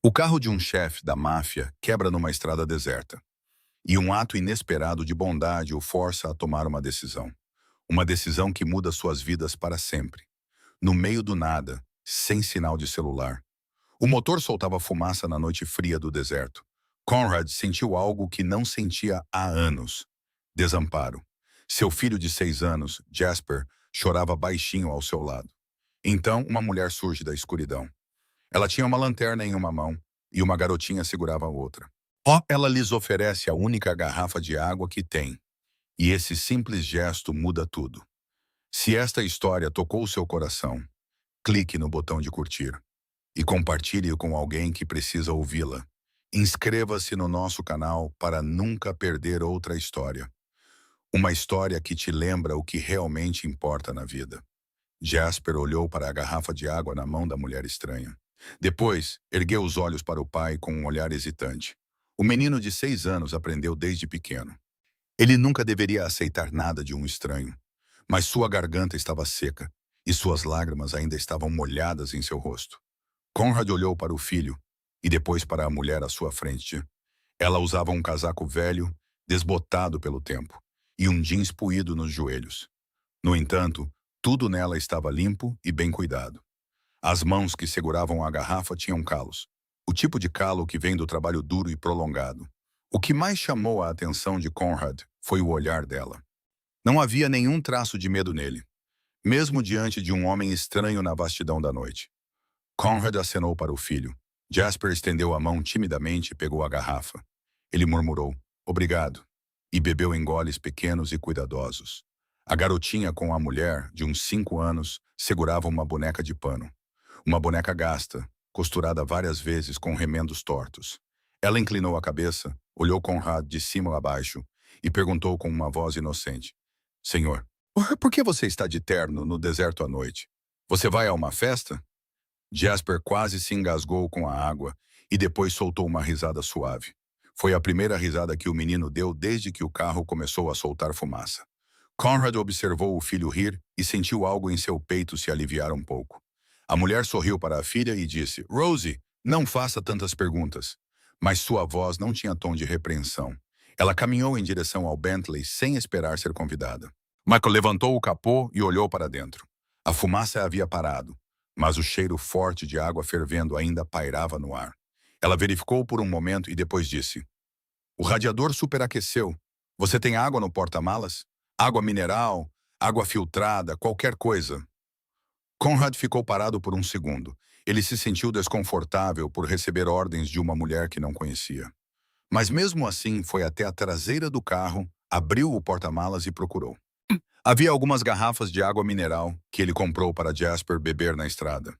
O carro de um chefe da máfia quebra numa estrada deserta, e um ato inesperado de bondade o força a tomar uma decisão. Uma decisão que muda suas vidas para sempre. No meio do nada, sem sinal de celular. O motor soltava fumaça na noite fria do deserto. Conrad sentiu algo que não sentia há anos. Desamparo. Seu filho de 6 anos, Jasper, chorava baixinho ao seu lado. Então, uma mulher surge da escuridão. Ela tinha uma lanterna em uma mão e uma garotinha segurava a outra. Ela lhes oferece a única garrafa de água que tem, e esse simples gesto muda tudo. Se esta história tocou seu coração, clique no botão de curtir e compartilhe com alguém que precisa ouvi-la. Inscreva-se no nosso canal para nunca perder outra história. Uma história que te lembra o que realmente importa na vida. Jasper olhou para a garrafa de água na mão da mulher estranha. Depois, ergueu os olhos para o pai com um olhar hesitante. O menino de 6 anos aprendeu desde pequeno. Ele nunca deveria aceitar nada de um estranho, mas sua garganta estava seca e suas lágrimas ainda estavam molhadas em seu rosto. Conrad olhou para o filho e depois para a mulher à sua frente. Ela usava um casaco velho, desbotado pelo tempo, e um jeans puído nos joelhos. No entanto, tudo nela estava limpo e bem cuidado. As mãos que seguravam a garrafa tinham calos. O tipo de calo que vem do trabalho duro e prolongado. O que mais chamou a atenção de Conrad foi o olhar dela. Não havia nenhum traço de medo nele, mesmo diante de um homem estranho na vastidão da noite. Conrad acenou para o filho. Jasper estendeu a mão timidamente e pegou a garrafa. Ele murmurou, "Obrigado", e bebeu em goles pequenos e cuidadosos. A garotinha com a mulher, de uns 5 anos, segurava uma boneca de pano. Uma boneca gasta, costurada várias vezes com remendos tortos. Ela inclinou a cabeça, olhou Conrad de cima a baixo e perguntou com uma voz inocente, "Senhor, por que você está de terno no deserto à noite? Você vai a uma festa?" Jasper quase se engasgou com a água e depois soltou uma risada suave. Foi a primeira risada que o menino deu desde que o carro começou a soltar fumaça. Conrad observou o filho rir e sentiu algo em seu peito se aliviar um pouco. A mulher sorriu para a filha e disse, "Rosie, não faça tantas perguntas." Mas sua voz não tinha tom de repreensão. Ela caminhou em direção ao Bentley sem esperar ser convidada. Michael levantou o capô e olhou para dentro. A fumaça havia parado, mas o cheiro forte de água fervendo ainda pairava no ar. Ela verificou por um momento e depois disse, "O radiador superaqueceu. Você tem água no porta-malas? Água mineral, água filtrada, qualquer coisa." Conrad ficou parado por um segundo. Ele se sentiu desconfortável por receber ordens de uma mulher que não conhecia. Mas mesmo assim foi até a traseira do carro, abriu o porta-malas e procurou. Havia algumas garrafas de água mineral que ele comprou para Jasper beber na estrada.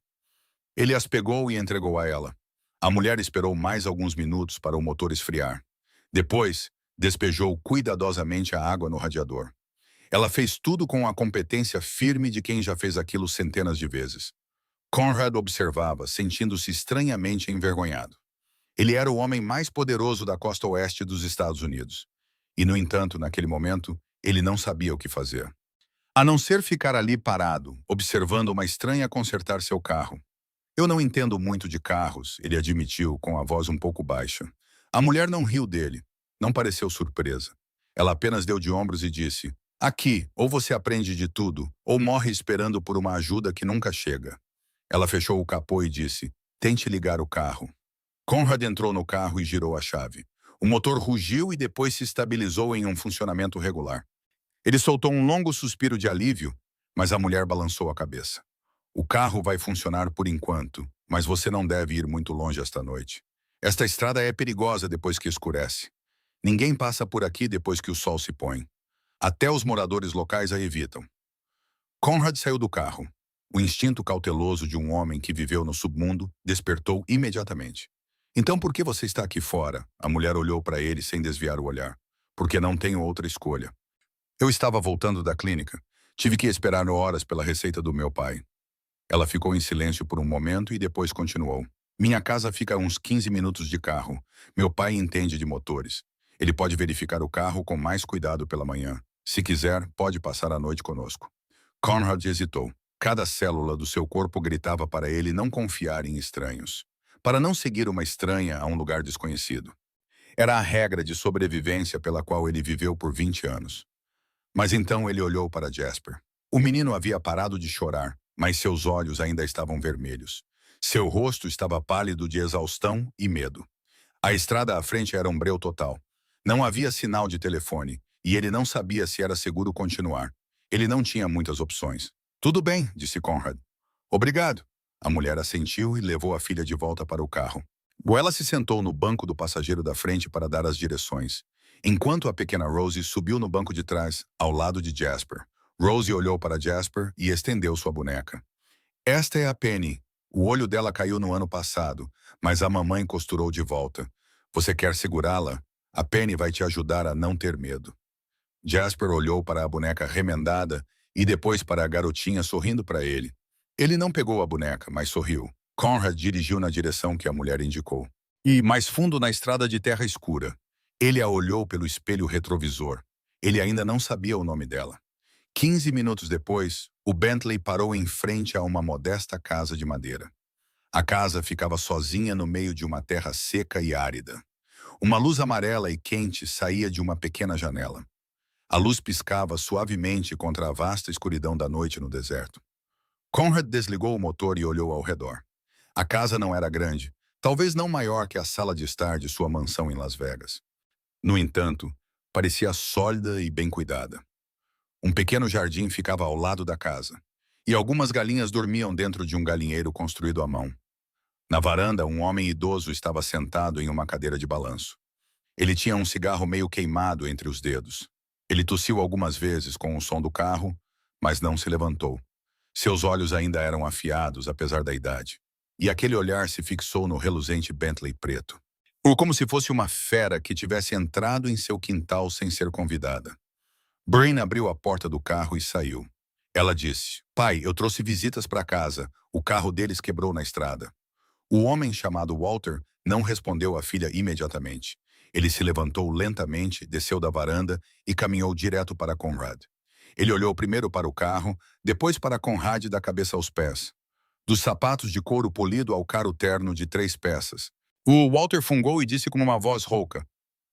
Ele as pegou e entregou a ela. A mulher esperou mais alguns minutos para o motor esfriar. Depois, despejou cuidadosamente a água no radiador. Ela fez tudo com a competência firme de quem já fez aquilo centenas de vezes. Conrad observava, sentindo-se estranhamente envergonhado. Ele era o homem mais poderoso da costa oeste dos Estados Unidos. E, no entanto, naquele momento, ele não sabia o que fazer. A não ser ficar ali parado, observando uma estranha consertar seu carro. "Eu não entendo muito de carros", ele admitiu com a voz um pouco baixa. A mulher não riu dele. Não pareceu surpresa. Ela apenas deu de ombros e disse, "Aqui, ou você aprende de tudo, ou morre esperando por uma ajuda que nunca chega." Ela fechou o capô e disse, "Tente ligar o carro." Conrad entrou no carro e girou a chave. O motor rugiu e depois se estabilizou em um funcionamento regular. Ele soltou um longo suspiro de alívio, mas a mulher balançou a cabeça. "O carro vai funcionar por enquanto, mas você não deve ir muito longe esta noite. Esta estrada é perigosa depois que escurece. Ninguém passa por aqui depois que o sol se põe. Até os moradores locais a evitam." Conrad saiu do carro. O instinto cauteloso de um homem que viveu no submundo despertou imediatamente. "Então por que você está aqui fora?" A mulher olhou para ele sem desviar o olhar. "Porque não tenho outra escolha. Eu estava voltando da clínica. Tive que esperar horas pela receita do meu pai." Ela ficou em silêncio por um momento e depois continuou. "Minha casa fica a uns 15 minutos de carro. Meu pai entende de motores. Ele pode verificar o carro com mais cuidado pela manhã. Se quiser, pode passar a noite conosco." Conrad hesitou. Cada célula do seu corpo gritava para ele não confiar em estranhos. para não seguir uma estranha a um lugar desconhecido. Era a regra de sobrevivência pela qual ele viveu por 20 anos. Mas então ele olhou para Jasper. O menino havia parado de chorar, mas seus olhos ainda estavam vermelhos. Seu rosto estava pálido de exaustão e medo. A estrada à frente era um breu total. Não havia sinal de telefone, e ele não sabia se era seguro continuar. Ele não tinha muitas opções. Tudo bem, disse Conrad. Obrigado. A mulher assentiu e levou a filha de volta para o carro. Goela se sentou no banco do passageiro da frente para dar as direções, enquanto a pequena Rosie subiu no banco de trás, ao lado de Jasper. Rosie olhou para Jasper e estendeu sua boneca. Esta é a Penny. O olho dela caiu no ano passado, mas a mamãe costurou de volta. Você quer segurá-la? A Penny vai te ajudar a não ter medo. Jasper olhou para a boneca remendada e depois para a garotinha sorrindo para ele. Ele não pegou a boneca, mas sorriu. Conrad dirigiu na direção que a mulher indicou. E, mais fundo na estrada de terra escura, ele a olhou pelo espelho retrovisor. Ele ainda não sabia o nome dela. 15 minutos depois, o Bentley parou em frente a uma modesta casa de madeira. A casa ficava sozinha no meio de uma terra seca e árida. Uma luz amarela e quente saía de uma pequena janela. A luz piscava suavemente contra a vasta escuridão da noite no deserto. Conrad desligou o motor e olhou ao redor. A casa não era grande, talvez não maior que a sala de estar de sua mansão em Las Vegas. No entanto, parecia sólida e bem cuidada. Um pequeno jardim ficava ao lado da casa, e algumas galinhas dormiam dentro de um galinheiro construído à mão. Na varanda, um homem idoso estava sentado em uma cadeira de balanço. Ele tinha um cigarro meio queimado entre os dedos. Ele tossiu algumas vezes com o som do carro, mas não se levantou. Seus olhos ainda eram afiados, apesar da idade. E aquele olhar se fixou no reluzente Bentley preto. Como se fosse uma fera que tivesse entrado em seu quintal sem ser convidada. Bryn abriu a porta do carro e saiu. Ela disse, pai, eu trouxe visitas para casa. O carro deles quebrou na estrada. O homem chamado Walter não respondeu à filha imediatamente. Ele se levantou lentamente, desceu da varanda e caminhou direto para Conrad. Ele olhou primeiro para o carro, depois para Conrad da cabeça aos pés. Dos sapatos de couro polido ao caro terno de 3 peças. O Walter fungou e disse com uma voz rouca,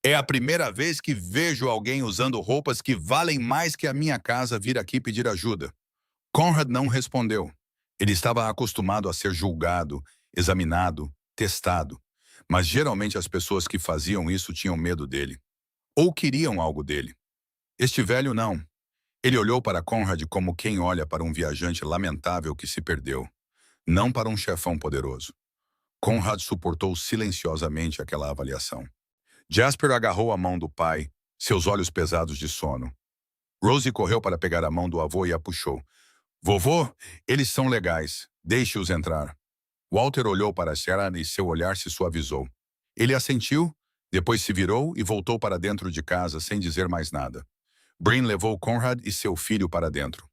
é a primeira vez que vejo alguém usando roupas que valem mais que a minha casa vir aqui pedir ajuda. Conrad não respondeu. Ele estava acostumado a ser julgado, examinado, testado. Mas geralmente as pessoas que faziam isso tinham medo dele. Ou queriam algo dele. Este velho não. Ele olhou para Conrad como quem olha para um viajante lamentável que se perdeu. Não para um chefão poderoso. Conrad suportou silenciosamente aquela avaliação. Jasper agarrou a mão do pai, seus olhos pesados de sono. Rosie correu para pegar a mão do avô e a puxou. Vovô, eles são legais. Deixe-os entrar. Walter olhou para Sharon e seu olhar se suavizou. Ele assentiu, depois se virou e voltou para dentro de casa sem dizer mais nada. Bryn levou Conrad e seu filho para dentro.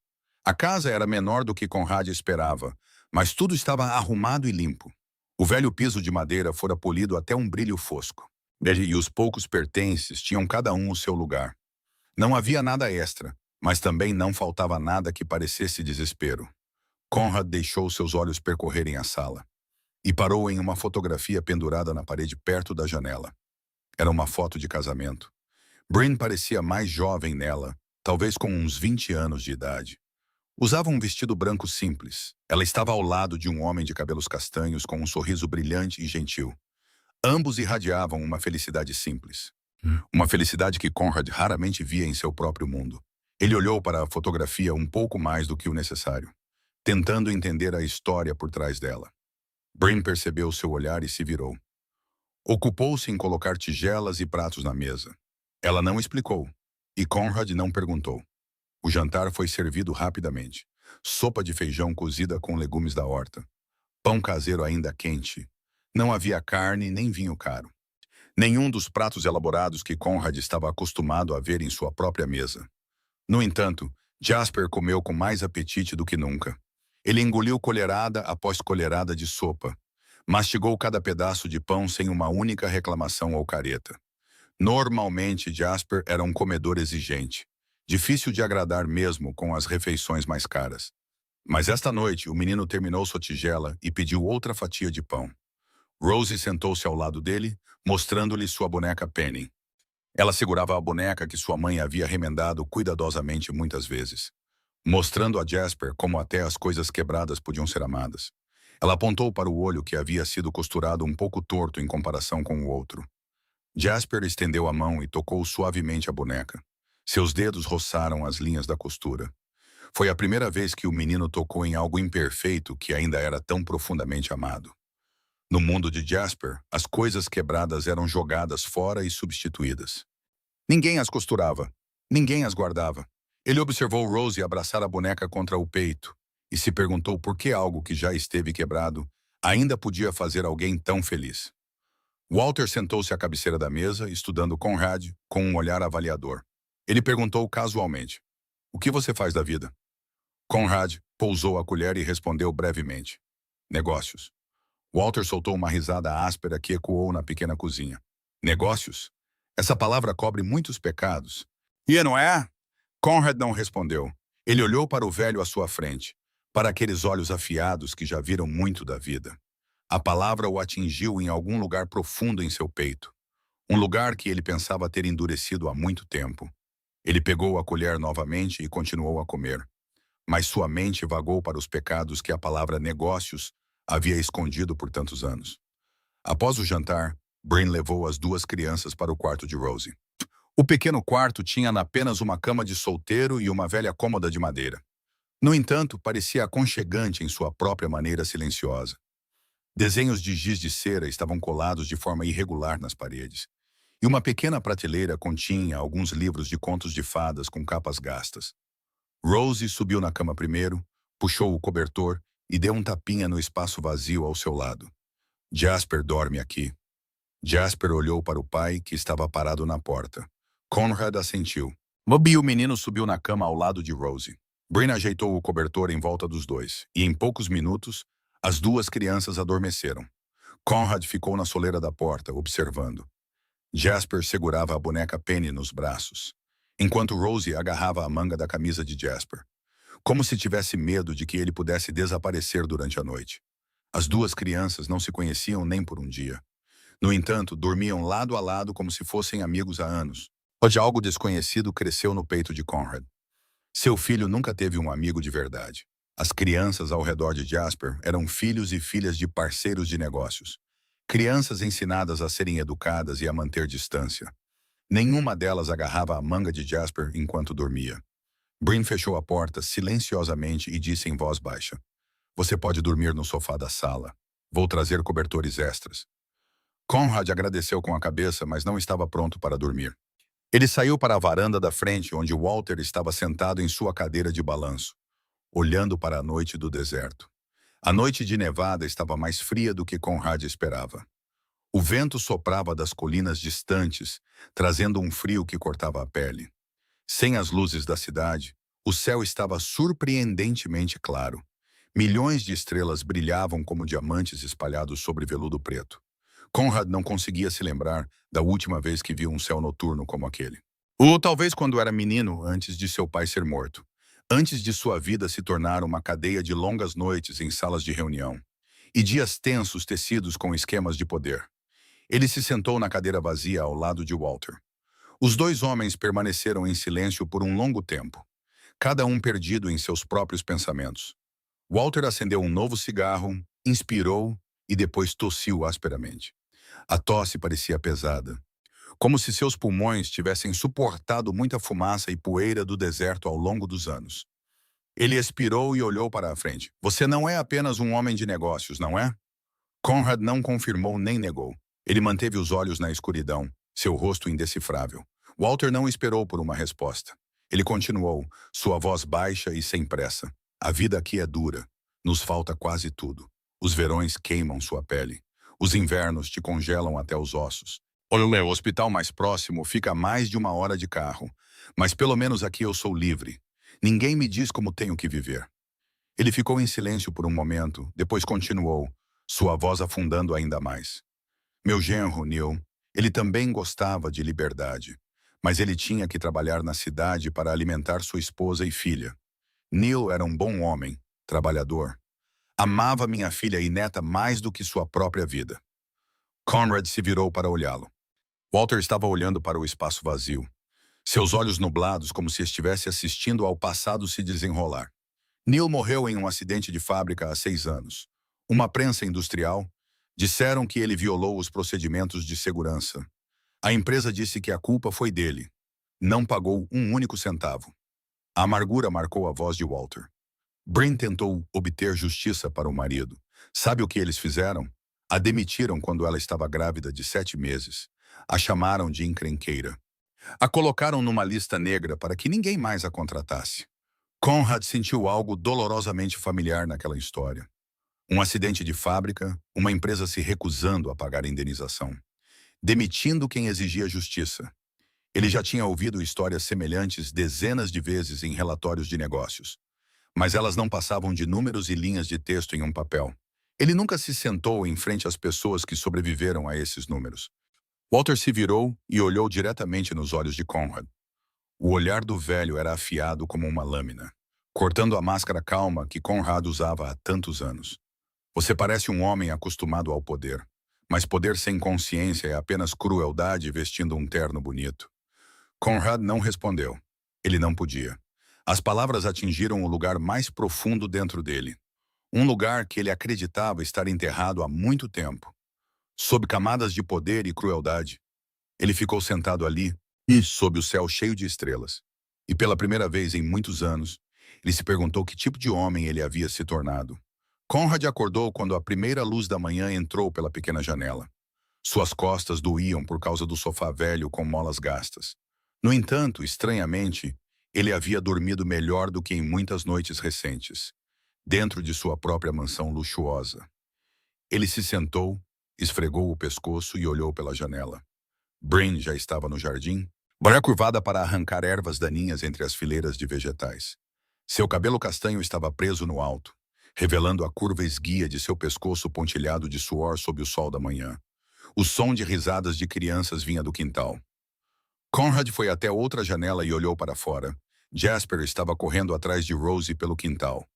A casa era menor do que Conrad esperava, mas tudo estava arrumado e limpo. O velho piso de madeira fora polido até um brilho fosco. Ele e os poucos pertences tinham cada um o seu lugar. Não havia nada extra, mas também não faltava nada que parecesse desespero. Conrad deixou seus olhos percorrerem a sala e parou em uma fotografia pendurada na parede perto da janela. Era uma foto de casamento. Bryn parecia mais jovem nela, talvez com uns 20 anos de idade. Usava um vestido branco simples. Ela estava ao lado de um homem de cabelos castanhos com um sorriso brilhante e gentil. Ambos irradiavam uma felicidade simples. Uma felicidade que Conrad raramente via em seu próprio mundo. Ele olhou para a fotografia um pouco mais do que o necessário, tentando entender a história por trás dela. Bryn percebeu seu olhar e se virou. Ocupou-se em colocar tigelas e pratos na mesa. Ela não explicou, e Conrad não perguntou. O jantar foi servido rapidamente. Sopa de feijão cozida com legumes da horta. Pão caseiro ainda quente. Não havia carne nem vinho caro. Nenhum dos pratos elaborados que Conrad estava acostumado a ver em sua própria mesa. No entanto, Jasper comeu com mais apetite do que nunca. Ele engoliu colherada após colherada de sopa. Mastigou cada pedaço de pão sem uma única reclamação ou careta. Normalmente, Jasper era um comedor exigente. Difícil de agradar mesmo com as refeições mais caras. Mas esta noite, o menino terminou sua tigela e pediu outra fatia de pão. Rosie sentou-se ao lado dele, mostrando-lhe sua boneca Penny. Ela segurava a boneca que sua mãe havia remendado cuidadosamente muitas vezes, mostrando a Jasper como até as coisas quebradas podiam ser amadas. Ela apontou para o olho que havia sido costurado um pouco torto em comparação com o outro. Jasper estendeu a mão e tocou suavemente a boneca. Seus dedos roçaram as linhas da costura. Foi a primeira vez que o menino tocou em algo imperfeito que ainda era tão profundamente amado. No mundo de Jasper, as coisas quebradas eram jogadas fora e substituídas. Ninguém as costurava. Ninguém as guardava. Ele observou Rosie abraçar a boneca contra o peito e se perguntou por que algo que já esteve quebrado ainda podia fazer alguém tão feliz. Walter sentou-se à cabeceira da mesa, estudando Conrad com um olhar avaliador. Ele perguntou casualmente: "O que você faz da vida?" Conrad pousou a colher e respondeu brevemente: "Negócios." Walter soltou uma risada áspera que ecoou na pequena cozinha. "Negócios? Essa palavra cobre muitos pecados." "E não é?" Conrad não respondeu. Ele olhou para o velho à sua frente, para aqueles olhos afiados que já viram muito da vida. A palavra o atingiu em algum lugar profundo em seu peito, um lugar que ele pensava ter endurecido há muito tempo. Ele pegou a colher novamente e continuou a comer, mas sua mente vagou para os pecados que a palavra negócios havia escondido por tantos anos. Após o jantar, Bryn levou as duas crianças para o quarto de Rosie. O pequeno quarto tinha apenas uma cama de solteiro e uma velha cômoda de madeira. No entanto, parecia aconchegante em sua própria maneira silenciosa. Desenhos de giz de cera estavam colados de forma irregular nas paredes, e uma pequena prateleira continha alguns livros de contos de fadas com capas gastas. Rosie subiu na cama primeiro, puxou o cobertor e deu um tapinha no espaço vazio ao seu lado. "Jasper dorme aqui." Jasper olhou para o pai, que estava parado na porta. Conrad assentiu. Moby, o menino, subiu na cama ao lado de Rosie. Bryn ajeitou o cobertor em volta dos dois, e em poucos minutos, as duas crianças adormeceram. Conrad ficou na soleira da porta, observando. Jasper segurava a boneca Penny nos braços, enquanto Rosie agarrava a manga da camisa de Jasper, como se tivesse medo de que ele pudesse desaparecer durante a noite. As duas crianças não se conheciam nem por um dia. No entanto, dormiam lado a lado como se fossem amigos há anos. Hoje algo desconhecido cresceu no peito de Conrad. Seu filho nunca teve um amigo de verdade. As crianças ao redor de Jasper eram filhos e filhas de parceiros de negócios. Crianças ensinadas a serem educadas e a manter distância. Nenhuma delas agarrava a manga de Jasper enquanto dormia. Bryn fechou a porta silenciosamente e disse em voz baixa: "Você pode dormir no sofá da sala. Vou trazer cobertores extras." Conrad agradeceu com a cabeça, mas não estava pronto para dormir. Ele saiu para a varanda da frente, onde Walter estava sentado em sua cadeira de balanço, olhando para a noite do deserto. A noite de nevada estava mais fria do que Conrad esperava. O vento soprava das colinas distantes, trazendo um frio que cortava a pele. Sem as luzes da cidade, o céu estava surpreendentemente claro. Milhões de estrelas brilhavam como diamantes espalhados sobre veludo preto. Conrad não conseguia se lembrar da última vez que viu um céu noturno como aquele. Ou talvez quando era menino, antes de seu pai ser morto. Antes de sua vida se tornar uma cadeia de longas noites em salas de reunião. E dias tensos tecidos com esquemas de poder. Ele se sentou na cadeira vazia ao lado de Walter. Os dois homens permaneceram em silêncio por um longo tempo, cada um perdido em seus próprios pensamentos. Walter acendeu um novo cigarro, inspirou e depois tossiu asperamente. A tosse parecia pesada, como se seus pulmões tivessem suportado muita fumaça e poeira do deserto ao longo dos anos. Ele expirou e olhou para a frente. "Você não é apenas um homem de negócios, não é?" Conrad não confirmou nem negou. Ele manteve os olhos na escuridão, seu rosto indecifrável. Walter não esperou por uma resposta. Ele continuou, sua voz baixa e sem pressa. "A vida aqui é dura. Nos falta quase tudo. Os verões queimam sua pele. Os invernos te congelam até os ossos. Olha, o hospital mais próximo fica a mais de 1 hora de carro. Mas pelo menos aqui eu sou livre. Ninguém me diz como tenho que viver." Ele ficou em silêncio por um momento, depois continuou, sua voz afundando ainda mais. "Meu genro, Neil, ele também gostava de liberdade. Mas ele tinha que trabalhar na cidade para alimentar sua esposa e filha. Neil era um bom homem, trabalhador. Amava minha filha e neta mais do que sua própria vida. Conrad se virou para olhá-lo. Walter estava olhando para o espaço vazio, seus olhos nublados como se estivesse assistindo ao passado se desenrolar. Neil morreu em um acidente de fábrica há 6 anos. Uma prensa industrial. Disseram que ele violou os procedimentos de segurança. A empresa disse que a culpa foi dele. Não pagou um único centavo. A amargura marcou a voz de Walter. Bryn tentou obter justiça para o marido. Sabe o que eles fizeram? A demitiram quando ela estava grávida de 7 meses. A chamaram de encrenqueira. A colocaram numa lista negra para que ninguém mais a contratasse. Conrad sentiu algo dolorosamente familiar naquela história. Um acidente de fábrica, uma empresa se recusando a pagar a indenização, demitindo quem exigia justiça. Ele já tinha ouvido histórias semelhantes dezenas de vezes em relatórios de negócios, mas elas não passavam de números e linhas de texto em um papel. Ele nunca se sentou em frente às pessoas que sobreviveram a esses números. Walter se virou e olhou diretamente nos olhos de Conrad. O olhar do velho era afiado como uma lâmina, cortando a máscara calma que Conrad usava há tantos anos. Você parece um homem acostumado ao poder, mas poder sem consciência é apenas crueldade vestindo um terno bonito. Conrad não respondeu. Ele não podia. As palavras atingiram o lugar mais profundo dentro dele. Um lugar que ele acreditava estar enterrado há muito tempo. Sob camadas de poder e crueldade. Ele ficou sentado ali, sob o céu cheio de estrelas. E pela primeira vez em muitos anos, ele se perguntou que tipo de homem ele havia se tornado. Conrad acordou quando a primeira luz da manhã entrou pela pequena janela. Suas costas doíam por causa do sofá velho com molas gastas. No entanto, estranhamente, ele havia dormido melhor do que em muitas noites recentes, dentro de sua própria mansão luxuosa. Ele se sentou, esfregou o pescoço e olhou pela janela. Bryn já estava no jardim, curvada para arrancar ervas daninhas entre as fileiras de vegetais. Seu cabelo castanho estava preso no alto, revelando a curva esguia de seu pescoço pontilhado de suor sob o sol da manhã. O som de risadas de crianças vinha do quintal. Conrad foi até outra janela e olhou para fora. Jasper estava correndo atrás de Rosie pelo quintal.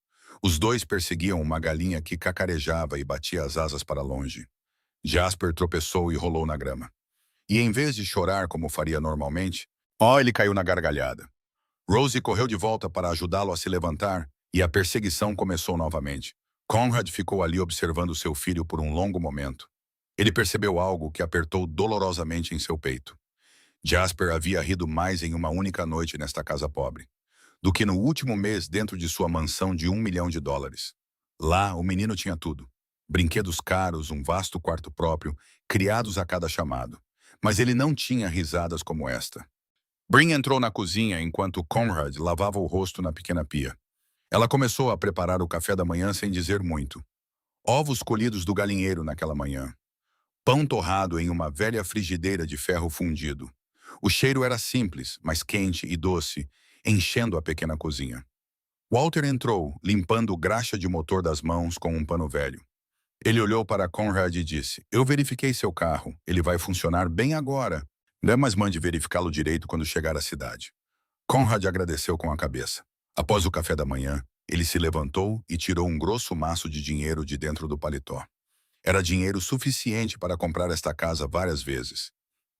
Os dois perseguiam uma galinha que cacarejava e batia as asas para longe. Jasper tropeçou e rolou na grama. E em vez de chorar como faria normalmente, ele caiu na gargalhada. Rosie correu de volta para ajudá-lo a se levantar e a perseguição começou novamente. Conrad ficou ali observando seu filho por um longo momento. Ele percebeu algo que apertou dolorosamente em seu peito. Jasper havia rido mais em uma única noite nesta casa pobre do que no último mês dentro de sua mansão de $1 milhão. Lá, o menino tinha tudo. Brinquedos caros, um vasto quarto próprio, criados a cada chamado. Mas ele não tinha risadas como esta. Bryn entrou na cozinha enquanto Conrad lavava o rosto na pequena pia. Ela começou a preparar o café da manhã sem dizer muito. Ovos colhidos do galinheiro naquela manhã. Pão torrado em uma velha frigideira de ferro fundido. O cheiro era simples, mas quente e doce, enchendo a pequena cozinha. Walter entrou, limpando graxa de motor das mãos com um pano velho. Ele olhou para Conrad e disse, eu verifiquei seu carro, ele vai funcionar bem agora. Mas mande verificá-lo direito quando chegar à cidade. Conrad agradeceu com a cabeça. Após o café da manhã, ele se levantou e tirou um grosso maço de dinheiro de dentro do paletó. Era dinheiro suficiente para comprar esta casa várias vezes.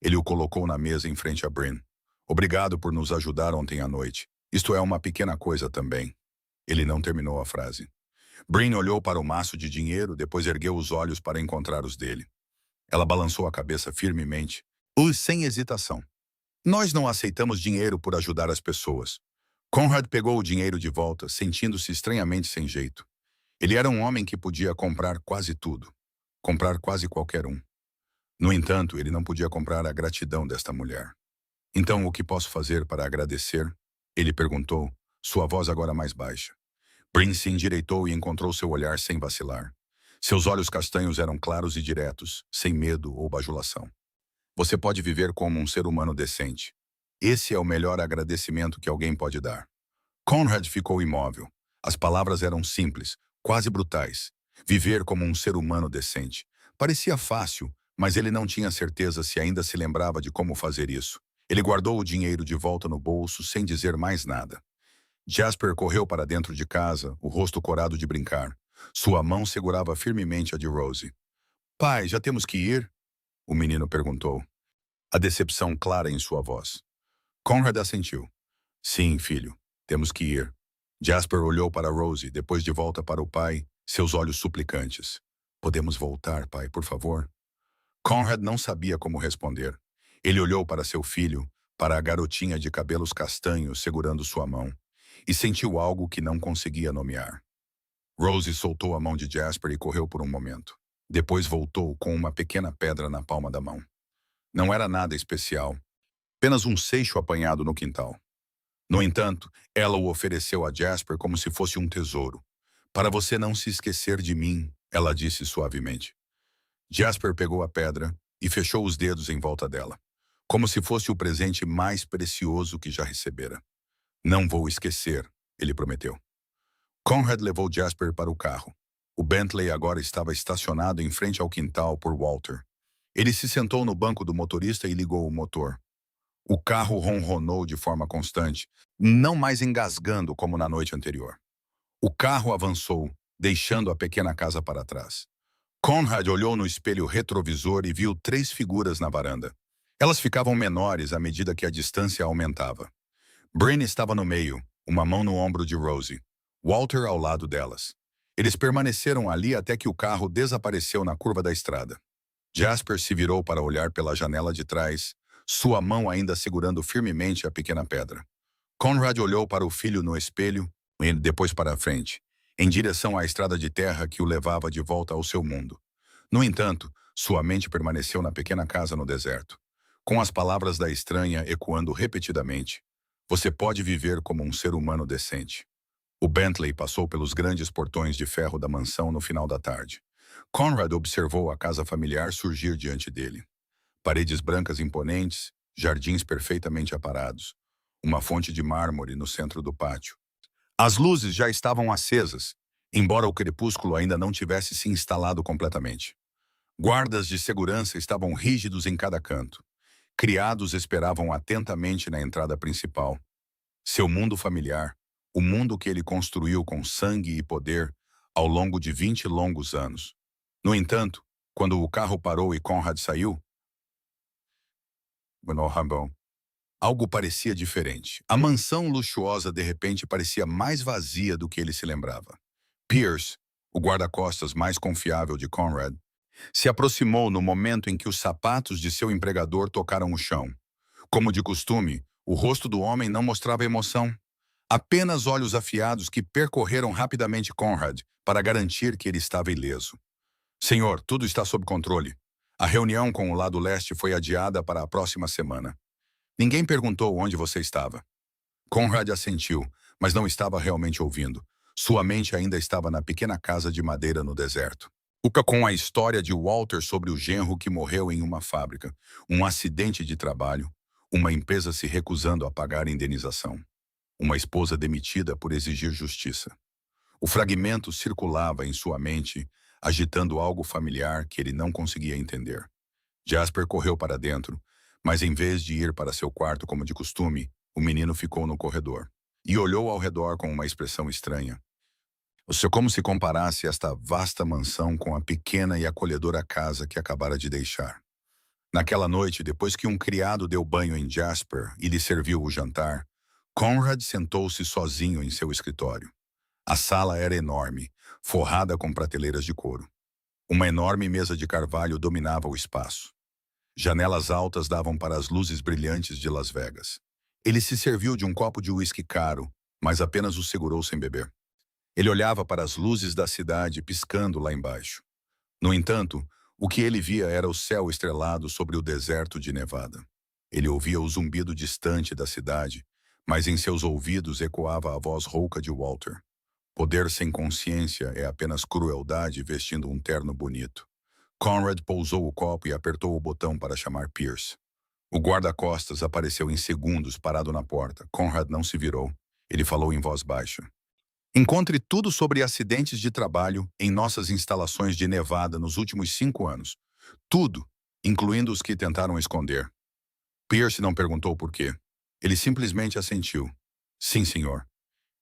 Ele o colocou na mesa em frente a Bryn. Obrigado por nos ajudar ontem à noite. Isto é uma pequena coisa também. Ele não terminou a frase. Bryn olhou para o maço de dinheiro, depois ergueu os olhos para encontrar os dele. Ela balançou a cabeça firmemente, sem hesitação. Nós não aceitamos dinheiro por ajudar as pessoas. Conrad pegou o dinheiro de volta, sentindo-se estranhamente sem jeito. Ele era um homem que podia comprar quase tudo. Comprar quase qualquer um. No entanto, ele não podia comprar a gratidão desta mulher. Então, o que posso fazer para agradecer? Ele perguntou, sua voz agora mais baixa. Bryn se endireitou e encontrou seu olhar sem vacilar. Seus olhos castanhos eram claros e diretos, sem medo ou bajulação. Você pode viver como um ser humano decente. Esse é o melhor agradecimento que alguém pode dar. Conrad ficou imóvel. As palavras eram simples, quase brutais. Viver como um ser humano decente. Parecia fácil, mas ele não tinha certeza se ainda se lembrava de como fazer isso. Ele guardou o dinheiro de volta no bolso sem dizer mais nada. Jasper correu para dentro de casa, o rosto corado de brincar. Sua mão segurava firmemente a de Rosie. Pai, já temos que ir? O menino perguntou, a decepção clara em sua voz. Conrad assentiu. Sim, filho, temos que ir. Jasper olhou para Rosie, depois de volta para o pai, seus olhos suplicantes. Podemos voltar, pai, por favor? Conrad não sabia como responder. Ele olhou para seu filho, para a garotinha de cabelos castanhos segurando sua mão, e sentiu algo que não conseguia nomear. Rosie soltou a mão de Jasper e correu por um momento. Depois voltou com uma pequena pedra na palma da mão. Não era nada especial, apenas um seixo apanhado no quintal. No entanto, ela o ofereceu a Jasper como se fosse um tesouro. Para você não se esquecer de mim, ela disse suavemente. Jasper pegou a pedra e fechou os dedos em volta dela, como se fosse o presente mais precioso que já recebera. Não vou esquecer, ele prometeu. Conrad levou Jasper para o carro. O Bentley agora estava estacionado em frente ao quintal por Walter. Ele se sentou no banco do motorista e ligou o motor. O carro ronronou de forma constante, não mais engasgando como na noite anterior. O carro avançou, deixando a pequena casa para trás. Conrad olhou no espelho retrovisor e viu 3 figuras na varanda. Elas ficavam menores à medida que a distância aumentava. Bryn estava no meio, uma mão no ombro de Rosie. Walter ao lado delas. Eles permaneceram ali até que o carro desapareceu na curva da estrada. Jasper se virou para olhar pela janela de trás, sua mão ainda segurando firmemente a pequena pedra. Conrad olhou para o filho no espelho e depois para a frente, em direção à estrada de terra que o levava de volta ao seu mundo. No entanto, sua mente permaneceu na pequena casa no deserto, com as palavras da estranha ecoando repetidamente. Você pode viver como um ser humano decente. O Bentley passou pelos grandes portões de ferro da mansão no final da tarde. Conrad observou a casa familiar surgir diante dele. Paredes brancas imponentes, jardins perfeitamente aparados, uma fonte de mármore no centro do pátio. As luzes já estavam acesas, embora o crepúsculo ainda não tivesse se instalado completamente. Guardas de segurança estavam rígidos em cada canto. Criados esperavam atentamente na entrada principal. Seu mundo familiar, o mundo que ele construiu com sangue e poder ao longo de 20 longos anos. No entanto, quando o carro parou e Conrad saiu, algo parecia diferente. A mansão luxuosa de repente parecia mais vazia do que ele se lembrava. Pierce, o guarda-costas mais confiável de Conrad, se aproximou no momento em que os sapatos de seu empregador tocaram o chão. Como de costume, o rosto do homem não mostrava emoção. Apenas olhos afiados que percorreram rapidamente Conrad para garantir que ele estava ileso. Senhor, tudo está sob controle. A reunião com o lado leste foi adiada para a próxima semana. Ninguém perguntou onde você estava. Conrad assentiu, mas não estava realmente ouvindo. Sua mente ainda estava na pequena casa de madeira no deserto. Com a história de Walter sobre o genro que morreu em uma fábrica, um acidente de trabalho, uma empresa se recusando a pagar indenização, uma esposa demitida por exigir justiça. O fragmento circulava em sua mente, agitando algo familiar que ele não conseguia entender. Jasper correu para dentro, mas em vez de ir para seu quarto como de costume, o menino ficou no corredor e olhou ao redor com uma expressão estranha. Como se comparasse esta vasta mansão com a pequena e acolhedora casa que acabara de deixar. Naquela noite, depois que um criado deu banho em Jasper e lhe serviu o jantar, Conrad sentou-se sozinho em seu escritório. A sala era enorme, forrada com prateleiras de couro. Uma enorme mesa de carvalho dominava o espaço. Janelas altas davam para as luzes brilhantes de Las Vegas. Ele se serviu de um copo de uísque caro, mas apenas o segurou sem beber. Ele olhava para as luzes da cidade piscando lá embaixo. No entanto, o que ele via era o céu estrelado sobre o deserto de Nevada. Ele ouvia o zumbido distante da cidade, mas em seus ouvidos ecoava a voz rouca de Walter. Poder sem consciência é apenas crueldade vestindo um terno bonito. Conrad pousou o copo e apertou o botão para chamar Pierce. O guarda-costas apareceu em segundos parado na porta. Conrad não se virou. Ele falou em voz baixa. Encontre tudo sobre acidentes de trabalho em nossas instalações de Nevada nos últimos 5 anos. Tudo, incluindo os que tentaram esconder. Pierce não perguntou por quê. Ele simplesmente assentiu. Sim, senhor.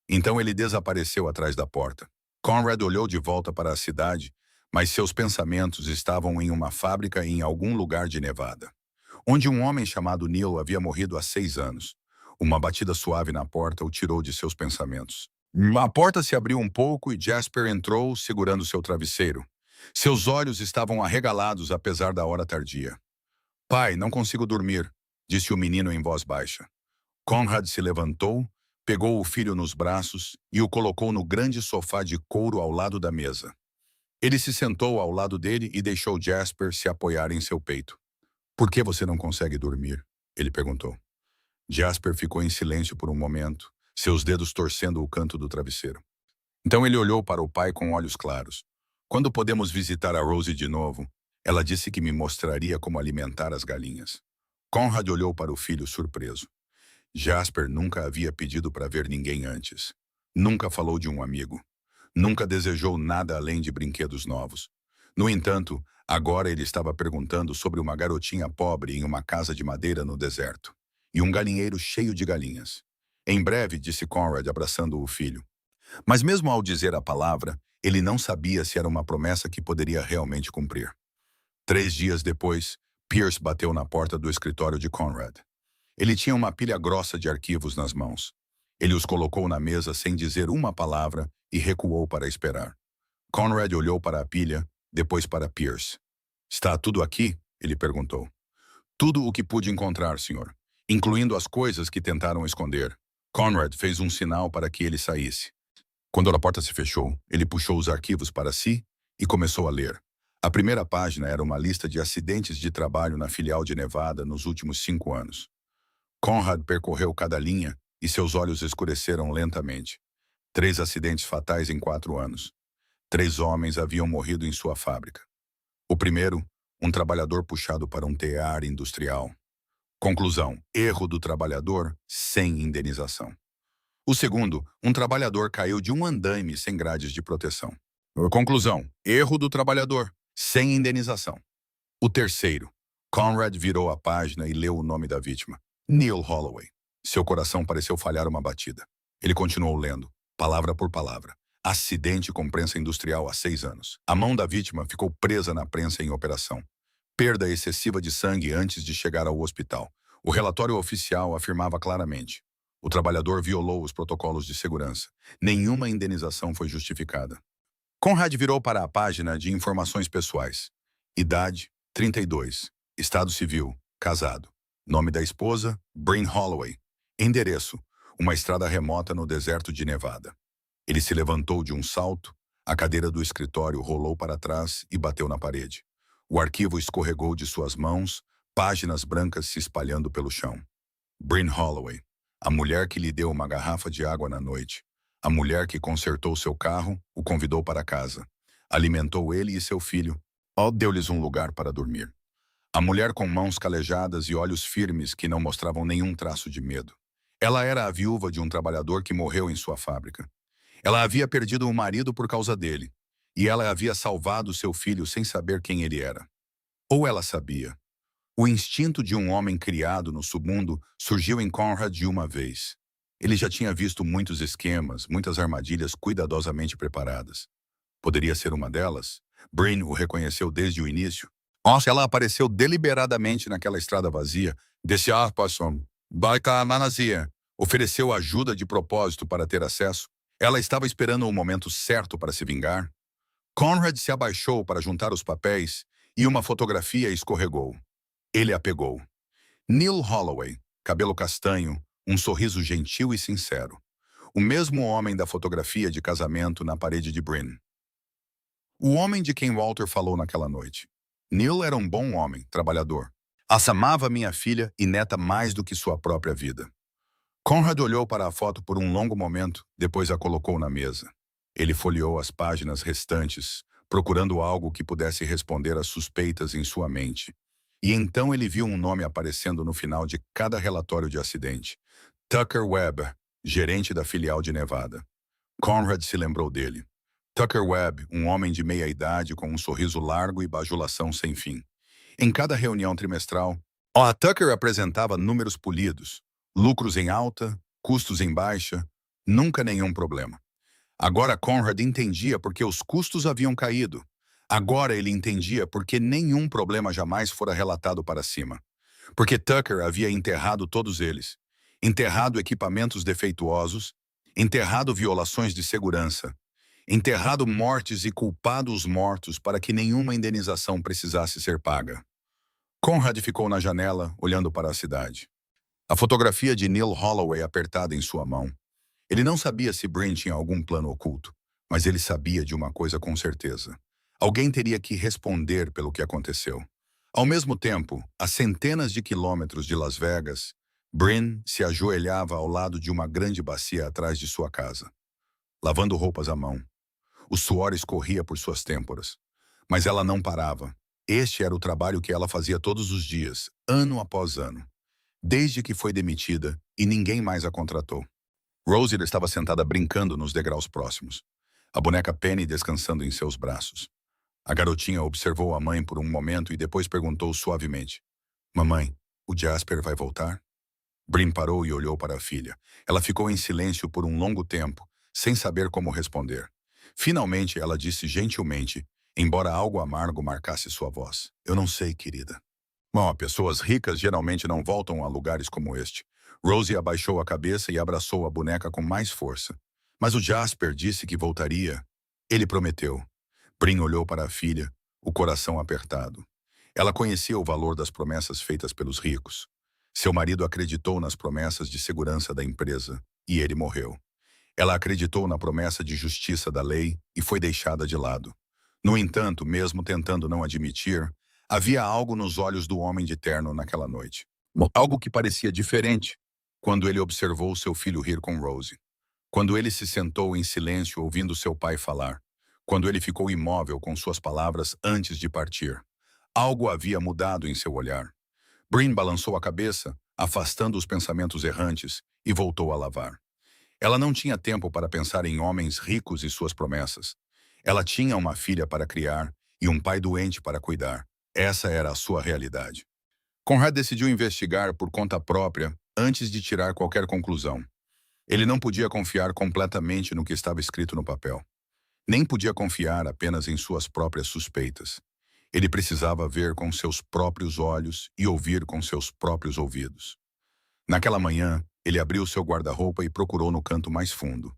Então ele desapareceu atrás da porta. Conrad olhou de volta para a cidade, mas seus pensamentos estavam em uma fábrica em algum lugar de Nevada, onde um homem chamado Neil havia morrido há 6 anos. Uma batida suave na porta o tirou de seus pensamentos. A porta se abriu um pouco e Jasper entrou segurando seu travesseiro. Seus olhos estavam arregalados apesar da hora tardia. "Pai, não consigo dormir", disse o menino em voz baixa. Conrad se levantou, pegou o filho nos braços e o colocou no grande sofá de couro ao lado da mesa. Ele se sentou ao lado dele e deixou Jasper se apoiar em seu peito. "Por que você não consegue dormir?", ele perguntou. Jasper ficou em silêncio por um momento, seus dedos torcendo o canto do travesseiro. Então ele olhou para o pai com olhos claros. "Quando podemos visitar a Rosie de novo? Ela disse que me mostraria como alimentar as galinhas." Conrad olhou para o filho surpreso. Jasper nunca havia pedido para ver ninguém antes. Nunca falou de um amigo. Nunca desejou nada além de brinquedos novos. No entanto, agora ele estava perguntando sobre uma garotinha pobre em uma casa de madeira no deserto. E um galinheiro cheio de galinhas. "Em breve", disse Conrad, abraçando o filho. Mas mesmo ao dizer a palavra, ele não sabia se era uma promessa que poderia realmente cumprir. 3 dias depois, Pierce bateu na porta do escritório de Conrad. Ele tinha uma pilha grossa de arquivos nas mãos. Ele os colocou na mesa sem dizer uma palavra e recuou para esperar. Conrad olhou para a pilha, depois para Pierce. "Está tudo aqui?", ele perguntou. "Tudo o que pude encontrar, senhor, incluindo as coisas que tentaram esconder." Conrad fez um sinal para que ele saísse. Quando a porta se fechou, ele puxou os arquivos para si e começou a ler. A primeira página era uma lista de acidentes de trabalho na filial de Nevada nos últimos 5 anos. Conrad percorreu cada linha e seus olhos escureceram lentamente. 3 acidentes fatais em 4 anos. 3 homens haviam morrido em sua fábrica. O primeiro, um trabalhador puxado para um tear industrial. Conclusão: erro do trabalhador sem indenização. O segundo, um trabalhador caiu de um andaime sem grades de proteção. Conclusão: erro do trabalhador sem indenização. O terceiro, Conrad virou a página e leu o nome da vítima: Neil Holloway. Seu coração pareceu falhar uma batida. Ele continuou lendo, palavra por palavra. Acidente com prensa industrial há 6 anos. A mão da vítima ficou presa na prensa em operação. Perda excessiva de sangue antes de chegar ao hospital. O relatório oficial afirmava claramente: o trabalhador violou os protocolos de segurança. Nenhuma indenização foi justificada. Conrad virou para a página de informações pessoais. Idade, 32. Estado civil, casado. Nome da esposa, Bryn Holloway. Endereço, uma estrada remota no deserto de Nevada. Ele se levantou de um salto, a cadeira do escritório rolou para trás e bateu na parede. O arquivo escorregou de suas mãos, páginas brancas se espalhando pelo chão. Bryn Holloway, a mulher que lhe deu uma garrafa de água na noite. A mulher que consertou seu carro, o convidou para casa. Alimentou ele e seu filho. Deu-lhes um lugar para dormir. A mulher com mãos calejadas e olhos firmes que não mostravam nenhum traço de medo. Ela era a viúva de um trabalhador que morreu em sua fábrica. Ela havia perdido o marido por causa dele, e ela havia salvado seu filho sem saber quem ele era. Ou ela sabia. O instinto de um homem criado no submundo surgiu em Conrad de uma vez. Ele já tinha visto muitos esquemas, muitas armadilhas cuidadosamente preparadas. Poderia ser uma delas? Bryn o reconheceu desde o início. Ela apareceu deliberadamente naquela estrada vazia. Desse Arpason, Baikananazia, ofereceu ajuda de propósito para ter acesso. Ela estava esperando o momento certo para se vingar. Conrad se abaixou para juntar os papéis e uma fotografia escorregou. Ele a pegou. Neil Holloway, cabelo castanho, um sorriso gentil e sincero. O mesmo homem da fotografia de casamento na parede de Bryn. O homem de quem Walter falou naquela noite. Neil era um bom homem, trabalhador. Amava minha filha e neta mais do que sua própria vida. Conrad olhou para a foto por um longo momento, depois a colocou na mesa. Ele folheou as páginas restantes, procurando algo que pudesse responder às suspeitas em sua mente. E então ele viu um nome aparecendo no final de cada relatório de acidente. Tucker Webb, gerente da filial de Nevada. Conrad se lembrou dele. Tucker Webb, um homem de meia-idade com um sorriso largo e bajulação sem fim. Em cada reunião trimestral, Tucker apresentava números polidos, lucros em alta, custos em baixa, nunca nenhum problema. Agora Conrad entendia porque os custos haviam caído. Agora ele entendia por que nenhum problema jamais fora relatado para cima. Porque Tucker havia enterrado todos eles. Enterrado equipamentos defeituosos, enterrado violações de segurança, enterrado mortes e culpado os mortos para que nenhuma indenização precisasse ser paga. Conrad ficou na janela, olhando para a cidade. A fotografia de Neil Holloway apertada em sua mão. Ele não sabia se Bryn tinha algum plano oculto, mas ele sabia de uma coisa com certeza. Alguém teria que responder pelo que aconteceu. Ao mesmo tempo, a centenas de quilômetros de Las Vegas, Bryn se ajoelhava ao lado de uma grande bacia atrás de sua casa, lavando roupas à mão. O suor escorria por suas têmporas. Mas ela não parava. Este era o trabalho que ela fazia todos os dias, ano após ano, desde que foi demitida e ninguém mais a contratou. Rosie estava sentada brincando nos degraus próximos, a boneca Penny descansando em seus braços. A garotinha observou a mãe por um momento e depois perguntou suavemente: "Mamãe, o Jasper vai voltar?" Bryn parou e olhou para a filha. Ela ficou em silêncio por um longo tempo, sem saber como responder. Finalmente, ela disse gentilmente, embora algo amargo marcasse sua voz: "Eu não sei, querida." Bom, pessoas ricas geralmente não voltam a lugares como este. Rosie abaixou a cabeça e abraçou a boneca com mais força. Mas o Jasper disse que voltaria. Ele prometeu. Bryn olhou para a filha, o coração apertado. Ela conhecia o valor das promessas feitas pelos ricos. Seu marido acreditou nas promessas de segurança da empresa, e ele morreu. Ela acreditou na promessa de justiça da lei e foi deixada de lado. No entanto, mesmo tentando não admitir, havia algo nos olhos do homem de terno naquela noite. Algo que parecia diferente quando ele observou seu filho rir com Rosie. Quando ele se sentou em silêncio ouvindo seu pai falar. Quando ele ficou imóvel com suas palavras antes de partir. Algo havia mudado em seu olhar. Bryn balançou a cabeça, afastando os pensamentos errantes, e voltou a lavar. Ela não tinha tempo para pensar em homens ricos e suas promessas. Ela tinha uma filha para criar e um pai doente para cuidar. Essa era a sua realidade. Conrad decidiu investigar por conta própria antes de tirar qualquer conclusão. Ele não podia confiar completamente no que estava escrito no papel. Nem podia confiar apenas em suas próprias suspeitas. Ele precisava ver com seus próprios olhos e ouvir com seus próprios ouvidos. Naquela manhã, ele abriu seu guarda-roupa e procurou no canto mais fundo.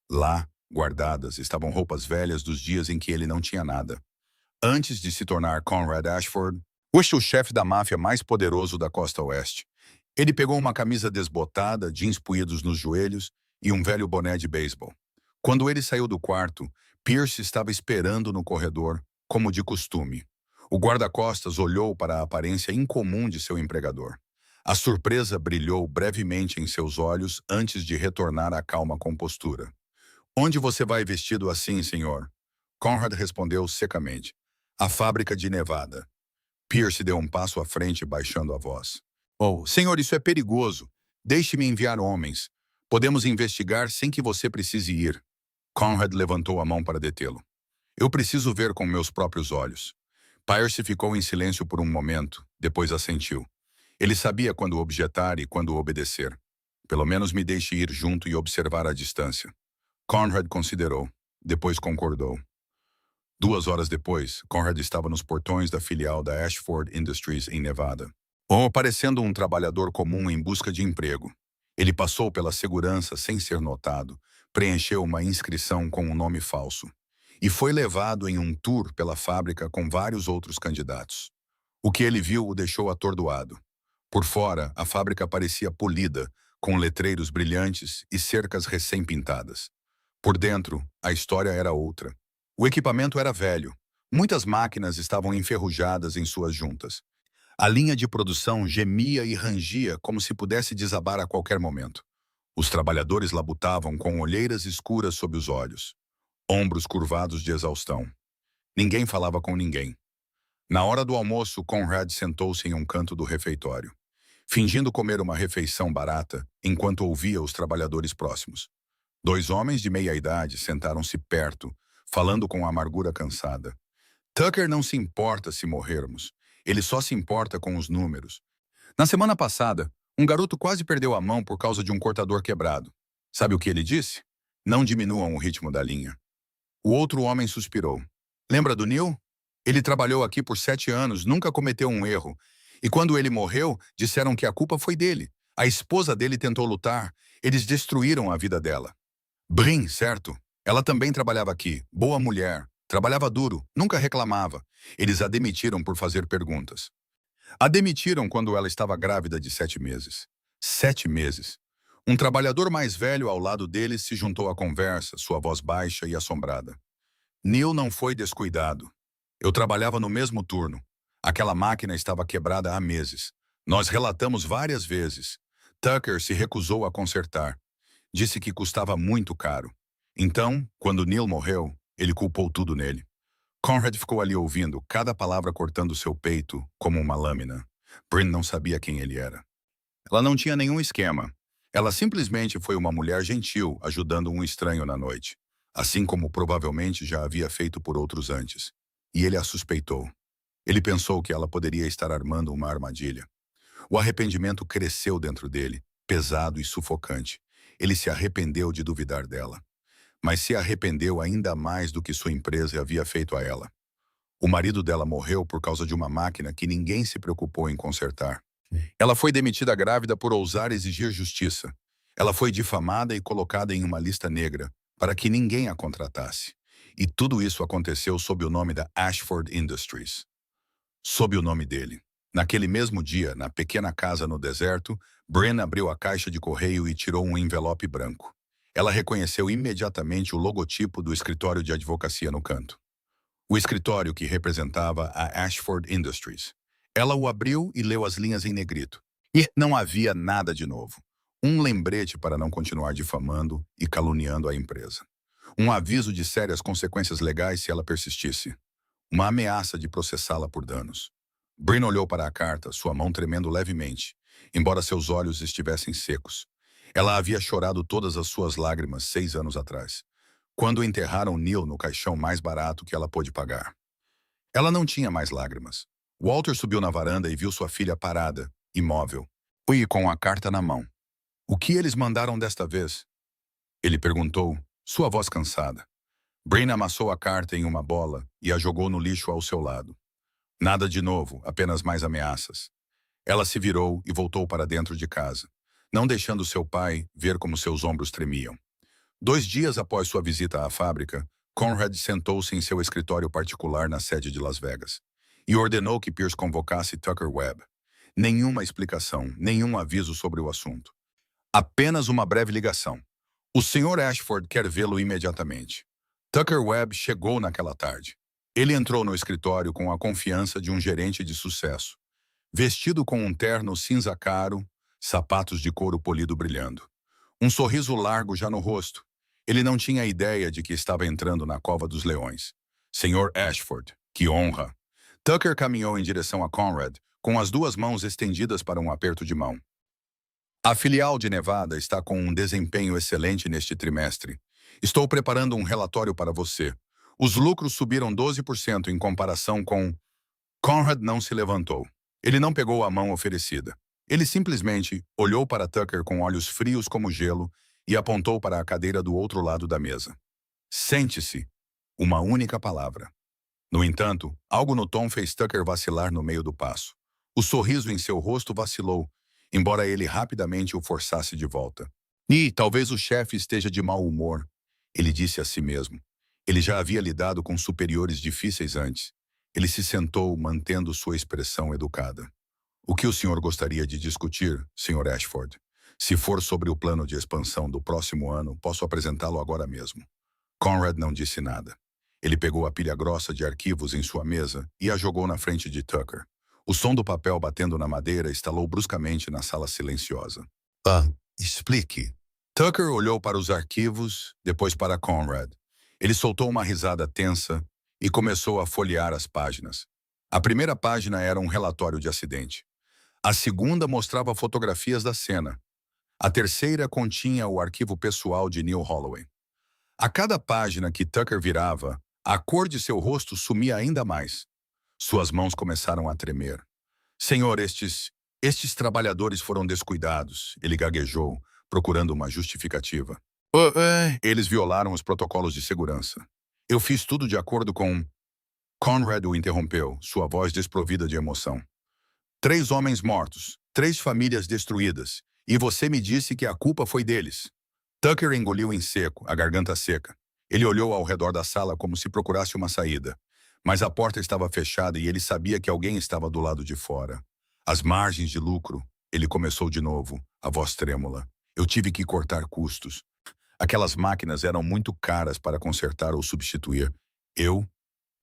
Lá, guardadas, estavam roupas velhas dos dias em que ele não tinha nada. Antes de se tornar Conrad Ashford, o chefe da máfia mais poderoso da costa oeste, ele pegou uma camisa desbotada, jeans puídos nos joelhos e um velho boné de beisebol. Quando ele saiu do quarto, Pierce estava esperando no corredor, como de costume. O guarda-costas olhou para a aparência incomum de seu empregador. A surpresa brilhou brevemente em seus olhos antes de retornar à calma compostura. "Onde você vai vestido assim, senhor?" Conrad respondeu secamente. "A fábrica de Nevada." Pierce deu um passo à frente, baixando a voz. "Oh, senhor, isso é perigoso. Deixe-me enviar homens. Podemos investigar sem que você precise ir." Conrad levantou a mão para detê-lo. "Eu preciso ver com meus próprios olhos." Pierce ficou em silêncio por um momento, depois assentiu. Ele sabia quando objetar e quando obedecer. "Pelo menos me deixe ir junto e observar à distância." Conrad considerou, depois concordou. 2 horas depois, Conrad estava nos portões da filial da Ashford Industries em Nevada. Parecendo um trabalhador comum em busca de emprego. Ele passou pela segurança sem ser notado, preencheu uma inscrição com um nome falso e foi levado em um tour pela fábrica com vários outros candidatos. O que ele viu o deixou atordoado. Por fora, a fábrica parecia polida, com letreiros brilhantes e cercas recém-pintadas. Por dentro, a história era outra. O equipamento era velho. Muitas máquinas estavam enferrujadas em suas juntas. A linha de produção gemia e rangia como se pudesse desabar a qualquer momento. Os trabalhadores labutavam com olheiras escuras sob os olhos, ombros curvados de exaustão. Ninguém falava com ninguém. Na hora do almoço, Conrad sentou-se em um canto do refeitório, fingindo comer uma refeição barata enquanto ouvia os trabalhadores próximos. 2 homens de meia idade sentaram-se perto, falando com amargura cansada. "Tucker não se importa se morrermos. Ele só se importa com os números. Na semana passada, um garoto quase perdeu a mão por causa de um cortador quebrado. Sabe o que ele disse? Não diminuam o ritmo da linha." O outro homem suspirou. "Lembra do Neil?" Ele trabalhou aqui por 7 anos, nunca cometeu um erro. E quando ele morreu, disseram que a culpa foi dele. A esposa dele tentou lutar. Eles destruíram a vida dela. Brin, certo? Ela também trabalhava aqui. Boa mulher. Trabalhava duro. Nunca reclamava. Eles a demitiram por fazer perguntas. A demitiram quando ela estava grávida de 7 meses. 7 meses. Um trabalhador mais velho ao lado deles se juntou à conversa, sua voz baixa e assombrada. Neil não foi descuidado. Eu trabalhava no mesmo turno. Aquela máquina estava quebrada há meses. Nós relatamos várias vezes. Tucker se recusou a consertar. Disse que custava muito caro. Então, quando Neil morreu, ele culpou tudo nele. Conrad ficou ali ouvindo, cada palavra cortando seu peito como uma lâmina. Bryn não sabia quem ele era. Ela não tinha nenhum esquema. Ela simplesmente foi uma mulher gentil, ajudando um estranho na noite. Assim como provavelmente já havia feito por outros antes. E ele a suspeitou. Ele pensou que ela poderia estar armando uma armadilha. O arrependimento cresceu dentro dele, pesado e sufocante. Ele se arrependeu de duvidar dela. Mas se arrependeu ainda mais do que sua empresa havia feito a ela. O marido dela morreu por causa de uma máquina que ninguém se preocupou em consertar. Ela foi demitida grávida por ousar exigir justiça. Ela foi difamada e colocada em uma lista negra, para que ninguém a contratasse. E tudo isso aconteceu sob o nome da Ashford Industries. Sob o nome dele. Naquele mesmo dia, na pequena casa no deserto, Bryn abriu a caixa de correio e tirou um envelope branco. Ela reconheceu imediatamente o logotipo do escritório de advocacia no canto. O escritório que representava a Ashford Industries. Ela o abriu e leu as linhas em negrito. E não havia nada de novo. Um lembrete para não continuar difamando e caluniando a empresa. Um aviso de sérias consequências legais se ela persistisse. Uma ameaça de processá-la por danos. Bryn olhou para a carta, sua mão tremendo levemente, embora seus olhos estivessem secos. Ela havia chorado todas as suas lágrimas 6 anos atrás, quando enterraram Neil no caixão mais barato que ela pôde pagar. Ela não tinha mais lágrimas. Walter subiu na varanda e viu sua filha parada, imóvel, e com a carta na mão. O que eles mandaram desta vez? Ele perguntou, sua voz cansada. Bryn amassou a carta em uma bola e a jogou no lixo ao seu lado. Nada de novo, apenas mais ameaças. Ela se virou e voltou para dentro de casa, não deixando seu pai ver como seus ombros tremiam. 2 dias após sua visita à fábrica, Conrad sentou-se em seu escritório particular na sede de Las Vegas e ordenou que Pierce convocasse Tucker Webb. Nenhuma explicação, nenhum aviso sobre o assunto. Apenas uma breve ligação. O Sr. Ashford quer vê-lo imediatamente. Tucker Webb chegou naquela tarde. Ele entrou no escritório com a confiança de um gerente de sucesso, vestido com um terno cinza caro, sapatos de couro polido brilhando. Um sorriso largo já no rosto. Ele não tinha ideia de que estava entrando na cova dos leões. Sr. Ashford, que honra! Tucker caminhou em direção a Conrad, com as 2 mãos estendidas para um aperto de mão. A filial de Nevada está com um desempenho excelente neste trimestre. Estou preparando um relatório para você. Os lucros subiram 12% em comparação com... Conrad não se levantou. Ele não pegou a mão oferecida. Ele simplesmente olhou para Tucker com olhos frios como gelo e apontou para a cadeira do outro lado da mesa. Sente-se. Uma única palavra. No entanto, algo no tom fez Tucker vacilar no meio do passo. O sorriso em seu rosto vacilou, embora ele rapidamente o forçasse de volta. E talvez o chefe esteja de mau humor, ele disse a si mesmo. Ele já havia lidado com superiores difíceis antes. Ele se sentou, mantendo sua expressão educada. O que o senhor gostaria de discutir, Sr. Ashford? Se for sobre o plano de expansão do próximo ano, posso apresentá-lo agora mesmo. Conrad não disse nada. Ele pegou a pilha grossa de arquivos em sua mesa e a jogou na frente de Tucker. O som do papel batendo na madeira estalou bruscamente na sala silenciosa. Explique. Tucker olhou para os arquivos, depois para Conrad. Ele soltou uma risada tensa e começou a folhear as páginas. A primeira página era um relatório de acidente. A segunda mostrava fotografias da cena. A terceira continha o arquivo pessoal de Neil Holloway. A cada página que Tucker virava, a cor de seu rosto sumia ainda mais. Suas mãos começaram a tremer. Senhor, estes trabalhadores foram descuidados, ele gaguejou, procurando uma justificativa. Eles violaram os protocolos de segurança. Eu fiz tudo de acordo com... Conrad o interrompeu, sua voz desprovida de emoção. 3 homens mortos, 3 famílias destruídas, e você me disse que a culpa foi deles. Tucker engoliu em seco, a garganta seca. Ele olhou ao redor da sala como se procurasse uma saída. Mas a porta estava fechada e ele sabia que alguém estava do lado de fora. As margens de lucro. Ele começou de novo, a voz trêmula. Eu tive que cortar custos. Aquelas máquinas eram muito caras para consertar ou substituir. Eu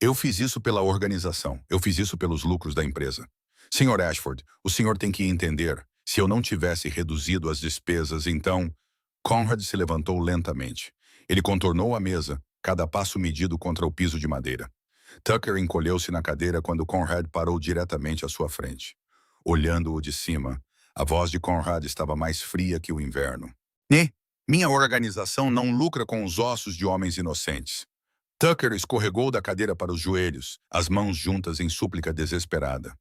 Eu fiz isso pela organização. Eu fiz isso pelos lucros da empresa. Senhor Ashford, o senhor tem que entender. Se eu não tivesse reduzido as despesas, então... Conrad se levantou lentamente. Ele contornou a mesa, cada passo medido contra o piso de madeira. Tucker encolheu-se na cadeira quando Conrad parou diretamente à sua frente. Olhando-o de cima, a voz de Conrad estava mais fria que o inverno. Minha organização não lucra com os ossos de homens inocentes. Tucker escorregou da cadeira para os joelhos, as mãos juntas em súplica desesperada.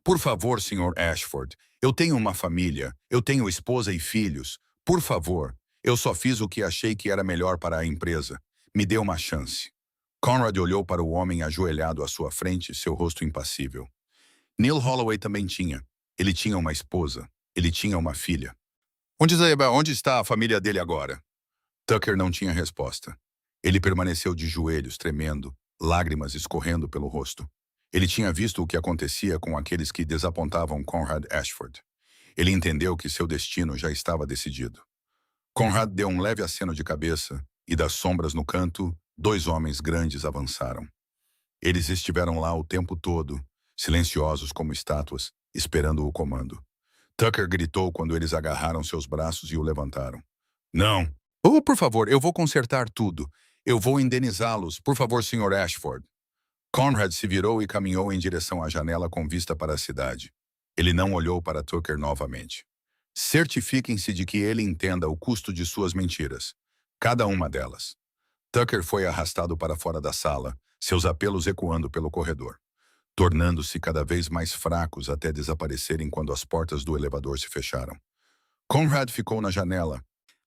Por favor, Sr. Ashford, eu tenho uma família, eu tenho esposa e filhos. Por favor, eu só fiz o que achei que era melhor para a empresa. Me dê uma chance. Conrad olhou para o homem ajoelhado à sua frente, seu rosto impassível. Neil Holloway também tinha. Ele tinha uma esposa. Ele tinha uma filha. Onde está a família dele agora? Tucker não tinha resposta. Ele permaneceu de joelhos, tremendo, lágrimas escorrendo pelo rosto. Ele tinha visto o que acontecia com aqueles que desapontavam Conrad Ashford. Ele entendeu que seu destino já estava decidido. Conrad deu um leve aceno de cabeça e, das sombras no canto, 2 homens grandes avançaram. Eles estiveram lá o tempo todo, silenciosos como estátuas, esperando o comando. Tucker gritou quando eles agarraram seus braços e o levantaram. Não! Oh, por favor, eu vou consertar tudo. Eu vou indenizá-los, por favor, Sr. Ashford. Conrad se virou e caminhou em direção à janela com vista para a cidade. Ele não olhou para Tucker novamente. Certifiquem-se de que ele entenda o custo de suas mentiras. Cada uma delas. Tucker foi arrastado para fora da sala, seus apelos ecoando pelo corredor, tornando-se cada vez mais fracos até desaparecerem quando as portas do elevador se fecharam. Conrad ficou na janela,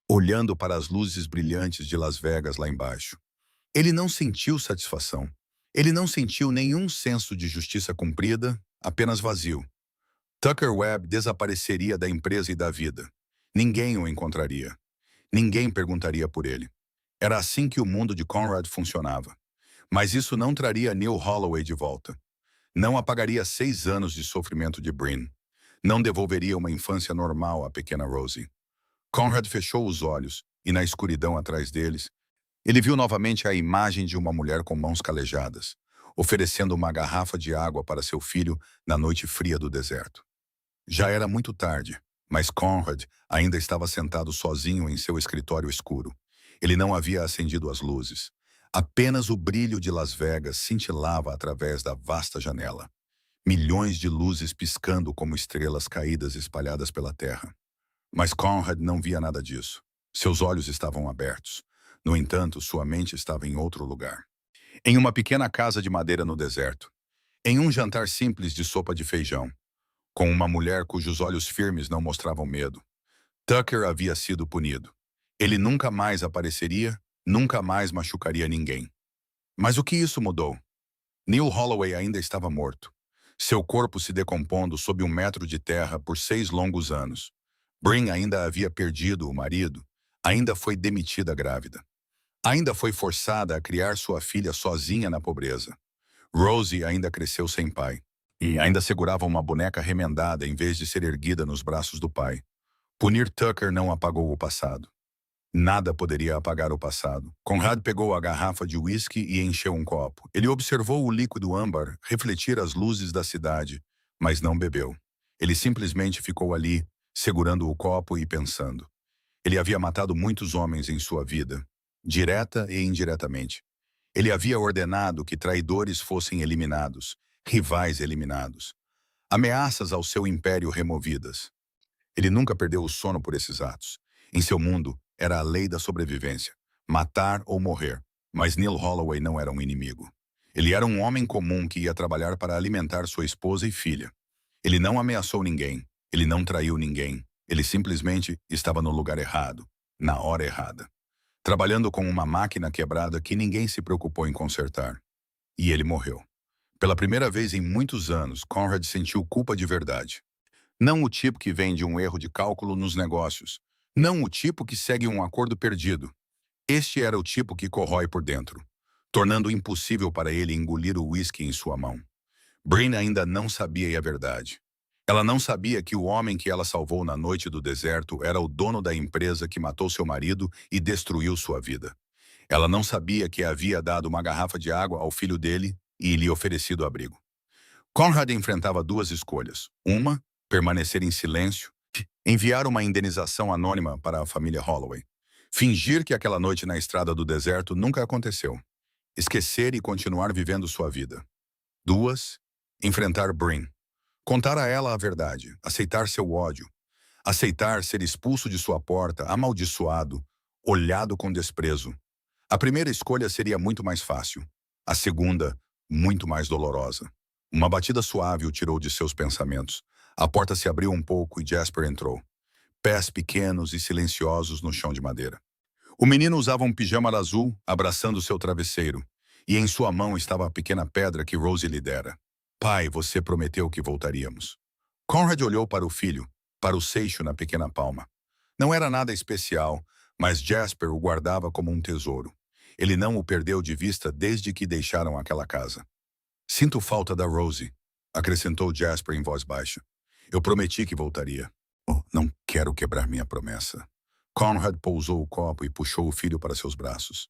olhando para as luzes brilhantes de Las Vegas lá embaixo. Ele não sentiu satisfação. Ele não sentiu nenhum senso de justiça cumprida, apenas vazio. Tucker Webb desapareceria da empresa e da vida. Ninguém o encontraria. Ninguém perguntaria por ele. Era assim que o mundo de Conrad funcionava. Mas isso não traria Neil Holloway de volta. Não apagaria 6 anos de sofrimento de Bryn. Não devolveria uma infância normal à pequena Rosie. Conrad fechou os olhos, e na escuridão atrás deles, ele viu novamente a imagem de uma mulher com mãos calejadas, oferecendo uma garrafa de água para seu filho na noite fria do deserto. Já era muito tarde, mas Conrad ainda estava sentado sozinho em seu escritório escuro. Ele não havia acendido as luzes. Apenas o brilho de Las Vegas cintilava através da vasta janela. Milhões de luzes piscando como estrelas caídas espalhadas pela terra. Mas Conrad não via nada disso. Seus olhos estavam abertos. No entanto, sua mente estava em outro lugar. Em uma pequena casa de madeira no deserto. Em um jantar simples de sopa de feijão. Com uma mulher cujos olhos firmes não mostravam medo. Tucker havia sido punido. Ele nunca mais apareceria, nunca mais machucaria ninguém. Mas o que isso mudou? Neil Holloway ainda estava morto. Seu corpo se decompondo sob 1 metro de terra por 6 longos anos. Bryn ainda havia perdido o marido, ainda foi demitida grávida. Ainda foi forçada a criar sua filha sozinha na pobreza. Rosie ainda cresceu sem pai. E ainda segurava uma boneca remendada em vez de ser erguida nos braços do pai. Punir Tucker não apagou o passado. Nada poderia apagar o passado. Conrad pegou a garrafa de uísque e encheu um copo. Ele observou o líquido âmbar refletir as luzes da cidade, mas não bebeu. Ele simplesmente ficou ali, segurando o copo e pensando. Ele havia matado muitos homens em sua vida, direta e indiretamente. Ele havia ordenado que traidores fossem eliminados, rivais eliminados, ameaças ao seu império removidas. Ele nunca perdeu o sono por esses atos. Em seu mundo, era a lei da sobrevivência, matar ou morrer. Mas Neil Holloway não era um inimigo. Ele era um homem comum que ia trabalhar para alimentar sua esposa e filha. Ele não ameaçou ninguém, ele não traiu ninguém. Ele simplesmente estava no lugar errado, na hora errada. Trabalhando com uma máquina quebrada que ninguém se preocupou em consertar. E ele morreu. Pela primeira vez em muitos anos, Conrad sentiu culpa de verdade. Não o tipo que vem de um erro de cálculo nos negócios. Não o tipo que segue um acordo perdido. Este era o tipo que corrói por dentro, tornando impossível para ele engolir o uísque em sua mão. Bryn ainda não sabia a verdade. Ela não sabia que o homem que ela salvou na noite do deserto era o dono da empresa que matou seu marido e destruiu sua vida. Ela não sabia que havia dado uma garrafa de água ao filho dele e lhe oferecido abrigo. Conrad enfrentava duas escolhas. Uma, permanecer em silêncio, enviar uma indenização anônima para a família Holloway. Fingir que aquela noite na estrada do deserto nunca aconteceu. Esquecer e continuar vivendo sua vida. Duas, enfrentar Bryn. Contar a ela a verdade, aceitar seu ódio. Aceitar ser expulso de sua porta, amaldiçoado, olhado com desprezo. A primeira escolha seria muito mais fácil. A segunda, muito mais dolorosa. Uma batida suave o tirou de seus pensamentos. A porta se abriu um pouco e Jasper entrou. Pés pequenos e silenciosos no chão de madeira. O menino usava um pijama azul, abraçando seu travesseiro, e em sua mão estava a pequena pedra que Rosie lhe dera. Pai, você prometeu que voltaríamos. Conrad olhou para o filho, para o seixo na pequena palma. Não era nada especial, mas Jasper o guardava como um tesouro. Ele não o perdeu de vista desde que deixaram aquela casa. Sinto falta da Rosie, acrescentou Jasper em voz baixa. Eu prometi que voltaria. Oh, não quero quebrar minha promessa. Conrad pousou o copo e puxou o filho para seus braços.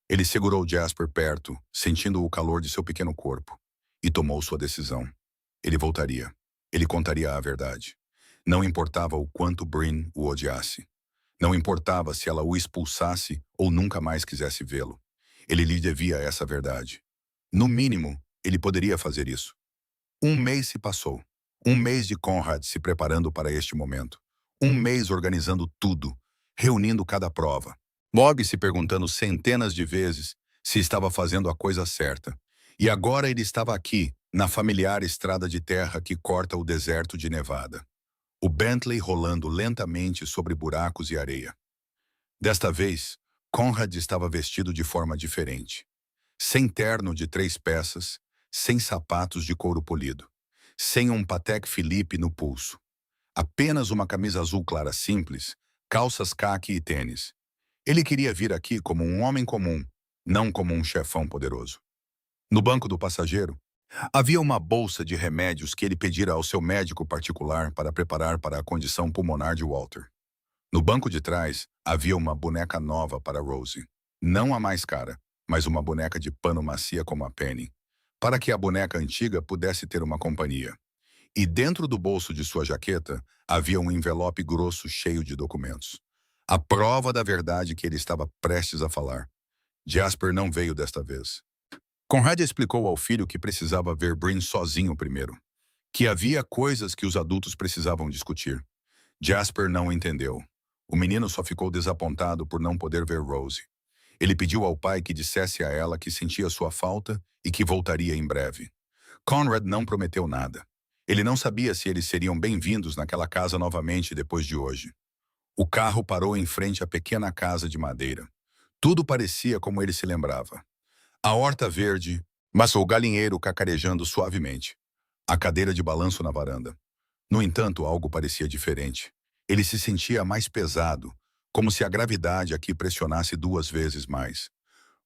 Ele segurou Jasper perto, sentindo o calor de seu pequeno corpo, e tomou sua decisão. Ele voltaria. Ele contaria a verdade. Não importava o quanto Bryn o odiasse. Não importava se ela o expulsasse ou nunca mais quisesse vê-lo. Ele lhe devia essa verdade. No mínimo, ele poderia fazer isso. Um mês se passou. Um mês de Conrad se preparando para este momento. Um mês organizando tudo, reunindo cada prova. Bob se perguntando centenas de vezes se estava fazendo a coisa certa. E agora ele estava aqui, na familiar estrada de terra que corta o deserto de Nevada. O Bentley rolando lentamente sobre buracos e areia. Desta vez, Conrad estava vestido de forma diferente. Sem terno de 3 peças, sem sapatos de couro polido, sem um Patek Philippe no pulso. Apenas uma camisa azul clara simples, calças caqui e tênis. Ele queria vir aqui como um homem comum, não como um chefão poderoso. No banco do passageiro, havia uma bolsa de remédios que ele pedira ao seu médico particular para preparar para a condição pulmonar de Walter. No banco de trás, havia uma boneca nova para Rosie. Não a mais cara, mas uma boneca de pano macia como a Penny, para que a boneca antiga pudesse ter uma companhia. E dentro do bolso de sua jaqueta, havia um envelope grosso cheio de documentos. A prova da verdade que ele estava prestes a falar. Jasper não veio desta vez. Conrad explicou ao filho que precisava ver Bryn sozinho primeiro. Que havia coisas que os adultos precisavam discutir. Jasper não entendeu. O menino só ficou desapontado por não poder ver Rosie. Ele pediu ao pai que dissesse a ela que sentia sua falta e que voltaria em breve. Conrad não prometeu nada. Ele não sabia se eles seriam bem-vindos naquela casa novamente depois de hoje. O carro parou em frente à pequena casa de madeira. Tudo parecia como ele se lembrava. A horta verde, mas o galinheiro cacarejando suavemente. A cadeira de balanço na varanda. No entanto, algo parecia diferente. Ele se sentia mais pesado, como se a gravidade aqui pressionasse 2 vezes mais.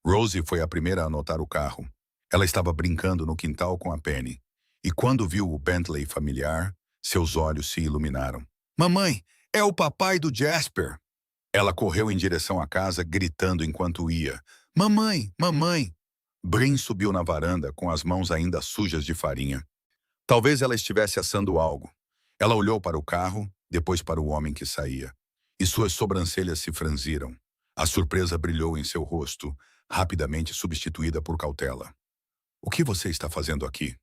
Rosie foi a primeira a notar o carro. Ela estava brincando no quintal com a Penny. E quando viu o Bentley familiar, seus olhos se iluminaram. Mamãe, é o papai do Jasper! Ela correu em direção à casa, gritando enquanto ia. Mamãe, mamãe! Bryn subiu na varanda com as mãos ainda sujas de farinha. Talvez ela estivesse assando algo. Ela olhou para o carro, depois para o homem que saía. E suas sobrancelhas se franziram. A surpresa brilhou em seu rosto, rapidamente substituída por cautela. O que você está fazendo aqui?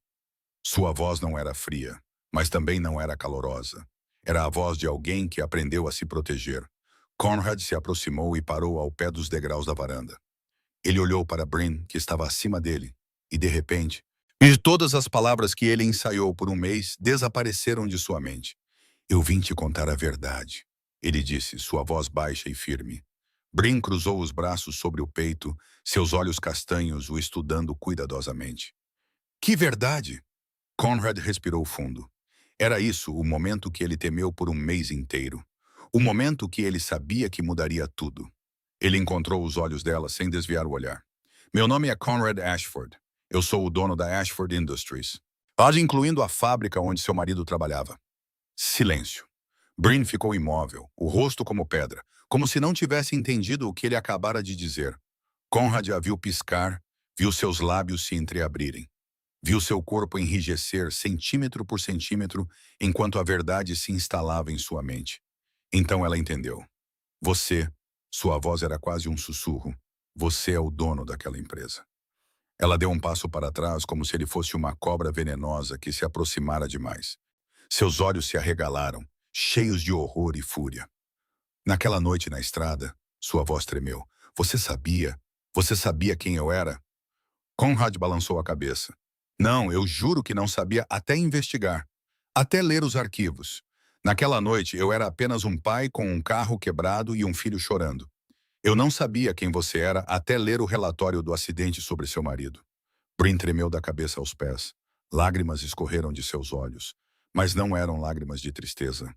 Sua voz não era fria, mas também não era calorosa. Era a voz de alguém que aprendeu a se proteger. Conrad se aproximou e parou ao pé dos degraus da varanda. Ele olhou para Bryn, que estava acima dele, e de repente, todas as palavras que ele ensaiou por um mês desapareceram de sua mente. Eu vim te contar a verdade, ele disse, sua voz baixa e firme. Bryn cruzou os braços sobre o peito, seus olhos castanhos o estudando cuidadosamente. Que verdade! Conrad respirou fundo. Era isso o momento que ele temeu por um mês inteiro. O momento que ele sabia que mudaria tudo. Ele encontrou os olhos dela sem desviar o olhar. Meu nome é Conrad Ashford. Eu sou o dono da Ashford Industries. Incluindo a fábrica onde seu marido trabalhava. Silêncio. Bryn ficou imóvel, o rosto como pedra, como se não tivesse entendido o que ele acabara de dizer. Conrad a viu piscar, viu seus lábios se entreabrirem. Viu seu corpo enrijecer centímetro por centímetro enquanto a verdade se instalava em sua mente. Então ela entendeu. Você, sua voz era quase um sussurro. Você é o dono daquela empresa. Ela deu um passo para trás como se ele fosse uma cobra venenosa que se aproximara demais. Seus olhos se arregalaram, cheios de horror e fúria. Naquela noite na estrada, sua voz tremeu. Você sabia? Você sabia quem eu era? Conrad balançou a cabeça. Não, eu juro que não sabia até investigar. Até ler os arquivos. Naquela noite, eu era apenas um pai com um carro quebrado e um filho chorando. Eu não sabia quem você era até ler o relatório do acidente sobre seu marido. Bryn tremeu da cabeça aos pés. Lágrimas escorreram de seus olhos. Mas não eram lágrimas de tristeza.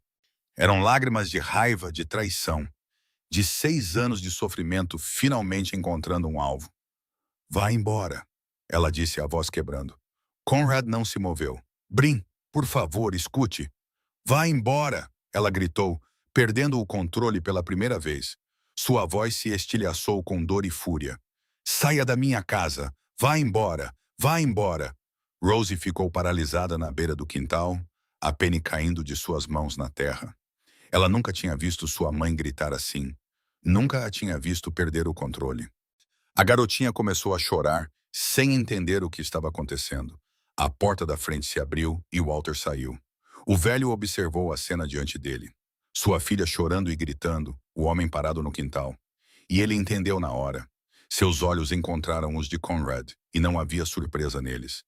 Eram lágrimas de raiva, de traição. De 6 anos de sofrimento finalmente encontrando um alvo. Vá embora, ela disse, a voz quebrando. Conrad não se moveu. Bryn, por favor, escute. Vá embora, ela gritou, perdendo o controle pela primeira vez. Sua voz se estilhaçou com dor e fúria. Saia da minha casa. Vá embora. Vá embora. Rosie ficou paralisada na beira do quintal, a Penny caindo de suas mãos na terra. Ela nunca tinha visto sua mãe gritar assim. Nunca a tinha visto perder o controle. A garotinha começou a chorar, sem entender o que estava acontecendo. A porta da frente se abriu e Walter saiu. O velho observou a cena diante dele. Sua filha chorando e gritando, o homem parado no quintal. E ele entendeu na hora. Seus olhos encontraram os de Conrad, e não havia surpresa neles.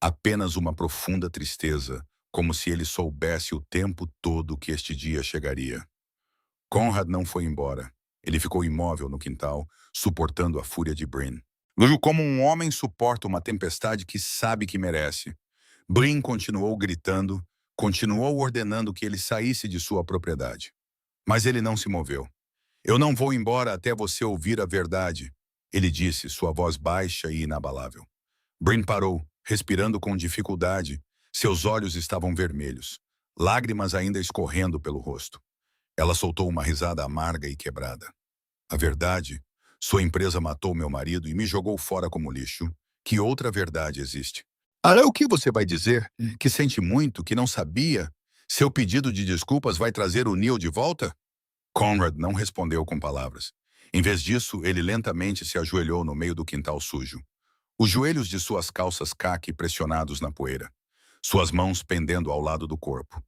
Apenas uma profunda tristeza, como se ele soubesse o tempo todo que este dia chegaria. Conrad não foi embora. Ele ficou imóvel no quintal, suportando a fúria de Bryn. Como um homem suporta uma tempestade que sabe que merece. Bryn continuou gritando, continuou ordenando que ele saísse de sua propriedade. Mas ele não se moveu. Eu não vou embora até você ouvir a verdade, ele disse, sua voz baixa e inabalável. Bryn parou, respirando com dificuldade. Seus olhos estavam vermelhos, lágrimas ainda escorrendo pelo rosto. Ela soltou uma risada amarga e quebrada. A verdade, sua empresa matou meu marido e me jogou fora como lixo. Que outra verdade existe? O que você vai dizer? Que sente muito, que não sabia? Seu pedido de desculpas vai trazer o Neil de volta? Conrad não respondeu com palavras. Em vez disso, ele lentamente se ajoelhou no meio do quintal sujo. Os joelhos de suas calças caqui pressionados na poeira. Suas mãos pendendo ao lado do corpo.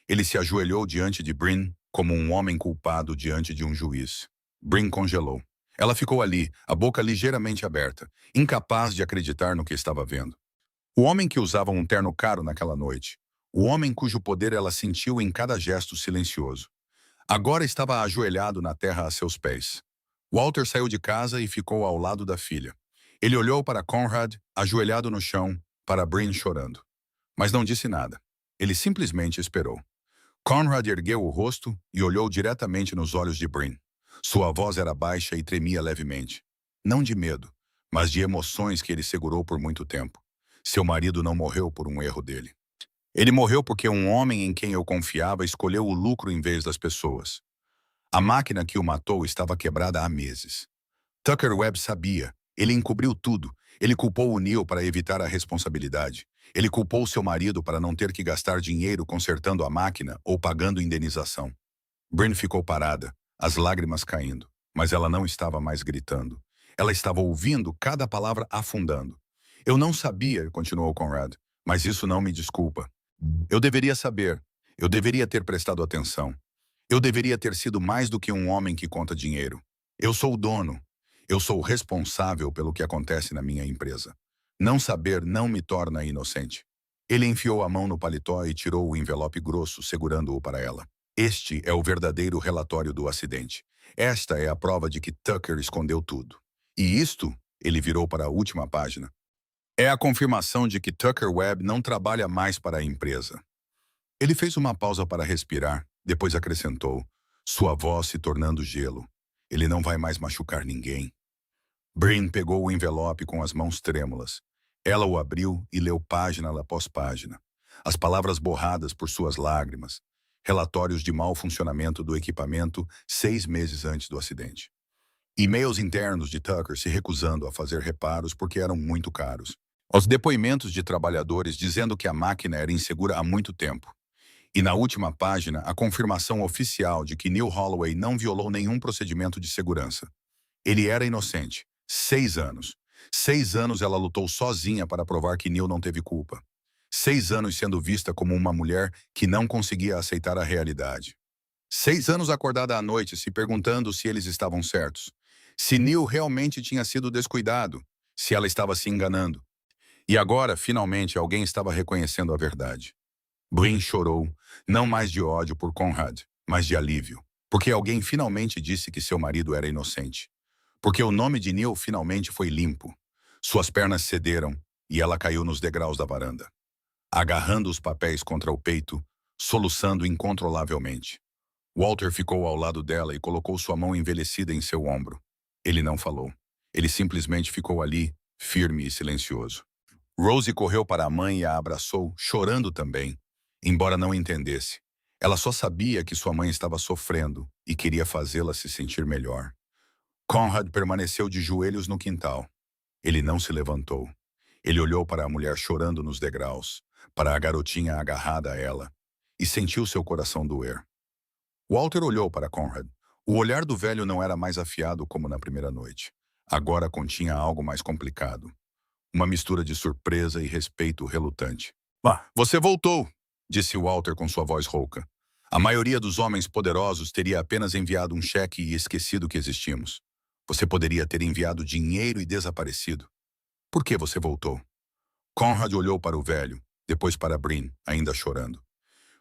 Ele se ajoelhou diante de Bryn como um homem culpado diante de um juiz. Bryn congelou. Ela ficou ali, a boca ligeiramente aberta, incapaz de acreditar no que estava vendo. O homem que usava um terno caro naquela noite. O homem cujo poder ela sentiu em cada gesto silencioso. Agora estava ajoelhado na terra a seus pés. Walter saiu de casa e ficou ao lado da filha. Ele olhou para Conrad, ajoelhado no chão, para Bryn chorando. Mas não disse nada. Ele simplesmente esperou. Conrad ergueu o rosto e olhou diretamente nos olhos de Bryn. Sua voz era baixa e tremia levemente. Não de medo, mas de emoções que ele segurou por muito tempo. Seu marido não morreu por um erro dele. Ele morreu porque um homem em quem eu confiava escolheu o lucro em vez das pessoas. A máquina que o matou estava quebrada há meses. Tucker Webb sabia. Ele encobriu tudo. Ele culpou o Neil para evitar a responsabilidade. Ele culpou seu marido para não ter que gastar dinheiro consertando a máquina ou pagando indenização. Bryn ficou parada, as lágrimas caindo, mas ela não estava mais gritando. Ela estava ouvindo cada palavra afundando. Eu não sabia, continuou Conrad, mas isso não me desculpa. Eu deveria saber. Eu deveria ter prestado atenção. Eu deveria ter sido mais do que um homem que conta dinheiro. Eu sou o dono. Eu sou o responsável pelo que acontece na minha empresa. Não saber não me torna inocente. Ele enfiou a mão no paletó e tirou o envelope grosso, segurando-o para ela. Este é o verdadeiro relatório do acidente. Esta é a prova de que Tucker escondeu tudo. E isto, ele virou para a última página. É a confirmação de que Tucker Webb não trabalha mais para a empresa. Ele fez uma pausa para respirar, depois acrescentou, sua voz se tornando gelo. Ele não vai mais machucar ninguém. Bryn pegou o envelope com as mãos trêmulas. Ela o abriu e leu página após página. As palavras borradas por suas lágrimas. Relatórios de mau funcionamento do equipamento 6 meses antes do acidente. E-mails internos de Tucker se recusando a fazer reparos porque eram muito caros. Os depoimentos de trabalhadores dizendo que a máquina era insegura há muito tempo. E na última página, a confirmação oficial de que Neil Holloway não violou nenhum procedimento de segurança. Ele era inocente. 6 anos. 6 anos ela lutou sozinha para provar que Neil não teve culpa. 6 anos sendo vista como uma mulher que não conseguia aceitar a realidade. 6 anos acordada à noite se perguntando se eles estavam certos. Se Neil realmente tinha sido descuidado. Se ela estava se enganando. E agora, finalmente, alguém estava reconhecendo a verdade. Bryn chorou, não mais de ódio por Conrad, mas de alívio. Porque alguém finalmente disse que seu marido era inocente. Porque o nome de Neil finalmente foi limpo. Suas pernas cederam e ela caiu nos degraus da varanda, agarrando os papéis contra o peito, soluçando incontrolavelmente. Walter ficou ao lado dela e colocou sua mão envelhecida em seu ombro. Ele não falou. Ele simplesmente ficou ali, firme e silencioso. Rosie correu para a mãe e a abraçou, chorando também, embora não entendesse. Ela só sabia que sua mãe estava sofrendo e queria fazê-la se sentir melhor. Conrad permaneceu de joelhos no quintal. Ele não se levantou. Ele olhou para a mulher chorando nos degraus, para a garotinha agarrada a ela, e sentiu seu coração doer. Walter olhou para Conrad. O olhar do velho não era mais afiado como na primeira noite. Agora continha algo mais complicado. Uma mistura de surpresa e respeito relutante. Você voltou, disse Walter com sua voz rouca. A maioria dos homens poderosos teria apenas enviado um cheque e esquecido que existimos. Você poderia ter enviado dinheiro e desaparecido. Por que você voltou? Conrad olhou para o velho, depois para Bryn, ainda chorando.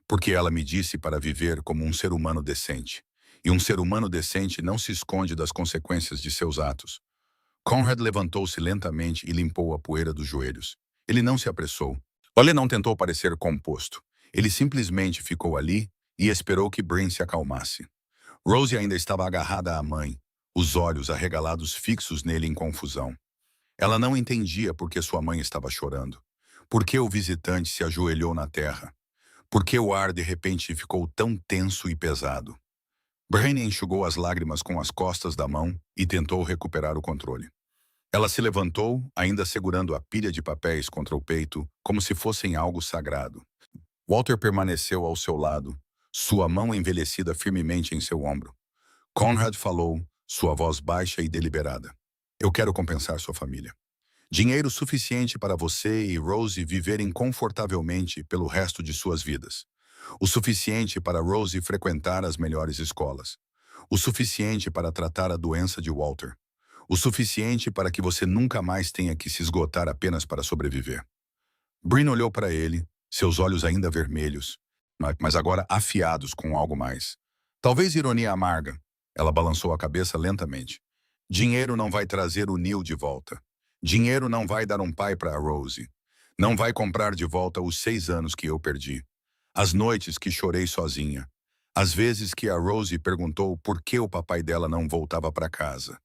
Porque ela me disse para viver como um ser humano decente. E um ser humano decente não se esconde das consequências de seus atos. Conrad levantou-se lentamente e limpou a poeira dos joelhos. Ele não se apressou. Ele não tentou parecer composto. Ele simplesmente ficou ali e esperou que Bryn se acalmasse. Rosie ainda estava agarrada à mãe, os olhos arregalados fixos nele em confusão. Ela não entendia por que sua mãe estava chorando. Por que o visitante se ajoelhou na terra? Por que o ar de repente ficou tão tenso e pesado? Bryn enxugou as lágrimas com as costas da mão e tentou recuperar o controle. Ela se levantou, ainda segurando a pilha de papéis contra o peito, como se fossem algo sagrado. Walter permaneceu ao seu lado, sua mão envelhecida firmemente em seu ombro. Conrad falou, sua voz baixa e deliberada. Eu quero compensar sua família. Dinheiro suficiente para você e Rosie viverem confortavelmente pelo resto de suas vidas. O suficiente para Rosie frequentar as melhores escolas. O suficiente para tratar a doença de Walter. O suficiente para que você nunca mais tenha que se esgotar apenas para sobreviver. Bryn olhou para ele, seus olhos ainda vermelhos, mas agora afiados com algo mais. Talvez ironia amarga. Ela balançou a cabeça lentamente. Dinheiro não vai trazer o Neil de volta. Dinheiro não vai dar um pai para a Rosie. Não vai comprar de volta os 6 anos que eu perdi. As noites que chorei sozinha. As vezes que a Rosie perguntou por que o papai dela não voltava para casa.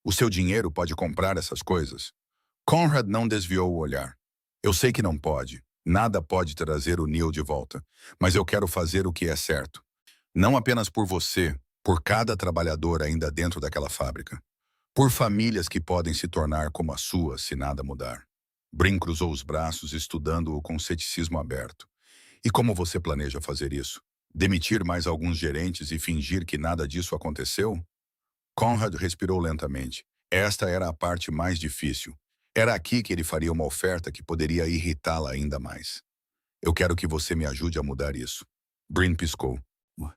O seu dinheiro pode comprar essas coisas? Conrad não desviou o olhar. Eu sei que não pode. Nada pode trazer o Neil de volta. Mas eu quero fazer o que é certo. Não apenas por você, por cada trabalhador ainda dentro daquela fábrica. Por famílias que podem se tornar como a sua se nada mudar. Bryn cruzou os braços, estudando-o com ceticismo aberto. E como você planeja fazer isso? Demitir mais alguns gerentes e fingir que nada disso aconteceu? Conrad respirou lentamente. Esta era a parte mais difícil. Era aqui que ele faria uma oferta que poderia irritá-la ainda mais. Eu quero que você me ajude a mudar isso. Bryn piscou,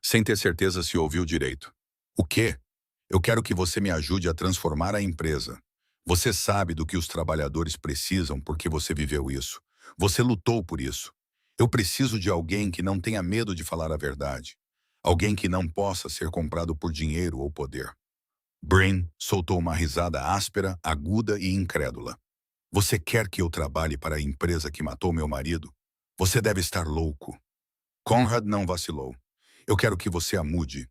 sem ter certeza se ouviu direito. O quê? Eu quero que você me ajude a transformar a empresa. Você sabe do que os trabalhadores precisam porque você viveu isso. Você lutou por isso. Eu preciso de alguém que não tenha medo de falar a verdade. Alguém que não possa ser comprado por dinheiro ou poder. Bryn soltou uma risada áspera, aguda e incrédula. Você quer que eu trabalhe para a empresa que matou meu marido? Você deve estar louco. Conrad não vacilou. Eu quero que você a mude.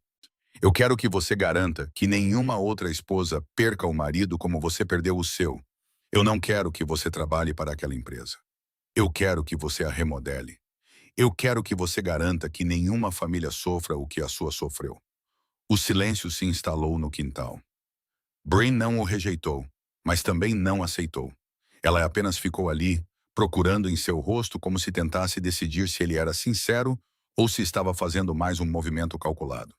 Eu quero que você garanta que nenhuma outra esposa perca o marido como você perdeu o seu. Eu não quero que você trabalhe para aquela empresa. Eu quero que você a remodele. Eu quero que você garanta que nenhuma família sofra o que a sua sofreu. O silêncio se instalou no quintal. Bryn não o rejeitou, mas também não aceitou. Ela apenas ficou ali, procurando em seu rosto como se tentasse decidir se ele era sincero ou se estava fazendo mais um movimento calculado.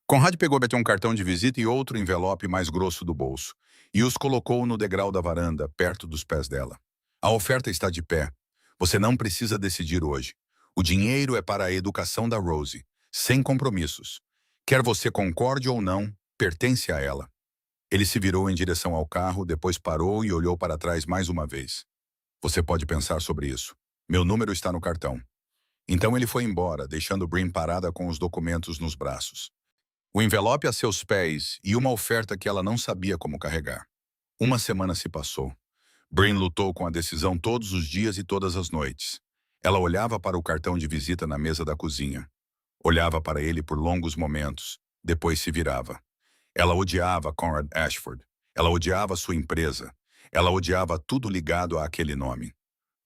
Conrad pegou um cartão de visita e outro envelope mais grosso do bolso, e os colocou no degrau da varanda, perto dos pés dela. A oferta está de pé. Você não precisa decidir hoje. O dinheiro é para a educação da Rosie, sem compromissos. Quer você concorde ou não, pertence a ela. Ele se virou em direção ao carro, depois parou e olhou para trás mais uma vez. Você pode pensar sobre isso. Meu número está no cartão. Então ele foi embora, deixando Bryn parada com os documentos nos braços. O envelope a seus pés e uma oferta que ela não sabia como carregar. Uma semana se passou. Bryn lutou com a decisão todos os dias e todas as noites. Ela olhava para o cartão de visita na mesa da cozinha. Olhava para ele por longos momentos. Depois se virava. Ela odiava Conrad Ashford. Ela odiava sua empresa. Ela odiava tudo ligado a aquele nome.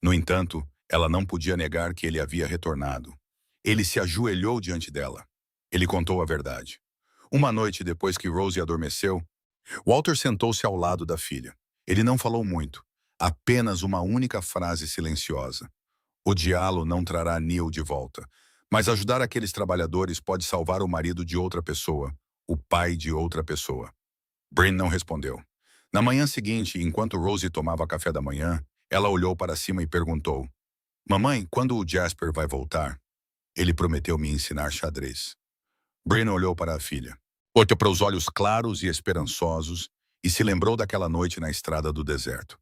No entanto, ela não podia negar que ele havia retornado. Ele se ajoelhou diante dela. Ele contou a verdade. Uma noite depois que Rosie adormeceu, Walter sentou-se ao lado da filha. Ele não falou muito, apenas uma única frase silenciosa. Odiá-lo não trará Neil de volta, mas ajudar aqueles trabalhadores pode salvar o marido de outra pessoa, o pai de outra pessoa. Bryn não respondeu. Na manhã seguinte, enquanto Rosie tomava café da manhã, ela olhou para cima e perguntou: Mamãe, quando o Jasper vai voltar? Ele prometeu me ensinar xadrez. Bryn olhou para a filha. Olhou para os olhos claros e esperançosos e se lembrou daquela noite na estrada do deserto.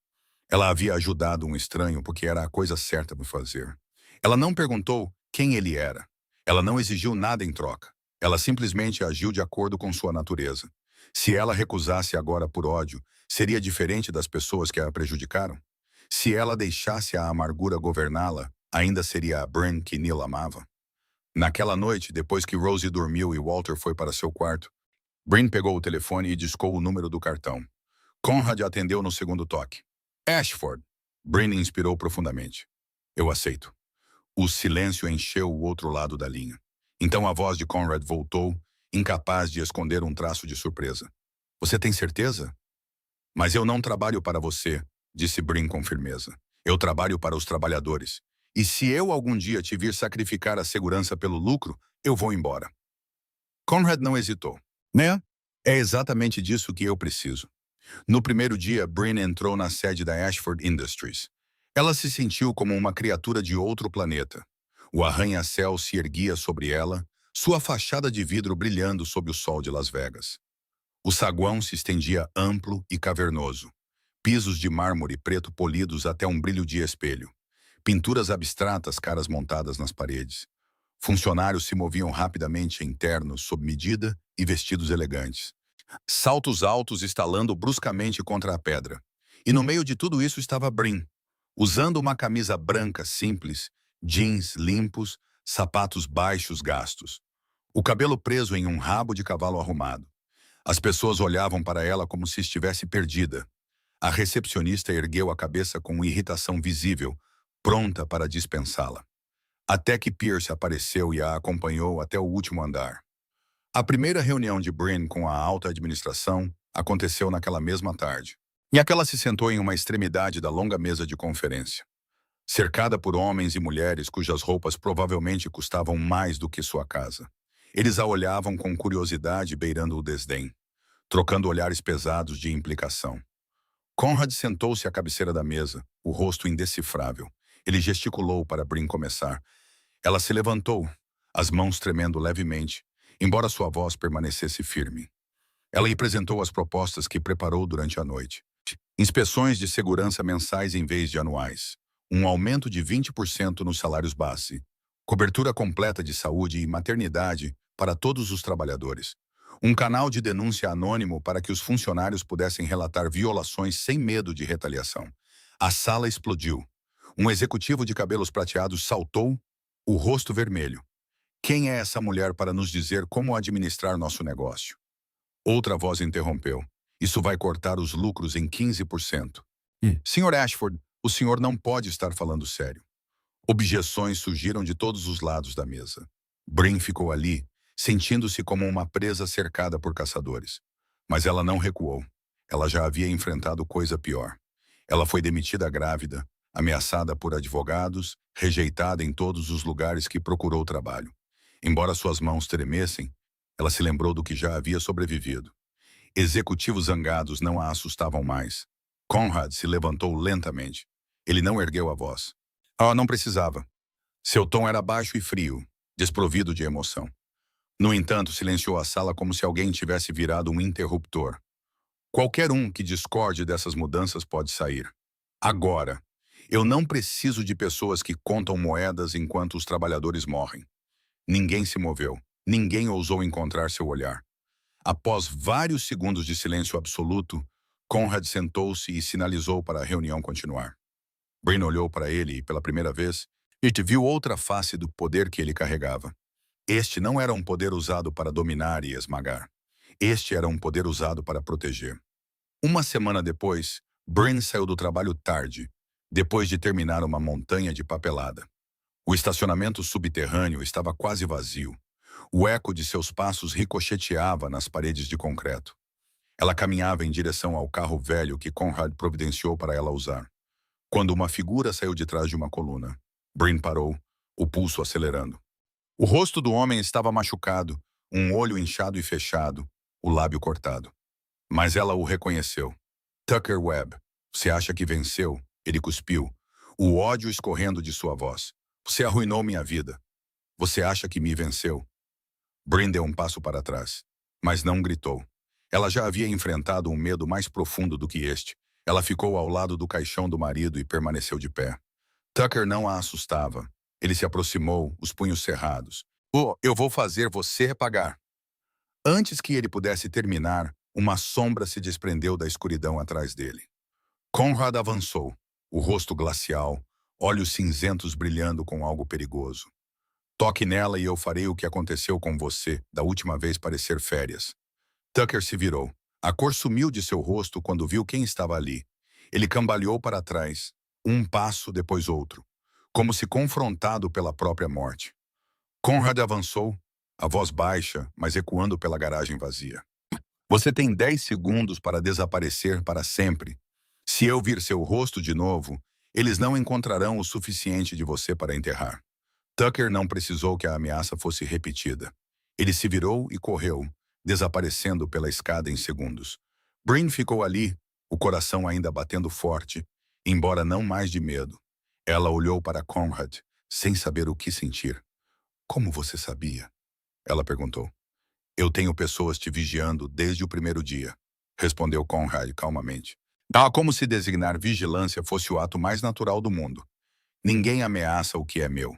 Ela havia ajudado um estranho porque era a coisa certa para fazer. Ela não perguntou quem ele era. Ela não exigiu nada em troca. Ela simplesmente agiu de acordo com sua natureza. Se ela recusasse agora por ódio, seria diferente das pessoas que a prejudicaram? Se ela deixasse a amargura governá-la, ainda seria a Bryn que Neil amava? Naquela noite, depois que Rosie dormiu e Walter foi para seu quarto, Bryn pegou o telefone e discou o número do cartão. Conrad atendeu no segundo toque. Ashford. Bryn inspirou profundamente. Eu aceito. O silêncio encheu o outro lado da linha. Então a voz de Conrad voltou, incapaz de esconder um traço de surpresa. Você tem certeza? Mas eu não trabalho para você, disse Bryn com firmeza. Eu trabalho para os trabalhadores. E se eu algum dia te vir sacrificar a segurança pelo lucro, eu vou embora. Conrad não hesitou. Né? É exatamente disso que eu preciso. No primeiro dia, Bryn entrou na sede da Ashford Industries. Ela se sentiu como uma criatura de outro planeta. O arranha-céu se erguia sobre ela, sua fachada de vidro brilhando sob o sol de Las Vegas. O saguão se estendia amplo e cavernoso. Pisos de mármore preto polidos até um brilho de espelho. Pinturas abstratas, caras montadas nas paredes. Funcionários se moviam rapidamente em ternos sob medida e vestidos elegantes. Saltos altos estalando bruscamente contra a pedra. E no meio de tudo isso estava Bryn, usando uma camisa branca simples, jeans limpos, sapatos baixos gastos. O cabelo preso em um rabo de cavalo arrumado. As pessoas olhavam para ela como se estivesse perdida. A recepcionista ergueu a cabeça com irritação visível, pronta para dispensá-la. Até que Pierce apareceu e a acompanhou até o último andar. A primeira reunião de Bryn com a alta administração aconteceu naquela mesma tarde. E aquela se sentou em uma extremidade da longa mesa de conferência. Cercada por homens e mulheres cujas roupas provavelmente custavam mais do que sua casa. Eles a olhavam com curiosidade beirando o desdém, trocando olhares pesados de implicação. Conrad sentou-se à cabeceira da mesa, o rosto indecifrável. Ele gesticulou para Bryn começar. Ela se levantou, as mãos tremendo levemente, embora sua voz permanecesse firme. Ela apresentou as propostas que preparou durante a noite. Inspeções de segurança mensais em vez de anuais. Um aumento de 20% nos salários base. Cobertura completa de saúde e maternidade para todos os trabalhadores. Um canal de denúncia anônimo para que os funcionários pudessem relatar violações sem medo de retaliação. A sala explodiu. Um executivo de cabelos prateados saltou, o rosto vermelho. Quem é essa mulher para nos dizer como administrar nosso negócio? Outra voz interrompeu. Isso vai cortar os lucros em 15%. Sr. Ashford, o senhor não pode estar falando sério. Objeções surgiram de todos os lados da mesa. Brin ficou ali, sentindo-se como uma presa cercada por caçadores. Mas ela não recuou. Ela já havia enfrentado coisa pior. Ela foi demitida grávida, ameaçada por advogados, rejeitada em todos os lugares que procurou trabalho. Embora suas mãos tremessem, ela se lembrou do que já havia sobrevivido. Executivos zangados não a assustavam mais. Conrad se levantou lentamente. Ele não ergueu a voz. Não precisava. Seu tom era baixo e frio, desprovido de emoção. No entanto, silenciou a sala como se alguém tivesse virado um interruptor. Qualquer um que discorde dessas mudanças pode sair. Agora. Eu não preciso de pessoas que contam moedas enquanto os trabalhadores morrem. Ninguém se moveu. Ninguém ousou encontrar seu olhar. Após vários segundos de silêncio absoluto, Conrad sentou-se e sinalizou para a reunião continuar. Brin olhou para ele e, pela primeira vez, viu outra face do poder que ele carregava. Este não era um poder usado para dominar e esmagar. Este era um poder usado para proteger. Uma semana depois, Brin saiu do trabalho tarde, depois de terminar uma montanha de papelada. O estacionamento subterrâneo estava quase vazio. O eco de seus passos ricocheteava nas paredes de concreto. Ela caminhava em direção ao carro velho que Conrad providenciou para ela usar. Quando uma figura saiu de trás de uma coluna, Brin parou, o pulso acelerando. O rosto do homem estava machucado, um olho inchado e fechado, o lábio cortado. Mas ela o reconheceu. Tucker Webb. Você acha que venceu? Ele cuspiu, o ódio escorrendo de sua voz. Você arruinou minha vida. Você acha que me venceu? Brin deu um passo para trás, mas não gritou. Ela já havia enfrentado um medo mais profundo do que este. Ela ficou ao lado do caixão do marido e permaneceu de pé. Tucker não a assustava. Ele se aproximou, os punhos cerrados. Eu vou fazer você pagar. Antes que ele pudesse terminar, uma sombra se desprendeu da escuridão atrás dele. Conrad avançou, o rosto glacial, olhos cinzentos brilhando com algo perigoso. Toque nela e eu farei o que aconteceu com você, da última vez parecer férias. Tucker se virou. A cor sumiu de seu rosto quando viu quem estava ali. Ele cambaleou para trás, um passo depois outro, como se confrontado pela própria morte. Conrad avançou, a voz baixa, mas ecoando pela garagem vazia. Você tem 10 segundos para desaparecer para sempre. Se eu vir seu rosto de novo, eles não encontrarão o suficiente de você para enterrar. Tucker não precisou que a ameaça fosse repetida. Ele se virou e correu, desaparecendo pela escada em segundos. Brin ficou ali, o coração ainda batendo forte, embora não mais de medo. Ela olhou para Conrad, sem saber o que sentir. Como você sabia? Ela perguntou. Eu tenho pessoas te vigiando desde o primeiro dia, respondeu Conrad calmamente. Como se designar vigilância fosse o ato mais natural do mundo. Ninguém ameaça o que é meu.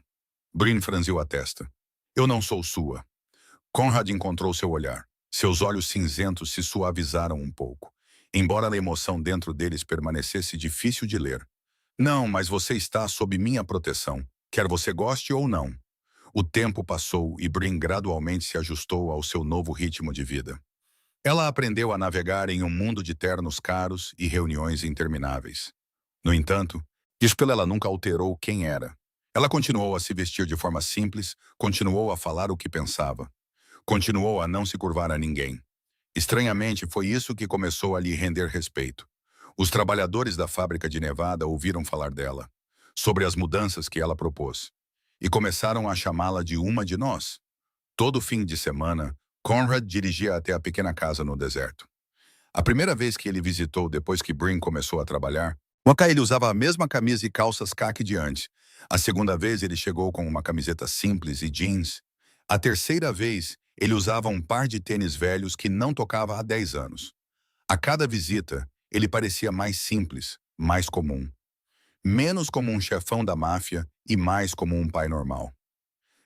Brin franziu a testa. Eu não sou sua. Conrad encontrou seu olhar. Seus olhos cinzentos se suavizaram um pouco, embora a emoção dentro deles permanecesse difícil de ler. Não, mas você está sob minha proteção, quer você goste ou não. O tempo passou e Brin gradualmente se ajustou ao seu novo ritmo de vida. Ela aprendeu a navegar em um mundo de ternos caros e reuniões intermináveis. No entanto, isso ela nunca alterou quem era. Ela continuou a se vestir de forma simples, continuou a falar o que pensava. Continuou a não se curvar a ninguém. Estranhamente, foi isso que começou a lhe render respeito. Os trabalhadores da fábrica de Nevada ouviram falar dela, sobre as mudanças que ela propôs, e começaram a chamá-la de uma de nós. Todo fim de semana, Conrad dirigia até a pequena casa no deserto. A primeira vez que ele visitou depois que Brin começou a trabalhar, ele usava a mesma camisa e calças caqui de antes. A segunda vez ele chegou com uma camiseta simples e jeans. A terceira vez, ele usava um par de tênis velhos que não tocava há 10 anos. A cada visita, ele parecia mais simples, mais comum. Menos como um chefão da máfia e mais como um pai normal.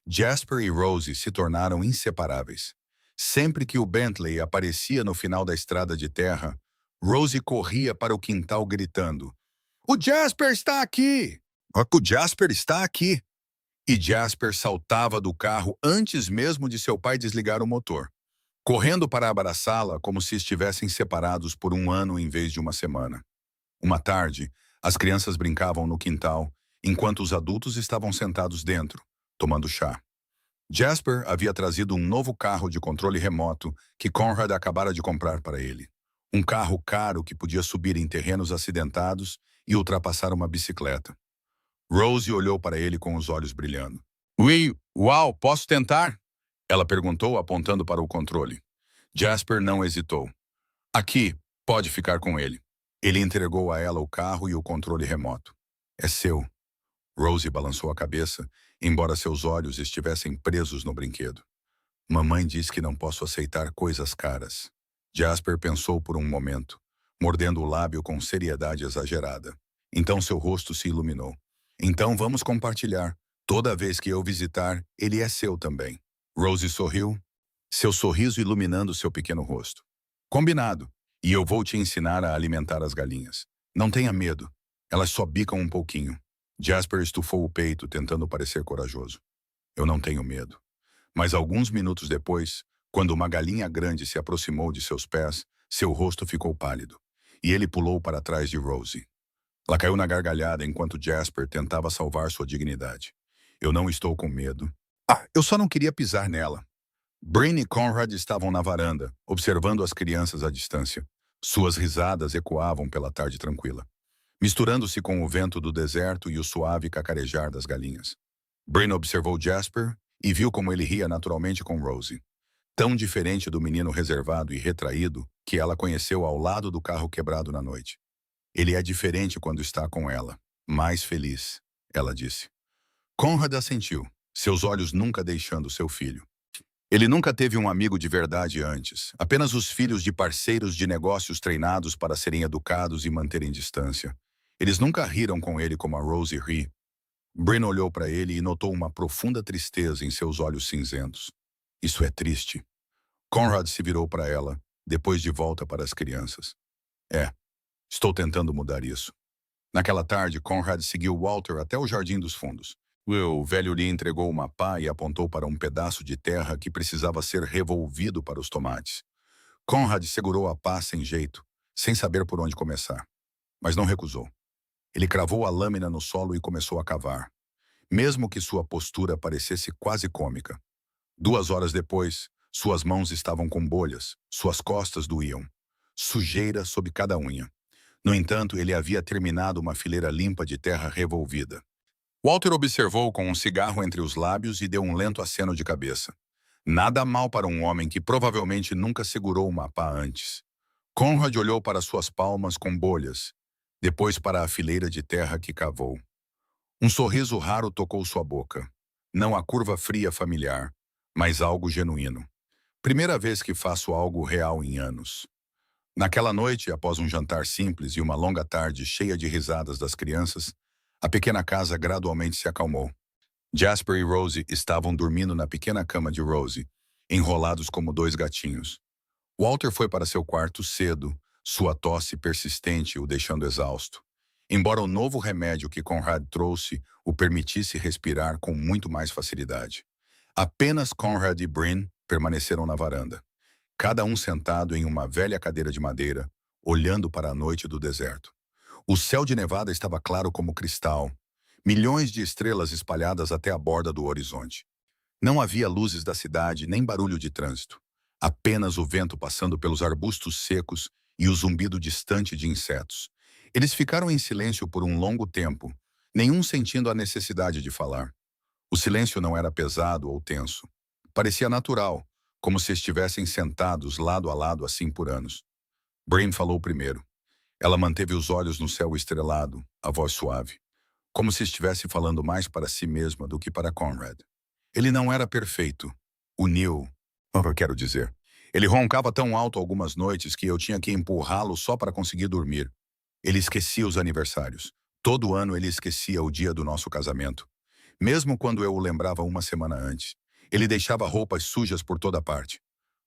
Jasper e Rosie se tornaram inseparáveis. Sempre que o Bentley aparecia no final da estrada de terra, Rosie corria para o quintal gritando: O Jasper está aqui! O Jasper está aqui! E Jasper saltava do carro antes mesmo de seu pai desligar o motor, correndo para abraçá-la como se estivessem separados por um ano em vez de uma semana. Uma tarde, as crianças brincavam no quintal, enquanto os adultos estavam sentados dentro, tomando chá. Jasper havia trazido um novo carro de controle remoto que Conrad acabara de comprar para ele. Um carro caro que podia subir em terrenos acidentados e ultrapassar uma bicicleta. Rosie olhou para ele com os olhos brilhando. Ui, uau, posso tentar? Ela perguntou, apontando para o controle. Jasper não hesitou. Aqui, pode ficar com ele. Ele entregou a ela o carro e o controle remoto. É seu. Rosie balançou a cabeça, embora seus olhos estivessem presos no brinquedo. Mamãe diz que não posso aceitar coisas caras. Jasper pensou por um momento, mordendo o lábio com seriedade exagerada. Então seu rosto se iluminou. Então vamos compartilhar. Toda vez que eu visitar, ele é seu também. Rosie sorriu, seu sorriso iluminando seu pequeno rosto. Combinado. E eu vou te ensinar a alimentar as galinhas. Não tenha medo. Elas só bicam um pouquinho. Jasper estufou o peito, tentando parecer corajoso. Eu não tenho medo. Mas alguns minutos depois, quando uma galinha grande se aproximou de seus pés, seu rosto ficou pálido. E ele pulou para trás de Rosie. Ela caiu na gargalhada enquanto Jasper tentava salvar sua dignidade. Eu não estou com medo. Eu só não queria pisar nela. Bryn e Conrad estavam na varanda, observando as crianças à distância. Suas risadas ecoavam pela tarde tranquila, misturando-se com o vento do deserto e o suave cacarejar das galinhas. Bryn observou Jasper e viu como ele ria naturalmente com Rosie. Tão diferente do menino reservado e retraído que ela conheceu ao lado do carro quebrado na noite. Ele é diferente quando está com ela. Mais feliz, ela disse. Conrad assentiu, seus olhos nunca deixando seu filho. Ele nunca teve um amigo de verdade antes, apenas os filhos de parceiros de negócios treinados para serem educados e manterem distância. Eles nunca riram com ele como a Rosie ri. Bryn olhou para ele e notou uma profunda tristeza em seus olhos cinzentos. Isso é triste. Conrad se virou para ela, depois de volta para as crianças. Estou tentando mudar isso. Naquela tarde, Conrad seguiu Walter até o Jardim dos Fundos. O velho lhe entregou uma pá e apontou para um pedaço de terra que precisava ser revolvido para os tomates. Conrad segurou a pá sem jeito, sem saber por onde começar. Mas não recusou. Ele cravou a lâmina no solo e começou a cavar, mesmo que sua postura parecesse quase cômica. 2 horas depois, suas mãos estavam com bolhas, suas costas doíam. Sujeira sob cada unha. No entanto, ele havia terminado uma fileira limpa de terra revolvida. Walter observou com um cigarro entre os lábios e deu um lento aceno de cabeça. Nada mal para um homem que provavelmente nunca segurou uma pá antes. Conrad olhou para suas palmas com bolhas, depois para a fileira de terra que cavou. Um sorriso raro tocou sua boca. Não a curva fria familiar, mas algo genuíno. Primeira vez que faço algo real em anos. Naquela noite, após um jantar simples e uma longa tarde cheia de risadas das crianças, a pequena casa gradualmente se acalmou. Jasper e Rosie estavam dormindo na pequena cama de Rosie, enrolados como 2 gatinhos. Walter foi para seu quarto cedo, sua tosse persistente o deixando exausto. Embora o novo remédio que Conrad trouxe o permitisse respirar com muito mais facilidade. Apenas Conrad e Bryn permaneceram na varanda, cada um sentado em uma velha cadeira de madeira, olhando para a noite do deserto. O céu de Nevada estava claro como cristal, milhões de estrelas espalhadas até a borda do horizonte. Não havia luzes da cidade nem barulho de trânsito, apenas o vento passando pelos arbustos secos e o zumbido distante de insetos. Eles ficaram em silêncio por um longo tempo, nenhum sentindo a necessidade de falar. O silêncio não era pesado ou tenso. Parecia natural, como se estivessem sentados lado a lado assim por anos. Bryn falou primeiro. Ela manteve os olhos no céu estrelado, a voz suave, como se estivesse falando mais para si mesma do que para Conrad. Ele não era perfeito. O Neil, eu quero dizer. Ele roncava tão alto algumas noites que eu tinha que empurrá-lo só para conseguir dormir. Ele esquecia os aniversários. Todo ano ele esquecia o dia do nosso casamento. Mesmo quando eu o lembrava uma semana antes. Ele deixava roupas sujas por toda parte.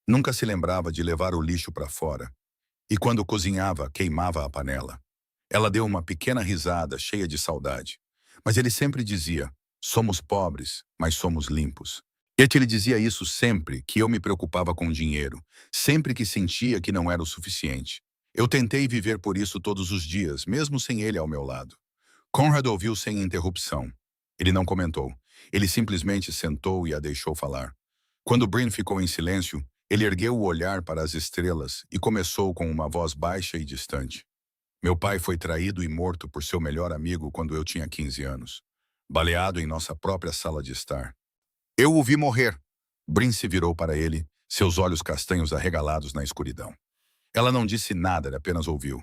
Nunca se lembrava de levar o lixo para fora. E quando cozinhava, queimava a panela. Ela deu uma pequena risada, cheia de saudade. Mas ele sempre dizia, somos pobres, mas somos limpos. Ele dizia isso sempre que eu me preocupava com dinheiro, sempre que sentia que não era o suficiente. Eu tentei viver por isso todos os dias, mesmo sem ele ao meu lado. Conrad ouviu sem interrupção. Ele não comentou. Ele simplesmente sentou e a deixou falar. Quando Bryn ficou em silêncio, ele ergueu o olhar para as estrelas e começou com uma voz baixa e distante. Meu pai foi traído e morto por seu melhor amigo quando eu tinha 15 anos. Baleado em nossa própria sala de estar. Eu o vi morrer. Bryn se virou para ele, seus olhos castanhos arregalados na escuridão. Ela não disse nada, apenas ouviu.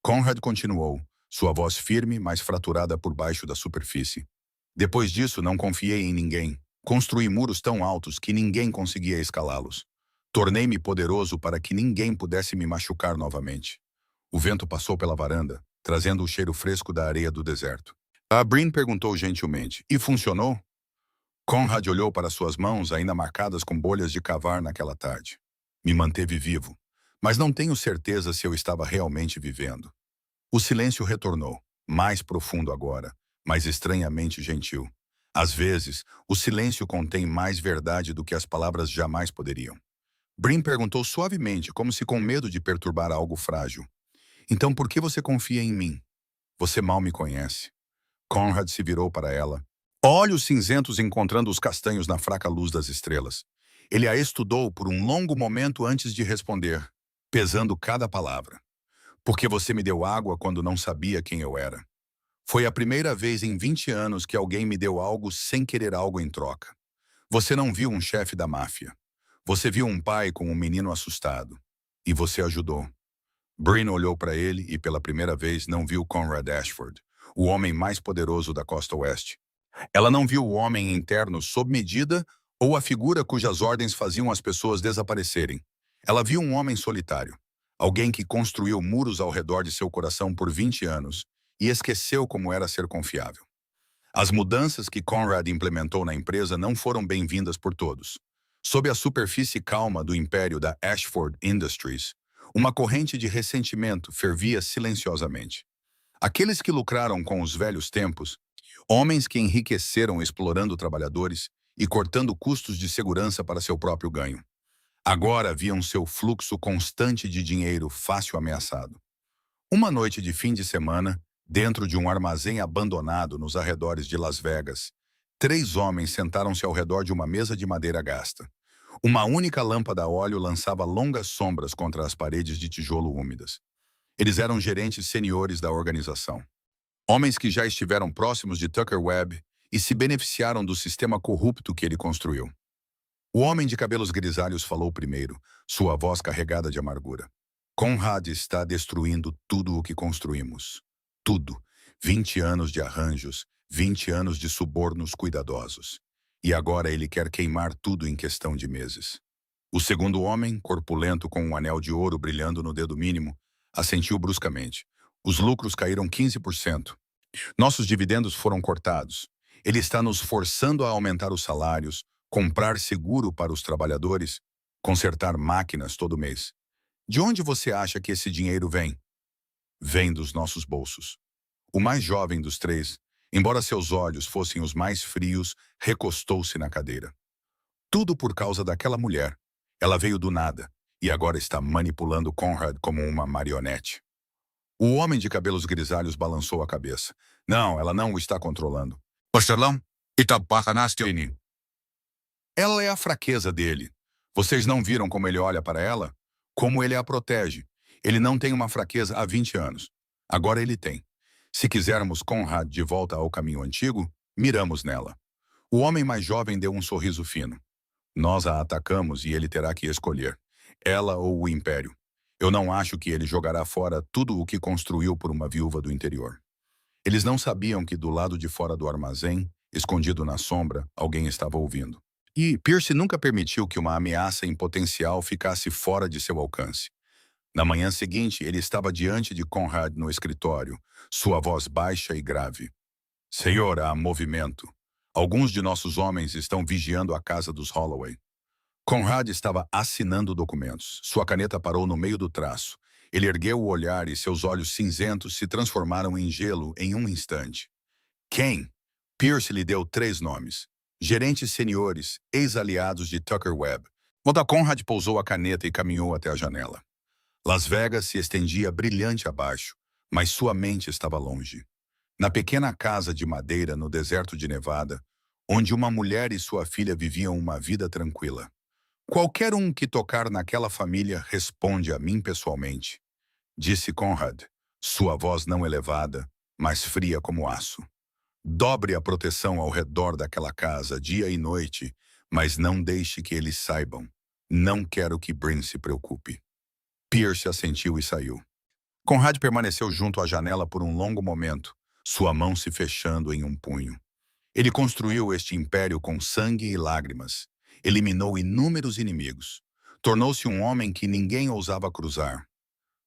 Conrad continuou, sua voz firme, mas fraturada por baixo da superfície. Depois disso, não confiei em ninguém. Construí muros tão altos que ninguém conseguia escalá-los. Tornei-me poderoso para que ninguém pudesse me machucar novamente. O vento passou pela varanda, trazendo o cheiro fresco da areia do deserto. A Bryn perguntou gentilmente, e funcionou? Conrad olhou para suas mãos, ainda marcadas com bolhas de cavar naquela tarde. Me manteve vivo, mas não tenho certeza se eu estava realmente vivendo. O silêncio retornou, mais profundo agora, mas estranhamente gentil. Às vezes, o silêncio contém mais verdade do que as palavras jamais poderiam. Bryn perguntou suavemente, como se com medo de perturbar algo frágil. Então por que você confia em mim? Você mal me conhece. Conrad se virou para ela, olhos cinzentos encontrando os castanhos na fraca luz das estrelas. Ele a estudou por um longo momento antes de responder, pesando cada palavra. Porque você me deu água quando não sabia quem eu era. Foi a primeira vez em 20 anos que alguém me deu algo sem querer algo em troca. Você não viu um chefe da máfia. Você viu um pai com um menino assustado. E você ajudou. Bryn olhou para ele e pela primeira vez não viu Conrad Ashford, o homem mais poderoso da costa oeste. Ela não viu o homem interno sob medida ou a figura cujas ordens faziam as pessoas desaparecerem. Ela viu um homem solitário, alguém que construiu muros ao redor de seu coração por 20 anos e esqueceu como era ser confiável. As mudanças que Conrad implementou na empresa não foram bem-vindas por todos. Sob a superfície calma do império da Ashford Industries, uma corrente de ressentimento fervia silenciosamente. Aqueles que lucraram com os velhos tempos, homens que enriqueceram explorando trabalhadores e cortando custos de segurança para seu próprio ganho. Agora viam seu fluxo constante de dinheiro fácil ameaçado. Uma noite de fim de semana, dentro de um armazém abandonado nos arredores de Las Vegas, 3 homens sentaram-se ao redor de uma mesa de madeira gasta. Uma única lâmpada a óleo lançava longas sombras contra as paredes de tijolo úmidas. Eles eram gerentes seniores da organização. Homens que já estiveram próximos de Tucker Webb e se beneficiaram do sistema corrupto que ele construiu. O homem de cabelos grisalhos falou primeiro, sua voz carregada de amargura. Conrad está destruindo tudo o que construímos. Tudo. 20 anos de arranjos, 20 anos de subornos cuidadosos. E agora ele quer queimar tudo em questão de meses. O segundo homem, corpulento com um anel de ouro brilhando no dedo mínimo, assentiu bruscamente. Os lucros caíram 15%. Nossos dividendos foram cortados. Ele está nos forçando a aumentar os salários, comprar seguro para os trabalhadores, consertar máquinas todo mês. De onde você acha que esse dinheiro vem? Vem dos nossos bolsos. O mais jovem dos 3, embora seus olhos fossem os mais frios, recostou-se na cadeira. Tudo por causa daquela mulher. Ela veio do nada e agora está manipulando Conrad como uma marionete. O homem de cabelos grisalhos balançou a cabeça. Não, ela não o está controlando. Ela é a fraqueza dele. Vocês não viram como ele olha para ela? Como ele a protege. Ele não tem uma fraqueza há 20 anos. Agora ele tem. Se quisermos Conrad de volta ao caminho antigo, miramos nela. O homem mais jovem deu um sorriso fino. Nós a atacamos e ele terá que escolher. Ela ou o Império. Eu não acho que ele jogará fora tudo o que construiu por uma viúva do interior. Eles não sabiam que do lado de fora do armazém, escondido na sombra, alguém estava ouvindo. E Pierce nunca permitiu que uma ameaça em potencial ficasse fora de seu alcance. Na manhã seguinte, ele estava diante de Conrad no escritório, sua voz baixa e grave. Senhor, há movimento. Alguns de nossos homens estão vigiando a casa dos Holloway. Conrad estava assinando documentos. Sua caneta parou no meio do traço. Ele ergueu o olhar e seus olhos cinzentos se transformaram em gelo em um instante. Quem? Pierce lhe deu 3 nomes. Gerentes seniores, ex-aliados de Tucker Webb. Oda Conrad pousou a caneta e caminhou até a janela. Las Vegas se estendia brilhante abaixo, mas sua mente estava longe. Na pequena casa de madeira no deserto de Nevada, onde uma mulher e sua filha viviam uma vida tranquila. Qualquer um que tocar naquela família responde a mim pessoalmente, disse Conrad, sua voz não elevada, mas fria como aço. Dobre a proteção ao redor daquela casa, dia e noite, mas não deixe que eles saibam. Não quero que Bryn se preocupe. Pierce assentiu e saiu. Conrad permaneceu junto à janela por um longo momento, sua mão se fechando em um punho. Ele construiu este império com sangue e lágrimas. Eliminou inúmeros inimigos. Tornou-se um homem que ninguém ousava cruzar.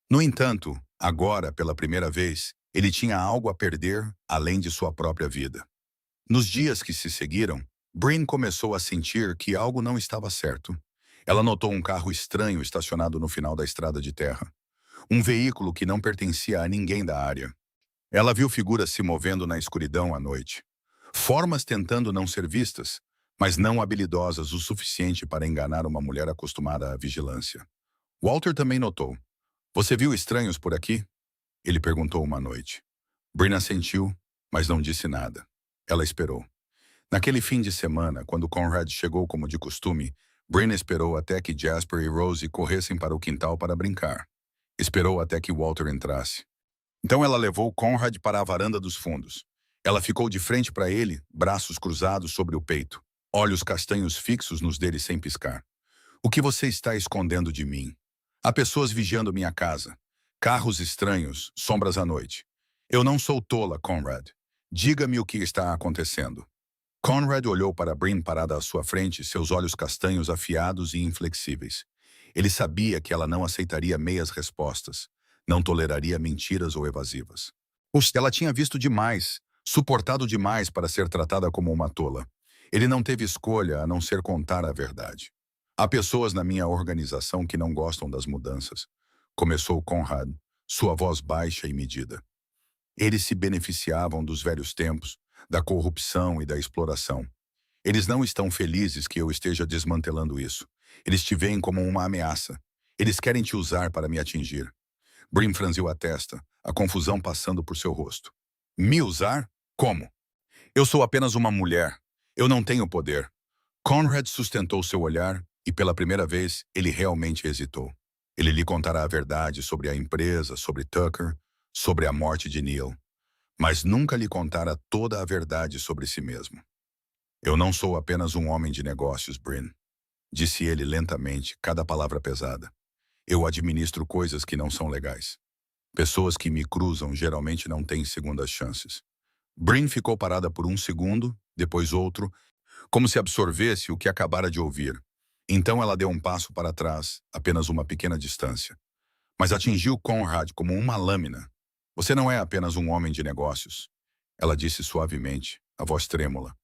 No entanto, agora, pela primeira vez, ele tinha algo a perder além de sua própria vida. Nos dias que se seguiram, Bryn começou a sentir que algo não estava certo. Ela notou um carro estranho estacionado no final da estrada de terra. Um veículo que não pertencia a ninguém da área. Ela viu figuras se movendo na escuridão à noite. Formas tentando não ser vistas, mas não habilidosas o suficiente para enganar uma mulher acostumada à vigilância. Walter também notou. Você viu estranhos por aqui? Ele perguntou uma noite. Bryn assentiu, mas não disse nada. Ela esperou. Naquele fim de semana, quando Conrad chegou como de costume, Bryn esperou até que Jasper e Rosie corressem para o quintal para brincar. Esperou até que Walter entrasse. Então ela levou Conrad para a varanda dos fundos. Ela ficou de frente para ele, braços cruzados sobre o peito, olhos castanhos fixos nos dele sem piscar. O que você está escondendo de mim? Há pessoas vigiando minha casa. Carros estranhos, sombras à noite. Eu não sou tola, Conrad. Diga-me o que está acontecendo. Conrad olhou para Bryn parada à sua frente, seus olhos castanhos afiados e inflexíveis. Ele sabia que ela não aceitaria meias respostas, não toleraria mentiras ou evasivas. Ela tinha visto demais, suportado demais para ser tratada como uma tola. Ele não teve escolha a não ser contar a verdade. Há pessoas na minha organização que não gostam das mudanças. Começou Conrad, sua voz baixa e medida. Eles se beneficiavam dos velhos tempos, da corrupção e da exploração. Eles não estão felizes que eu esteja desmantelando isso. Eles te veem como uma ameaça. Eles querem te usar para me atingir. Bryn franziu a testa, a confusão passando por seu rosto. Me usar? Como? Eu sou apenas uma mulher. Eu não tenho poder. Conrad sustentou seu olhar e, pela primeira vez, ele realmente hesitou. Ele lhe contará a verdade sobre a empresa, sobre Tucker, sobre a morte de Neil, mas nunca lhe contara toda a verdade sobre si mesmo. Eu não sou apenas um homem de negócios, Bryn, disse ele lentamente, cada palavra pesada. Eu administro coisas que não são legais. Pessoas que me cruzam geralmente não têm segundas chances. Bryn ficou parada por um segundo, depois outro, como se absorvesse o que acabara de ouvir. Então ela deu um passo para trás, apenas uma pequena distância. Mas atingiu Conrad como uma lâmina. Você não é apenas um homem de negócios. Ela disse suavemente, a voz trêmula.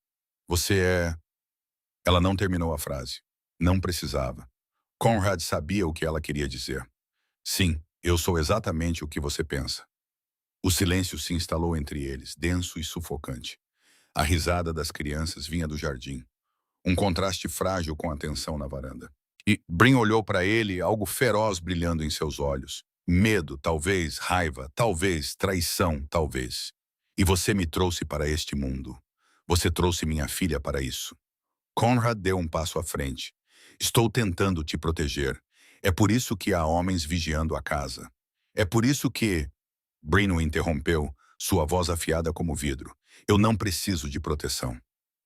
Você é... Ela não terminou a frase. Não precisava. Conrad sabia o que ela queria dizer. Sim, eu sou exatamente o que você pensa. O silêncio se instalou entre eles, denso e sufocante. A risada das crianças vinha do jardim. Um contraste frágil com a tensão na varanda. E Bryn olhou para ele, algo feroz brilhando em seus olhos. Medo, talvez, raiva, talvez, traição, talvez. E você me trouxe para este mundo. Você trouxe minha filha para isso. Conrad deu um passo à frente. Estou tentando te proteger. É por isso que há homens vigiando a casa. É por isso que... Bryn o interrompeu, sua voz afiada como vidro. Eu não preciso de proteção.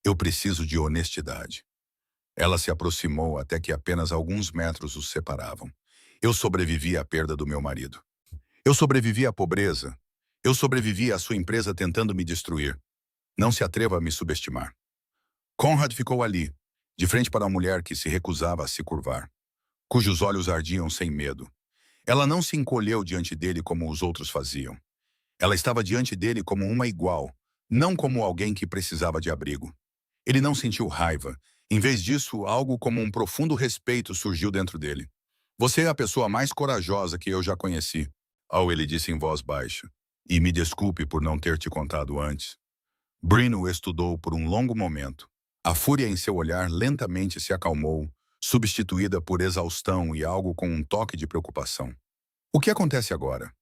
Eu preciso de honestidade. Ela se aproximou até que apenas alguns metros os separavam. Eu sobrevivi à perda do meu marido. Eu sobrevivi à pobreza. Eu sobrevivi à sua empresa tentando me destruir. Não se atreva a me subestimar. Conrad ficou ali, de frente para uma mulher que se recusava a se curvar, cujos olhos ardiam sem medo. Ela não se encolheu diante dele como os outros faziam. Ela estava diante dele como uma igual, não como alguém que precisava de abrigo. Ele não sentiu raiva. Em vez disso, algo como um profundo respeito surgiu dentro dele. Você é a pessoa mais corajosa que eu já conheci. Oh, ele disse em voz baixa. E me desculpe por não ter te contado antes. Bryn o estudou por um longo momento. A fúria em seu olhar lentamente se acalmou, substituída por exaustão e algo com um toque de preocupação. O que acontece agora?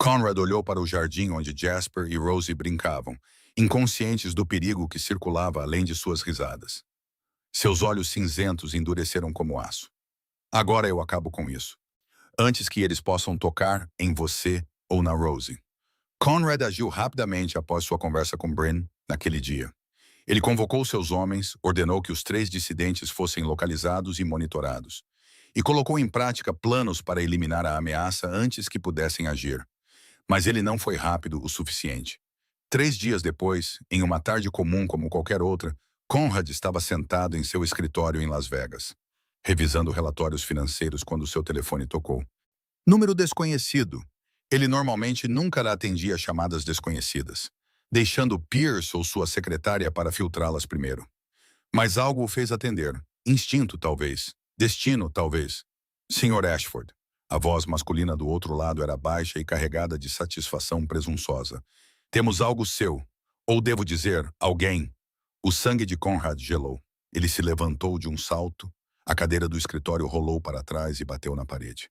Conrad olhou para o jardim onde Jasper e Rosie brincavam, inconscientes do perigo que circulava além de suas risadas. Seus olhos cinzentos endureceram como aço. Agora eu acabo com isso. Antes que eles possam tocar em você ou na Rosie. Conrad agiu rapidamente após sua conversa com Bryn naquele dia. Ele convocou seus homens, ordenou que os 3 dissidentes fossem localizados e monitorados, e colocou em prática planos para eliminar a ameaça antes que pudessem agir. Mas ele não foi rápido o suficiente. 3 dias depois, em uma tarde comum como qualquer outra, Conrad estava sentado em seu escritório em Las Vegas, revisando relatórios financeiros quando seu telefone tocou. Número desconhecido. Ele normalmente nunca atendia chamadas desconhecidas, deixando Pierce ou sua secretária para filtrá-las primeiro. Mas algo o fez atender. Instinto, talvez. Destino, talvez. Sr. Ashford. A voz masculina do outro lado era baixa e carregada de satisfação presunçosa. Temos algo seu. Ou devo dizer, alguém. O sangue de Conrad gelou. Ele se levantou de um salto. A cadeira do escritório rolou para trás e bateu na parede.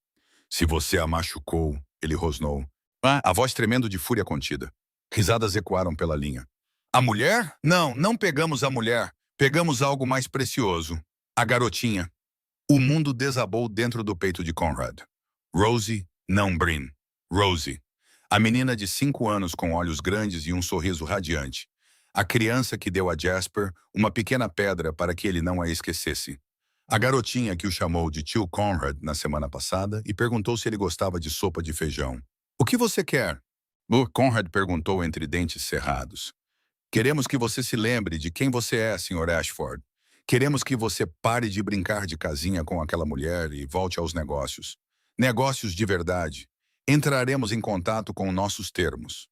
Se você a machucou, ele rosnou. A voz tremendo de fúria contida. Risadas ecoaram pela linha. A mulher? Não, não pegamos a mulher. Pegamos algo mais precioso. A garotinha. O mundo desabou dentro do peito de Conrad. Rosie, não Bryn. Rosie. A menina de 5 anos com olhos grandes e um sorriso radiante. A criança que deu a Jasper uma pequena pedra para que ele não a esquecesse. A garotinha que o chamou de tio Conrad na semana passada e perguntou se ele gostava de sopa de feijão. O que você quer? Conrad perguntou entre dentes cerrados. Queremos que você se lembre de quem você é, Sr. Ashford. Queremos que você pare de brincar de casinha com aquela mulher e volte aos negócios. Negócios de verdade. Entraremos em contato com nossos termos.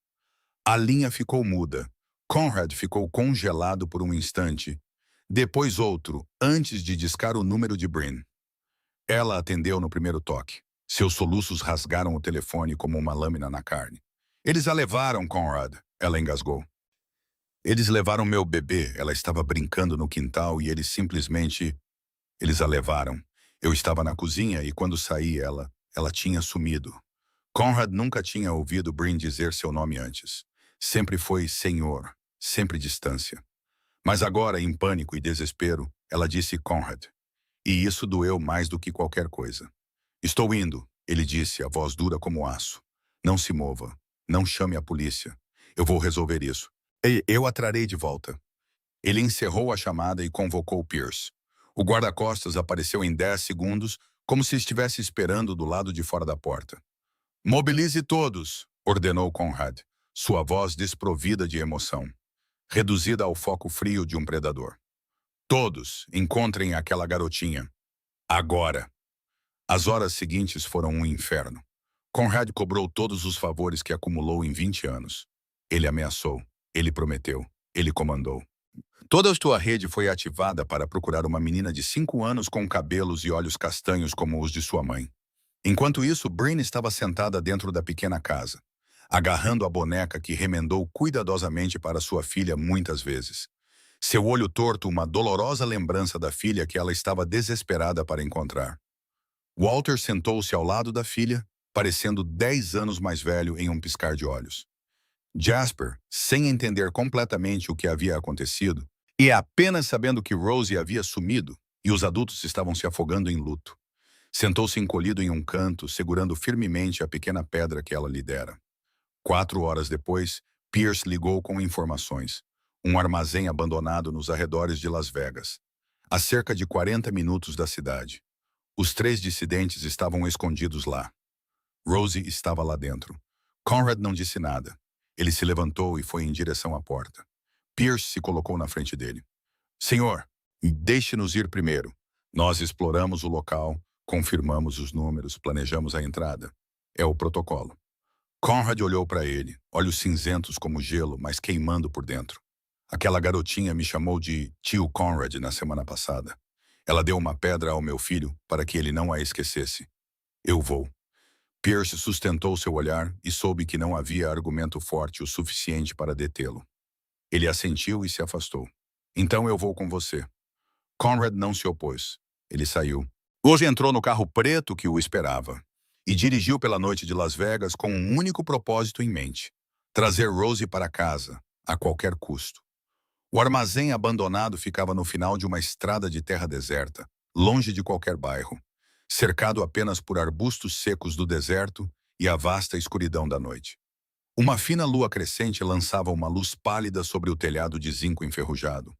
A linha ficou muda. Conrad ficou congelado por um instante. Depois outro, antes de discar o número de Bryn. Ela atendeu no primeiro toque. Seus soluços rasgaram o telefone como uma lâmina na carne. Eles a levaram, Conrad, ela engasgou. Eles levaram meu bebê, ela estava brincando no quintal e eles simplesmente... Eles a levaram. Eu estava na cozinha e quando saí ela tinha sumido. Conrad nunca tinha ouvido Bryn dizer seu nome antes. Sempre foi senhor, sempre distância. Mas agora, em pânico e desespero, ela disse Conrad. E isso doeu mais do que qualquer coisa. Estou indo, ele disse, a voz dura como aço. Não se mova. Não chame a polícia. Eu vou resolver isso. Eu a trarei de volta. Ele encerrou a chamada e convocou Pierce. O guarda-costas apareceu em 10 segundos, como se estivesse esperando do lado de fora da porta. Mobilize todos, ordenou Conrad, sua voz desprovida de emoção, reduzida ao foco frio de um predador. Todos encontrem aquela garotinha. Agora. As horas seguintes foram um inferno. Conrad cobrou todos os favores que acumulou em 20 anos. Ele ameaçou, ele prometeu, ele comandou. Toda a sua rede foi ativada para procurar uma menina de 5 anos com cabelos e olhos castanhos como os de sua mãe. Enquanto isso, Bryn estava sentada dentro da pequena casa, agarrando a boneca que remendou cuidadosamente para sua filha muitas vezes. Seu olho torto, uma dolorosa lembrança da filha que ela estava desesperada para encontrar. Walter sentou-se ao lado da filha, parecendo 10 anos mais velho em um piscar de olhos. Jasper, sem entender completamente o que havia acontecido, e apenas sabendo que Rosie havia sumido e os adultos estavam se afogando em luto, sentou-se encolhido em um canto, segurando firmemente a pequena pedra que ela lhe dera. 4 horas depois, Pierce ligou com informações. Um armazém abandonado nos arredores de Las Vegas, a cerca de 40 minutos da cidade. Os 3 dissidentes estavam escondidos lá. Rosie estava lá dentro. Conrad não disse nada. Ele se levantou e foi em direção à porta. Pierce se colocou na frente dele. Senhor, deixe-nos ir primeiro. Nós exploramos o local, confirmamos os números, planejamos a entrada. É o protocolo. Conrad olhou para ele, olhos cinzentos como gelo, mas queimando por dentro. Aquela garotinha me chamou de tio Conrad na semana passada. Ela deu uma pedra ao meu filho para que ele não a esquecesse. Eu vou. Pierce sustentou seu olhar e soube que não havia argumento forte o suficiente para detê-lo. Ele assentiu e se afastou. Então eu vou com você. Conrad não se opôs. Ele saiu. Hoje entrou no carro preto que o esperava e dirigiu pela noite de Las Vegas com um único propósito em mente: trazer Rosie para casa, a qualquer custo. O armazém abandonado ficava no final de uma estrada de terra deserta, longe de qualquer bairro, cercado apenas por arbustos secos do deserto e a vasta escuridão da noite. Uma fina lua crescente lançava uma luz pálida sobre o telhado de zinco enferrujado,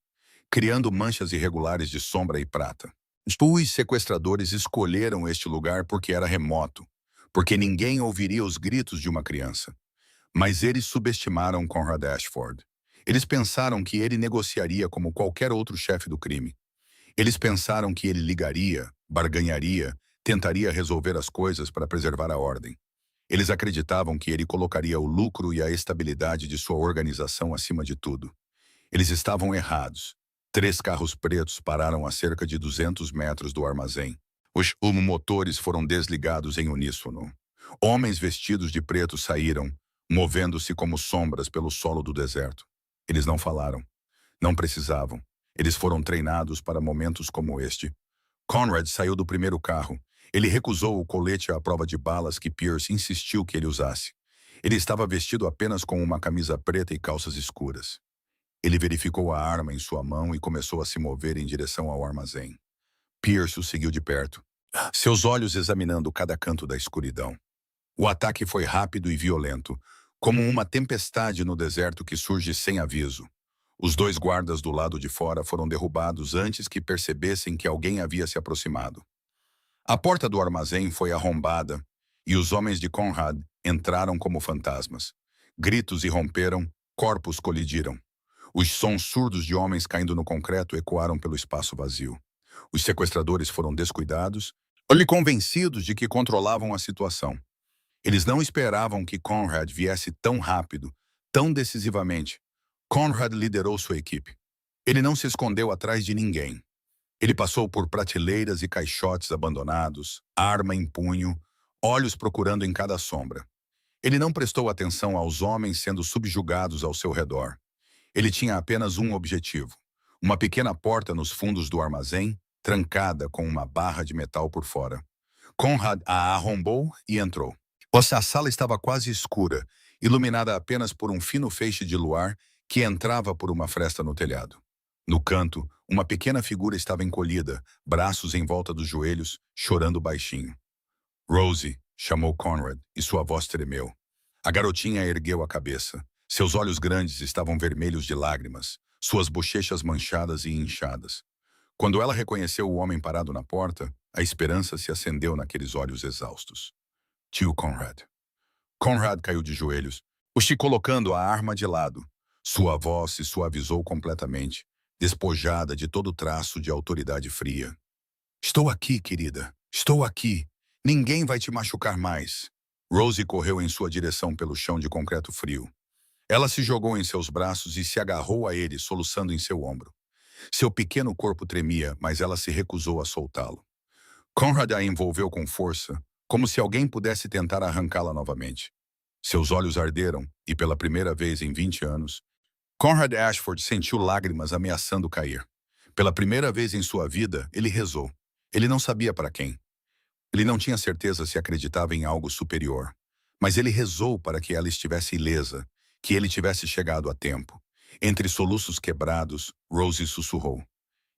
criando manchas irregulares de sombra e prata. Os sequestradores escolheram este lugar porque era remoto, porque ninguém ouviria os gritos de uma criança. Mas eles subestimaram Conrad Ashford. Eles pensaram que ele negociaria como qualquer outro chefe do crime. Eles pensaram que ele ligaria, barganharia, tentaria resolver as coisas para preservar a ordem. Eles acreditavam que ele colocaria o lucro e a estabilidade de sua organização acima de tudo. Eles estavam errados. 3 carros pretos pararam a cerca de 200 metros do armazém. Os motores foram desligados em uníssono. Homens vestidos de preto saíram, movendo-se como sombras pelo solo do deserto. Eles não falaram. Não precisavam. Eles foram treinados para momentos como este. Conrad saiu do primeiro carro. Ele recusou o colete à prova de balas que Pierce insistiu que ele usasse. Ele estava vestido apenas com uma camisa preta e calças escuras. Ele verificou a arma em sua mão e começou a se mover em direção ao armazém. Pierce o seguiu de perto, seus olhos examinando cada canto da escuridão. O ataque foi rápido e violento, como uma tempestade no deserto que surge sem aviso. Os 2 guardas do lado de fora foram derrubados antes que percebessem que alguém havia se aproximado. A porta do armazém foi arrombada e os homens de Conrad entraram como fantasmas. Gritos irromperam, corpos colidiram. Os sons surdos de homens caindo no concreto ecoaram pelo espaço vazio. Os sequestradores foram descuidados, convencidos de que controlavam a situação. Eles não esperavam que Conrad viesse tão rápido, tão decisivamente. Conrad liderou sua equipe. Ele não se escondeu atrás de ninguém. Ele passou por prateleiras e caixotes abandonados, arma em punho, olhos procurando em cada sombra. Ele não prestou atenção aos homens sendo subjugados ao seu redor. Ele tinha apenas um objetivo: uma pequena porta nos fundos do armazém, trancada com uma barra de metal por fora. Conrad a arrombou e entrou. A sala estava quase escura, iluminada apenas por um fino feixe de luar que entrava por uma fresta no telhado. No canto, uma pequena figura estava encolhida, braços em volta dos joelhos, chorando baixinho. Rosie, chamou Conrad, e sua voz tremeu. A garotinha ergueu a cabeça. Seus olhos grandes estavam vermelhos de lágrimas, suas bochechas manchadas e inchadas. Quando ela reconheceu o homem parado na porta, a esperança se acendeu naqueles olhos exaustos. Tio Conrad. Conrad caiu de joelhos, colocando a arma de lado. Sua voz se suavizou completamente, despojada de todo traço de autoridade fria. Estou aqui, querida. Estou aqui. Ninguém vai te machucar mais. Rosie correu em sua direção pelo chão de concreto frio. Ela se jogou em seus braços e se agarrou a ele, soluçando em seu ombro. Seu pequeno corpo tremia, mas ela se recusou a soltá-lo. Conrad a envolveu com força, como se alguém pudesse tentar arrancá-la novamente. Seus olhos arderam, e pela primeira vez em 20 anos, Conrad Ashford sentiu lágrimas ameaçando cair. Pela primeira vez em sua vida, ele rezou. Ele não sabia para quem. Ele não tinha certeza se acreditava em algo superior. Mas ele rezou para que ela estivesse ilesa, que ele tivesse chegado a tempo. Entre soluços quebrados, Rosie sussurrou.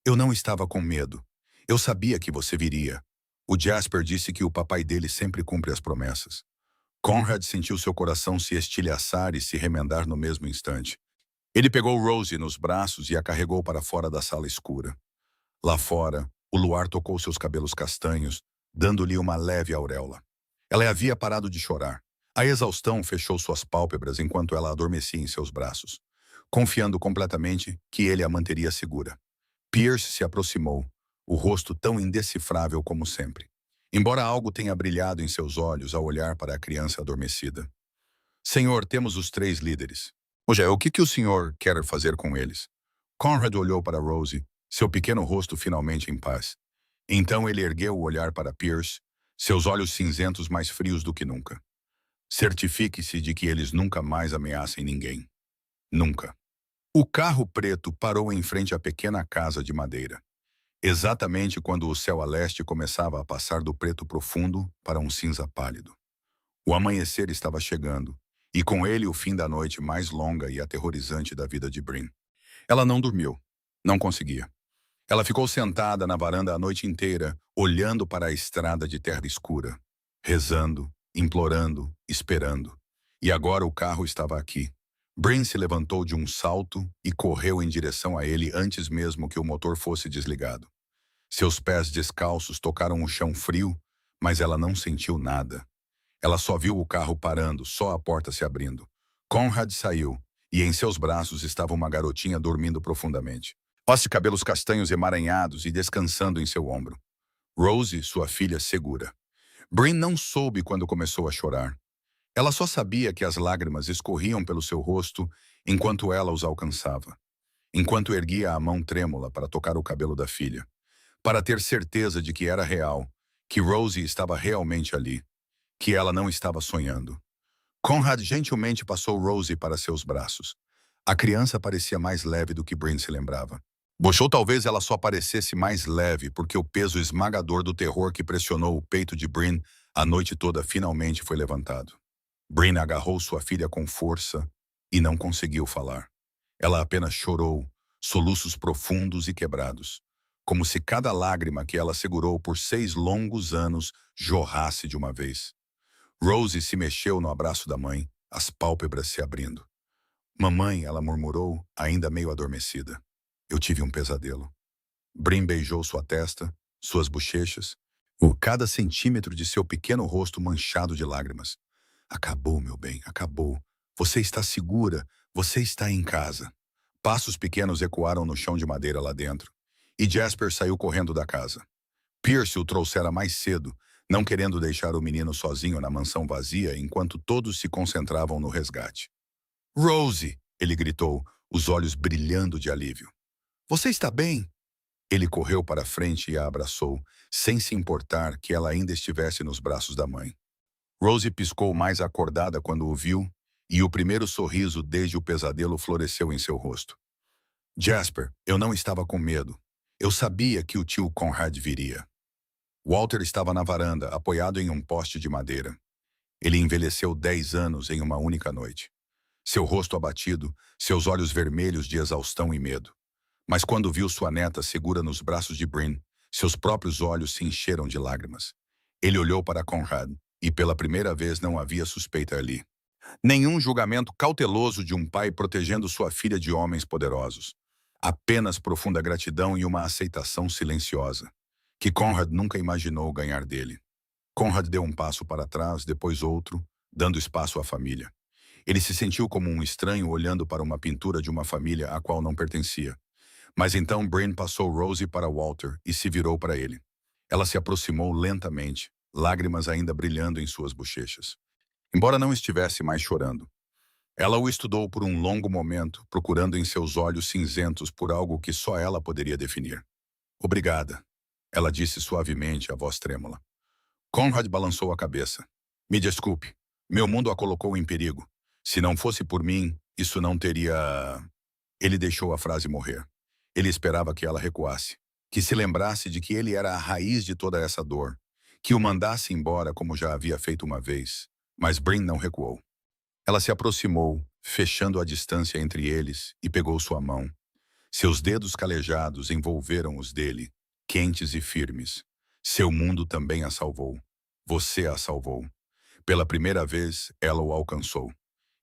Eu não estava com medo. Eu sabia que você viria. O Jasper disse que o papai dele sempre cumpre as promessas. Conrad sentiu seu coração se estilhaçar e se remendar no mesmo instante. Ele pegou Rosie nos braços e a carregou para fora da sala escura. Lá fora, o luar tocou seus cabelos castanhos, dando-lhe uma leve auréola. Ela havia parado de chorar. A exaustão fechou suas pálpebras enquanto ela adormecia em seus braços, confiando completamente que ele a manteria segura. Pierce se aproximou, o rosto tão indecifrável como sempre, embora algo tenha brilhado em seus olhos ao olhar para a criança adormecida. Senhor, temos os 3 líderes. O que o senhor quer fazer com eles? Conrad olhou para Rosie, seu pequeno rosto finalmente em paz. Então ele ergueu o olhar para Pierce, seus olhos cinzentos mais frios do que nunca. Certifique-se de que eles nunca mais ameacem ninguém. Nunca. O carro preto parou em frente à pequena casa de madeira, exatamente quando o céu a leste começava a passar do preto profundo para um cinza pálido. O amanhecer estava chegando, e com ele o fim da noite mais longa e aterrorizante da vida de Bryn. Ela não dormiu. Não conseguia. Ela ficou sentada na varanda a noite inteira, olhando para a estrada de terra escura, rezando, implorando, esperando. E agora o carro estava aqui. Bryn se levantou de um salto e correu em direção a ele antes mesmo que o motor fosse desligado. Seus pés descalços tocaram o chão frio, mas ela não sentiu nada. Ela só viu o carro parando, só a porta se abrindo. Conrad saiu, e em seus braços estava uma garotinha dormindo profundamente. Os cabelos castanhos emaranhados e descansando em seu ombro. Rosie, sua filha, segura. Bryn não soube quando começou a chorar. Ela só sabia que as lágrimas escorriam pelo seu rosto enquanto ela os alcançava. Enquanto erguia a mão trêmula para tocar o cabelo da filha. Para ter certeza de que era real, que Rosie estava realmente ali, que ela não estava sonhando. Conrad gentilmente passou Rosie para seus braços. A criança parecia mais leve do que Bryn se lembrava. Ou talvez ela só parecesse mais leve porque o peso esmagador do terror que pressionou o peito de Bryn a noite toda finalmente foi levantado. Bryn agarrou sua filha com força e não conseguiu falar. Ela apenas chorou, soluços profundos e quebrados, como se cada lágrima que ela segurou por 6 longos anos jorrasse de uma vez. Rosie se mexeu no abraço da mãe, as pálpebras se abrindo. Mamãe, ela murmurou, ainda meio adormecida. Eu tive um pesadelo. Bryn beijou sua testa, suas bochechas, cada centímetro de seu pequeno rosto manchado de lágrimas. Acabou, meu bem, acabou. Você está segura, você está em casa. Passos pequenos ecoaram no chão de madeira lá dentro, e Jasper saiu correndo da casa. Pierce o trouxera mais cedo, não querendo deixar o menino sozinho na mansão vazia enquanto todos se concentravam no resgate. Rosie! Ele gritou, os olhos brilhando de alívio. Você está bem? Ele correu para a frente e a abraçou, sem se importar que ela ainda estivesse nos braços da mãe. Rosie piscou mais acordada quando o viu, e o primeiro sorriso desde o pesadelo floresceu em seu rosto. Jasper, eu não estava com medo. Eu sabia que o tio Conrad viria. Walter estava na varanda, apoiado em um poste de madeira. Ele envelheceu 10 anos em uma única noite. Seu rosto abatido, seus olhos vermelhos de exaustão e medo. Mas quando viu sua neta segura nos braços de Bryn, seus próprios olhos se encheram de lágrimas. Ele olhou para Conrad, e pela primeira vez não havia suspeita ali. Nenhum julgamento cauteloso de um pai protegendo sua filha de homens poderosos. Apenas profunda gratidão e uma aceitação silenciosa, que Conrad nunca imaginou ganhar dele. Conrad deu um passo para trás, depois outro, dando espaço à família. Ele se sentiu como um estranho olhando para uma pintura de uma família a qual não pertencia. Mas então Bryn passou Rosie para Walter e se virou para ele. Ela se aproximou lentamente, lágrimas ainda brilhando em suas bochechas. Embora não estivesse mais chorando. Ela o estudou por um longo momento, procurando em seus olhos cinzentos por algo que só ela poderia definir. Obrigada, ela disse suavemente, a voz trêmula. Conrad balançou a cabeça. Me desculpe, meu mundo a colocou em perigo. Se não fosse por mim, isso não teria... Ele deixou a frase morrer. Ele esperava que ela recuasse, que se lembrasse de que ele era a raiz de toda essa dor, que o mandasse embora como já havia feito uma vez. Mas Bryn não recuou. Ela se aproximou, fechando a distância entre eles, e pegou sua mão. Seus dedos calejados envolveram os dele, quentes e firmes. Seu mundo também a salvou. Você a salvou. Pela primeira vez, ela o alcançou.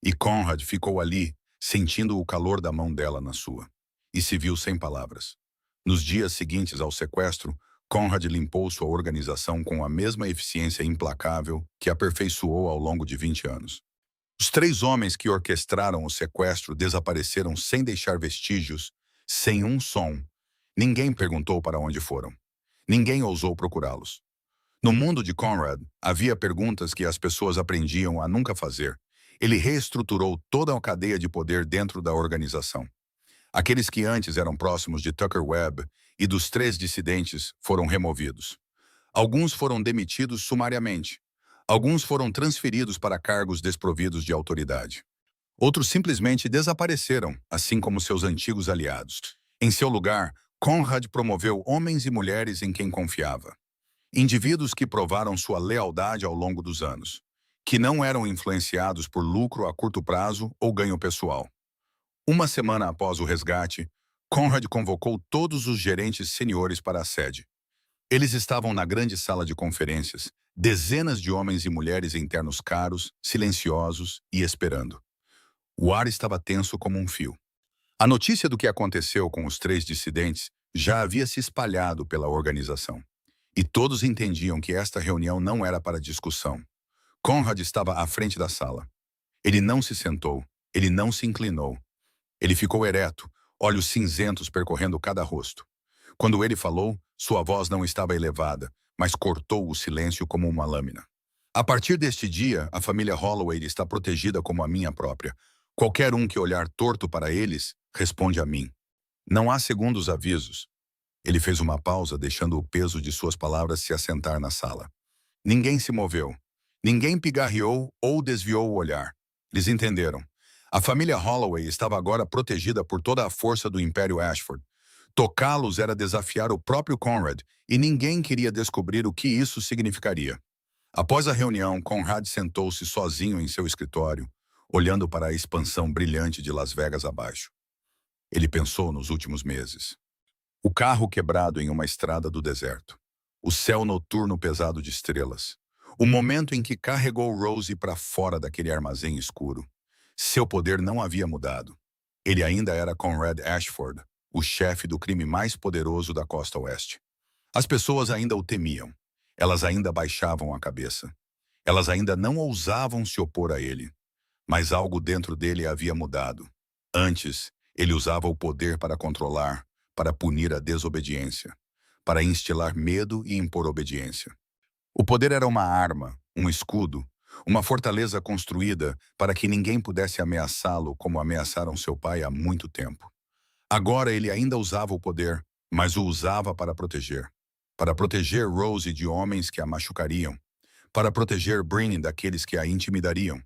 E Conrad ficou ali, sentindo o calor da mão dela na sua. E se viu sem palavras. Nos dias seguintes ao sequestro, Conrad limpou sua organização com a mesma eficiência implacável que aperfeiçoou ao longo de 20 anos. Os 3 homens que orquestraram o sequestro desapareceram sem deixar vestígios, sem um som. Ninguém perguntou para onde foram. Ninguém ousou procurá-los. No mundo de Conrad, havia perguntas que as pessoas aprendiam a nunca fazer. Ele reestruturou toda a cadeia de poder dentro da organização. Aqueles que antes eram próximos de Tucker Webb e dos 3 dissidentes foram removidos. Alguns foram demitidos sumariamente. Alguns foram transferidos para cargos desprovidos de autoridade. Outros simplesmente desapareceram, assim como seus antigos aliados. Em seu lugar, Conrad promoveu homens e mulheres em quem confiava. Indivíduos que provaram sua lealdade ao longo dos anos, que não eram influenciados por lucro a curto prazo ou ganho pessoal. Uma semana após o resgate, Conrad convocou todos os gerentes seniores para a sede. Eles estavam na grande sala de conferências, dezenas de homens e mulheres em ternos caros, silenciosos e esperando. O ar estava tenso como um fio. A notícia do que aconteceu com os 3 dissidentes já havia se espalhado pela organização. E todos entendiam que esta reunião não era para discussão. Conrad estava à frente da sala. Ele não se sentou, ele não se inclinou. Ele ficou ereto, olhos cinzentos percorrendo cada rosto. Quando ele falou, sua voz não estava elevada, mas cortou o silêncio como uma lâmina. A partir deste dia, a família Holloway está protegida como a minha própria. Qualquer um que olhar torto para eles, responde a mim. Não há segundos avisos. Ele fez uma pausa, deixando o peso de suas palavras se assentar na sala. Ninguém se moveu. Ninguém pigarreou ou desviou o olhar. Eles entenderam. A família Holloway estava agora protegida por toda a força do Império Ashford. Tocá-los era desafiar o próprio Conrad, e ninguém queria descobrir o que isso significaria. Após a reunião, Conrad sentou-se sozinho em seu escritório, olhando para a expansão brilhante de Las Vegas abaixo. Ele pensou nos últimos meses. O carro quebrado em uma estrada do deserto. O céu noturno pesado de estrelas. O momento em que carregou Rosie para fora daquele armazém escuro. Seu poder não havia mudado. Ele ainda era Conrad Ashford, o chefe do crime mais poderoso da costa oeste. As pessoas ainda o temiam. Elas ainda baixavam a cabeça. Elas ainda não ousavam se opor a ele. Mas algo dentro dele havia mudado. Antes, ele usava o poder para controlar, para punir a desobediência, para instilar medo e impor obediência. O poder era uma arma, um escudo, uma fortaleza construída para que ninguém pudesse ameaçá-lo como ameaçaram seu pai há muito tempo. Agora ele ainda usava o poder, mas o usava para proteger. Para proteger Rosie de homens que a machucariam. Para proteger Brin daqueles que a intimidariam.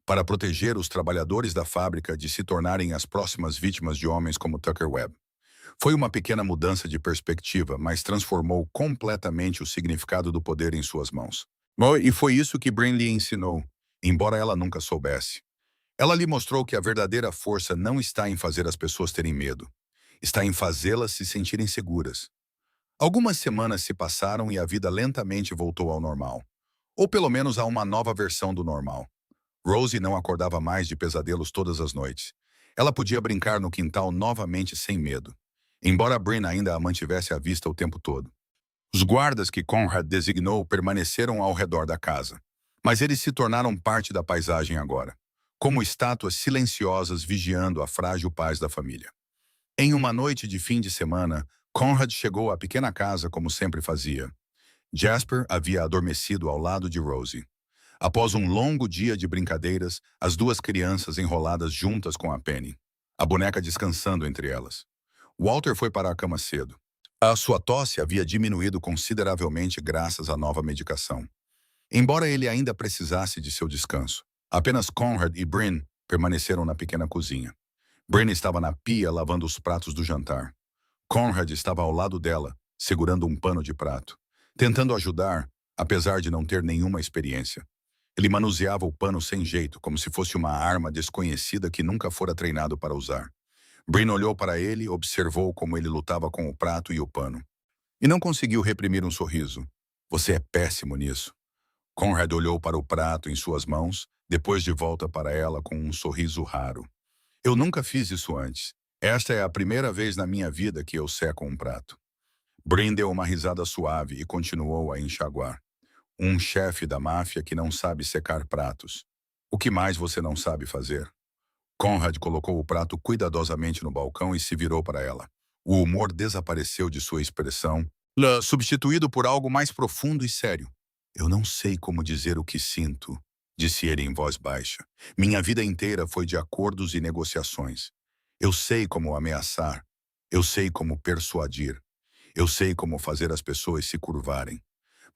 Para proteger os trabalhadores da fábrica de se tornarem as próximas vítimas de homens como Tucker Webb. Foi uma pequena mudança de perspectiva, mas transformou completamente o significado do poder em suas mãos. E foi isso que Brin lhe ensinou, embora ela nunca soubesse. Ela lhe mostrou que a verdadeira força não está em fazer as pessoas terem medo. Está em fazê-las se sentirem seguras. Algumas semanas se passaram e a vida lentamente voltou ao normal. Ou pelo menos a uma nova versão do normal. Rosie não acordava mais de pesadelos todas as noites. Ela podia brincar no quintal novamente sem medo. Embora Brin ainda a mantivesse à vista o tempo todo. Os guardas que Conrad designou permaneceram ao redor da casa. Mas eles se tornaram parte da paisagem agora. Como estátuas silenciosas vigiando a frágil paz da família. Em uma noite de fim de semana, Conrad chegou à pequena casa como sempre fazia. Jasper havia adormecido ao lado de Rosie. Após um longo dia de brincadeiras, as duas crianças enroladas juntas com a Penny. A boneca descansando entre elas. Walter foi para a cama cedo. A sua tosse havia diminuído consideravelmente graças à nova medicação. Embora ele ainda precisasse de seu descanso, apenas Conrad e Brin permaneceram na pequena cozinha. Brin estava na pia lavando os pratos do jantar. Conrad estava ao lado dela, segurando um pano de prato, tentando ajudar, apesar de não ter nenhuma experiência. Ele manuseava o pano sem jeito, como se fosse uma arma desconhecida que nunca fora treinado para usar. Brin olhou para ele, observou como ele lutava com o prato e o pano. E não conseguiu reprimir um sorriso. Você é péssimo nisso. Conrad olhou para o prato em suas mãos, depois de volta para ela com um sorriso raro. Eu nunca fiz isso antes. Esta é a primeira vez na minha vida que eu seco um prato. Brin deu uma risada suave e continuou a enxaguar. Um chefe da máfia que não sabe secar pratos. O que mais você não sabe fazer? Conrad colocou o prato cuidadosamente no balcão e se virou para ela. O humor desapareceu de sua expressão, substituído por algo mais profundo e sério. Eu não sei como dizer o que sinto, disse ele em voz baixa. Minha vida inteira foi de acordos e negociações. Eu sei como ameaçar. Eu sei como persuadir. Eu sei como fazer as pessoas se curvarem.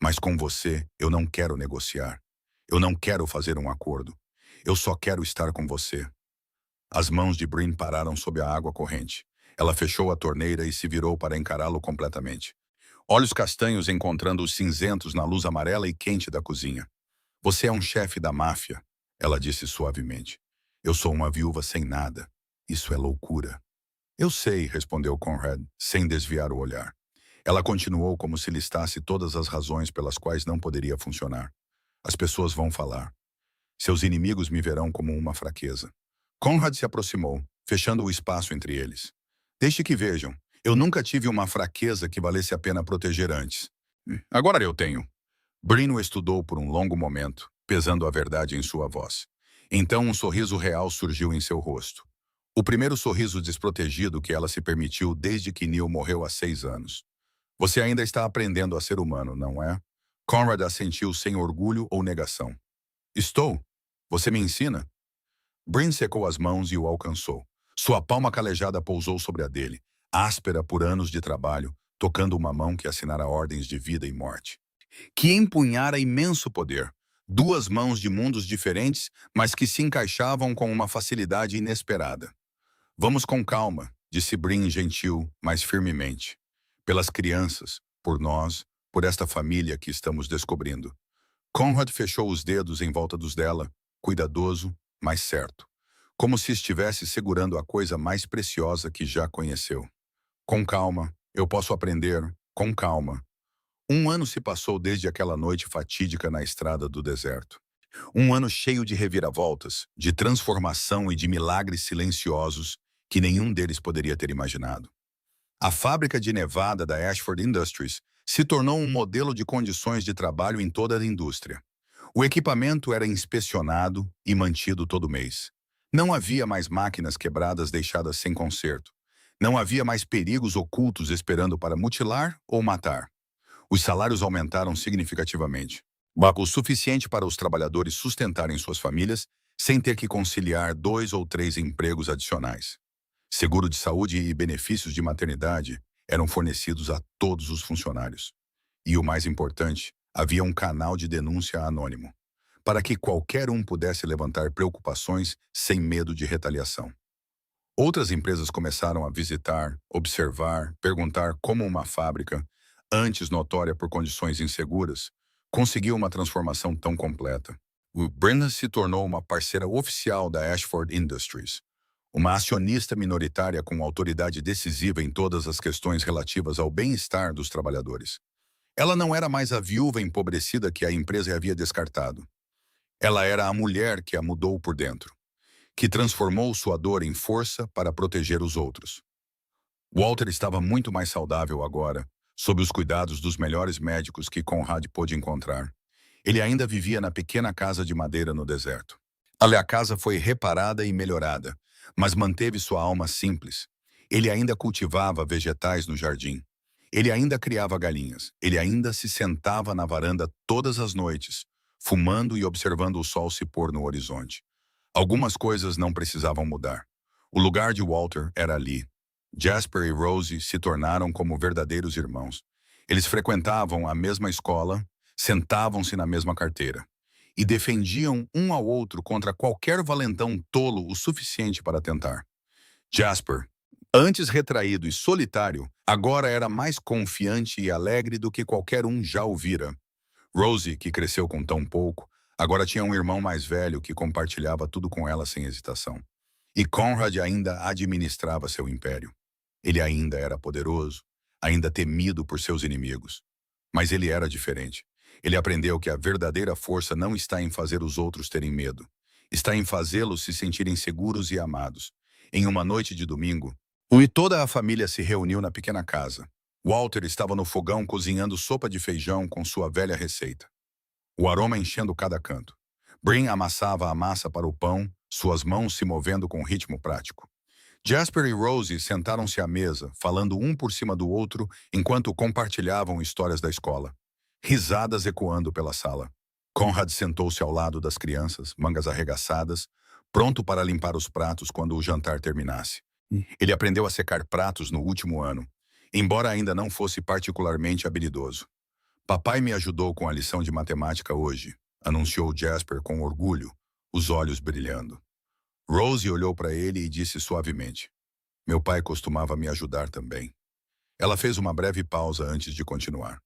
Mas com você, eu não quero negociar. Eu não quero fazer um acordo. Eu só quero estar com você. As mãos de Bryn pararam sob a água corrente. Ela fechou a torneira e se virou para encará-lo completamente. Olhos castanhos encontrando os cinzentos na luz amarela e quente da cozinha. Você é um chefe da máfia, ela disse suavemente. Eu sou uma viúva sem nada. Isso é loucura. Eu sei, respondeu Conrad, sem desviar o olhar. Ela continuou como se listasse todas as razões pelas quais não poderia funcionar. As pessoas vão falar. Seus inimigos me verão como uma fraqueza. Conrad se aproximou, fechando o espaço entre eles. Deixe que vejam. Eu nunca tive uma fraqueza que valesse a pena proteger antes. Agora eu tenho. Brino estudou por um longo momento, pesando a verdade em sua voz. Então um sorriso real surgiu em seu rosto. O primeiro sorriso desprotegido que ela se permitiu desde que Neil morreu há 6 anos. Você ainda está aprendendo a ser humano, não é? Conrad assentiu sem orgulho ou negação. Estou. Você me ensina? Bryn secou as mãos e o alcançou. Sua palma calejada pousou sobre a dele, áspera por anos de trabalho, tocando uma mão que assinara ordens de vida e morte. Que empunhara imenso poder. 2 mãos de mundos diferentes, mas que se encaixavam com uma facilidade inesperada. Vamos com calma, disse Bryn gentil, mas firmemente. Pelas crianças, por nós, por esta família que estamos descobrindo. Conrad fechou os dedos em volta dos dela, cuidadoso, mas certo. Como se estivesse segurando a coisa mais preciosa que já conheceu. Com calma, eu posso aprender, com calma. 1 ano se passou desde aquela noite fatídica na estrada do deserto. 1 ano cheio de reviravoltas, de transformação e de milagres silenciosos que nenhum deles poderia ter imaginado. A fábrica de Nevada da Ashford Industries se tornou um modelo de condições de trabalho em toda a indústria. O equipamento era inspecionado e mantido todo mês. Não havia mais máquinas quebradas deixadas sem conserto. Não havia mais perigos ocultos esperando para mutilar ou matar. Os salários aumentaram significativamente. O suficiente para os trabalhadores sustentarem suas famílias sem ter que conciliar 2 ou 3 empregos adicionais. Seguro de saúde e benefícios de maternidade eram fornecidos a todos os funcionários. E o mais importante, havia um canal de denúncia anônimo, para que qualquer um pudesse levantar preocupações sem medo de retaliação. Outras empresas começaram a visitar, observar, perguntar como uma fábrica, antes notória por condições inseguras, conseguiu uma transformação tão completa. O Brenda se tornou uma parceira oficial da Ashford Industries, uma acionista minoritária com autoridade decisiva em todas as questões relativas ao bem-estar dos trabalhadores. Ela não era mais a viúva empobrecida que a empresa havia descartado. Ela era a mulher que a mudou por dentro, que transformou sua dor em força para proteger os outros. Walter estava muito mais saudável agora, sob os cuidados dos melhores médicos que Conrad pôde encontrar. Ele ainda vivia na pequena casa de madeira no deserto. A casa foi reparada e melhorada, mas manteve sua alma simples. Ele ainda cultivava vegetais no jardim. Ele ainda criava galinhas. Ele ainda se sentava na varanda todas as noites, fumando e observando o sol se pôr no horizonte. Algumas coisas não precisavam mudar. O lugar de Walter era ali. Jasper e Rosie se tornaram como verdadeiros irmãos. Eles frequentavam a mesma escola, sentavam-se na mesma carteira e defendiam um ao outro contra qualquer valentão tolo o suficiente para tentar. Jasper, antes retraído e solitário, agora era mais confiante e alegre do que qualquer um já o vira. Rosie, que cresceu com tão pouco, agora tinha um irmão mais velho que compartilhava tudo com ela sem hesitação. E Conrad ainda administrava seu império. Ele ainda era poderoso, ainda temido por seus inimigos. Mas ele era diferente. Ele aprendeu que a verdadeira força não está em fazer os outros terem medo. Está em fazê-los se sentirem seguros e amados. Em uma noite de domingo, toda a família se reuniu na pequena casa. Walter estava no fogão cozinhando sopa de feijão com sua velha receita. O aroma enchendo cada canto. Bryn amassava a massa para o pão, suas mãos se movendo com ritmo prático. Jasper e Rosie sentaram-se à mesa, falando um por cima do outro enquanto compartilhavam histórias da escola. Risadas ecoando pela sala. Conrad sentou-se ao lado das crianças, mangas arregaçadas, pronto para limpar os pratos quando o jantar terminasse. Ele aprendeu a secar pratos no último ano, embora ainda não fosse particularmente habilidoso. Papai me ajudou com a lição de matemática hoje, anunciou Jasper com orgulho, os olhos brilhando. Rosie olhou para ele e disse suavemente: Meu pai costumava me ajudar também. Ela fez uma breve pausa antes de continuar.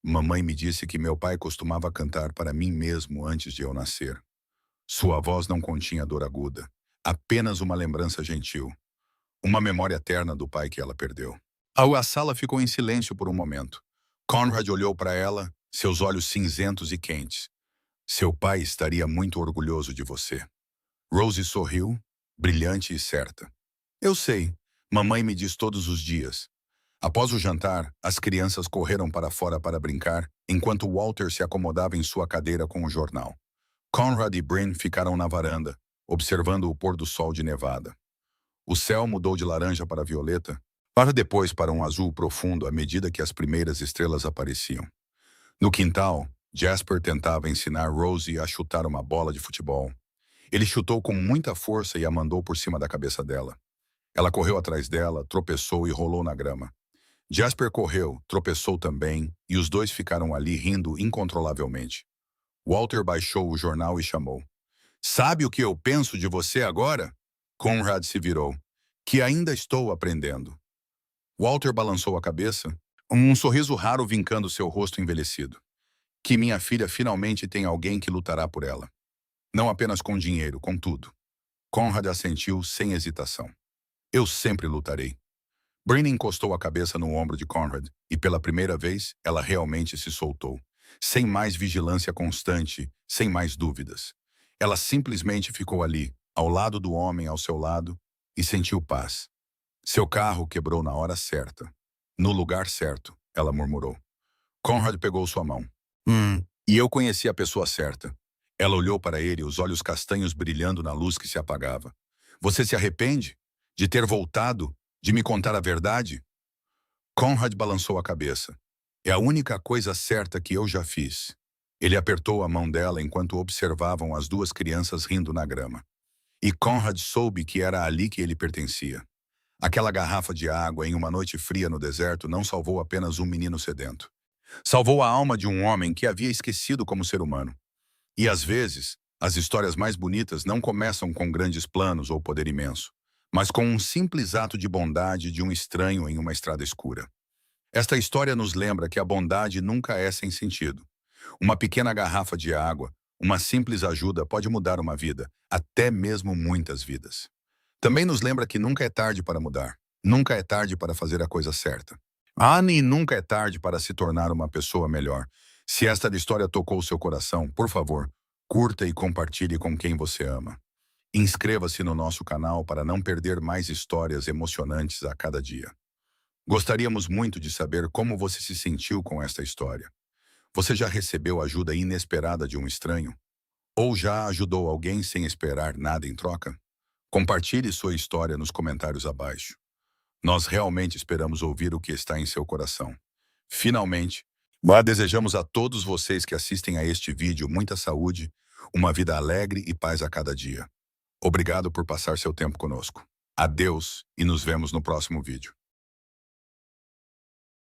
Mamãe me disse que meu pai costumava cantar para mim mesmo antes de eu nascer. Sua voz não continha dor aguda, apenas uma lembrança gentil, uma memória eterna do pai que ela perdeu. A sala ficou em silêncio por um momento. Conrad olhou para ela, seus olhos cinzentos e quentes. Seu pai estaria muito orgulhoso de você. Rosie sorriu, brilhante e certa. Eu sei, mamãe me diz todos os dias. Após o jantar, as crianças correram para fora para brincar, enquanto Walter se acomodava em sua cadeira com o jornal. Conrad e Bryn ficaram na varanda, observando o pôr do sol de Nevada. O céu mudou de laranja para violeta, para depois para um azul profundo à medida que as primeiras estrelas apareciam. No quintal, Jasper tentava ensinar Rosie a chutar uma bola de futebol. Ele chutou com muita força e a mandou por cima da cabeça dela. Ela correu atrás dela, tropeçou e rolou na grama. Jasper correu, tropeçou também, e os dois ficaram ali rindo incontrolavelmente. Walter baixou o jornal e chamou. Sabe o que eu penso de você agora? Conrad se virou. Que ainda estou aprendendo. Walter balançou a cabeça, um sorriso raro vincando seu rosto envelhecido. Que minha filha finalmente tem alguém que lutará por ela. Não apenas com dinheiro, com tudo. Conrad assentiu sem hesitação. Eu sempre lutarei. Bryn encostou a cabeça no ombro de Conrad e, pela primeira vez, ela realmente se soltou. Sem mais vigilância constante, sem mais dúvidas. Ela simplesmente ficou ali, ao lado do homem ao seu lado, e sentiu paz. Seu carro quebrou na hora certa. No lugar certo, ela murmurou. Conrad pegou sua mão. E eu conheci a pessoa certa. Ela olhou para ele, os olhos castanhos brilhando na luz que se apagava. Você se arrepende de ter voltado, de me contar a verdade? Conrad balançou a cabeça. É a única coisa certa que eu já fiz. Ele apertou a mão dela enquanto observavam as duas crianças rindo na grama. E Conrad soube que era ali que ele pertencia. Aquela garrafa de água em uma noite fria no deserto não salvou apenas um menino sedento. Salvou a alma de um homem que havia esquecido como ser humano. E às vezes, as histórias mais bonitas não começam com grandes planos ou poder imenso, mas com um simples ato de bondade de um estranho em uma estrada escura. Esta história nos lembra que a bondade nunca é sem sentido. Uma pequena garrafa de água, uma simples ajuda pode mudar uma vida, até mesmo muitas vidas. Também nos lembra que nunca é tarde para mudar, nunca é tarde para fazer a coisa certa. E nunca é tarde para se tornar uma pessoa melhor. Se esta história tocou seu coração, por favor, curta e compartilhe com quem você ama. Inscreva-se no nosso canal para não perder mais histórias emocionantes a cada dia. Gostaríamos muito de saber como você se sentiu com esta história. Você já recebeu ajuda inesperada de um estranho? Ou já ajudou alguém sem esperar nada em troca? Compartilhe sua história nos comentários abaixo. Nós realmente esperamos ouvir o que está em seu coração. Finalmente, desejamos a todos vocês que assistem a este vídeo muita saúde, uma vida alegre e paz a cada dia. Obrigado por passar seu tempo conosco. Adeus e nos vemos no próximo vídeo.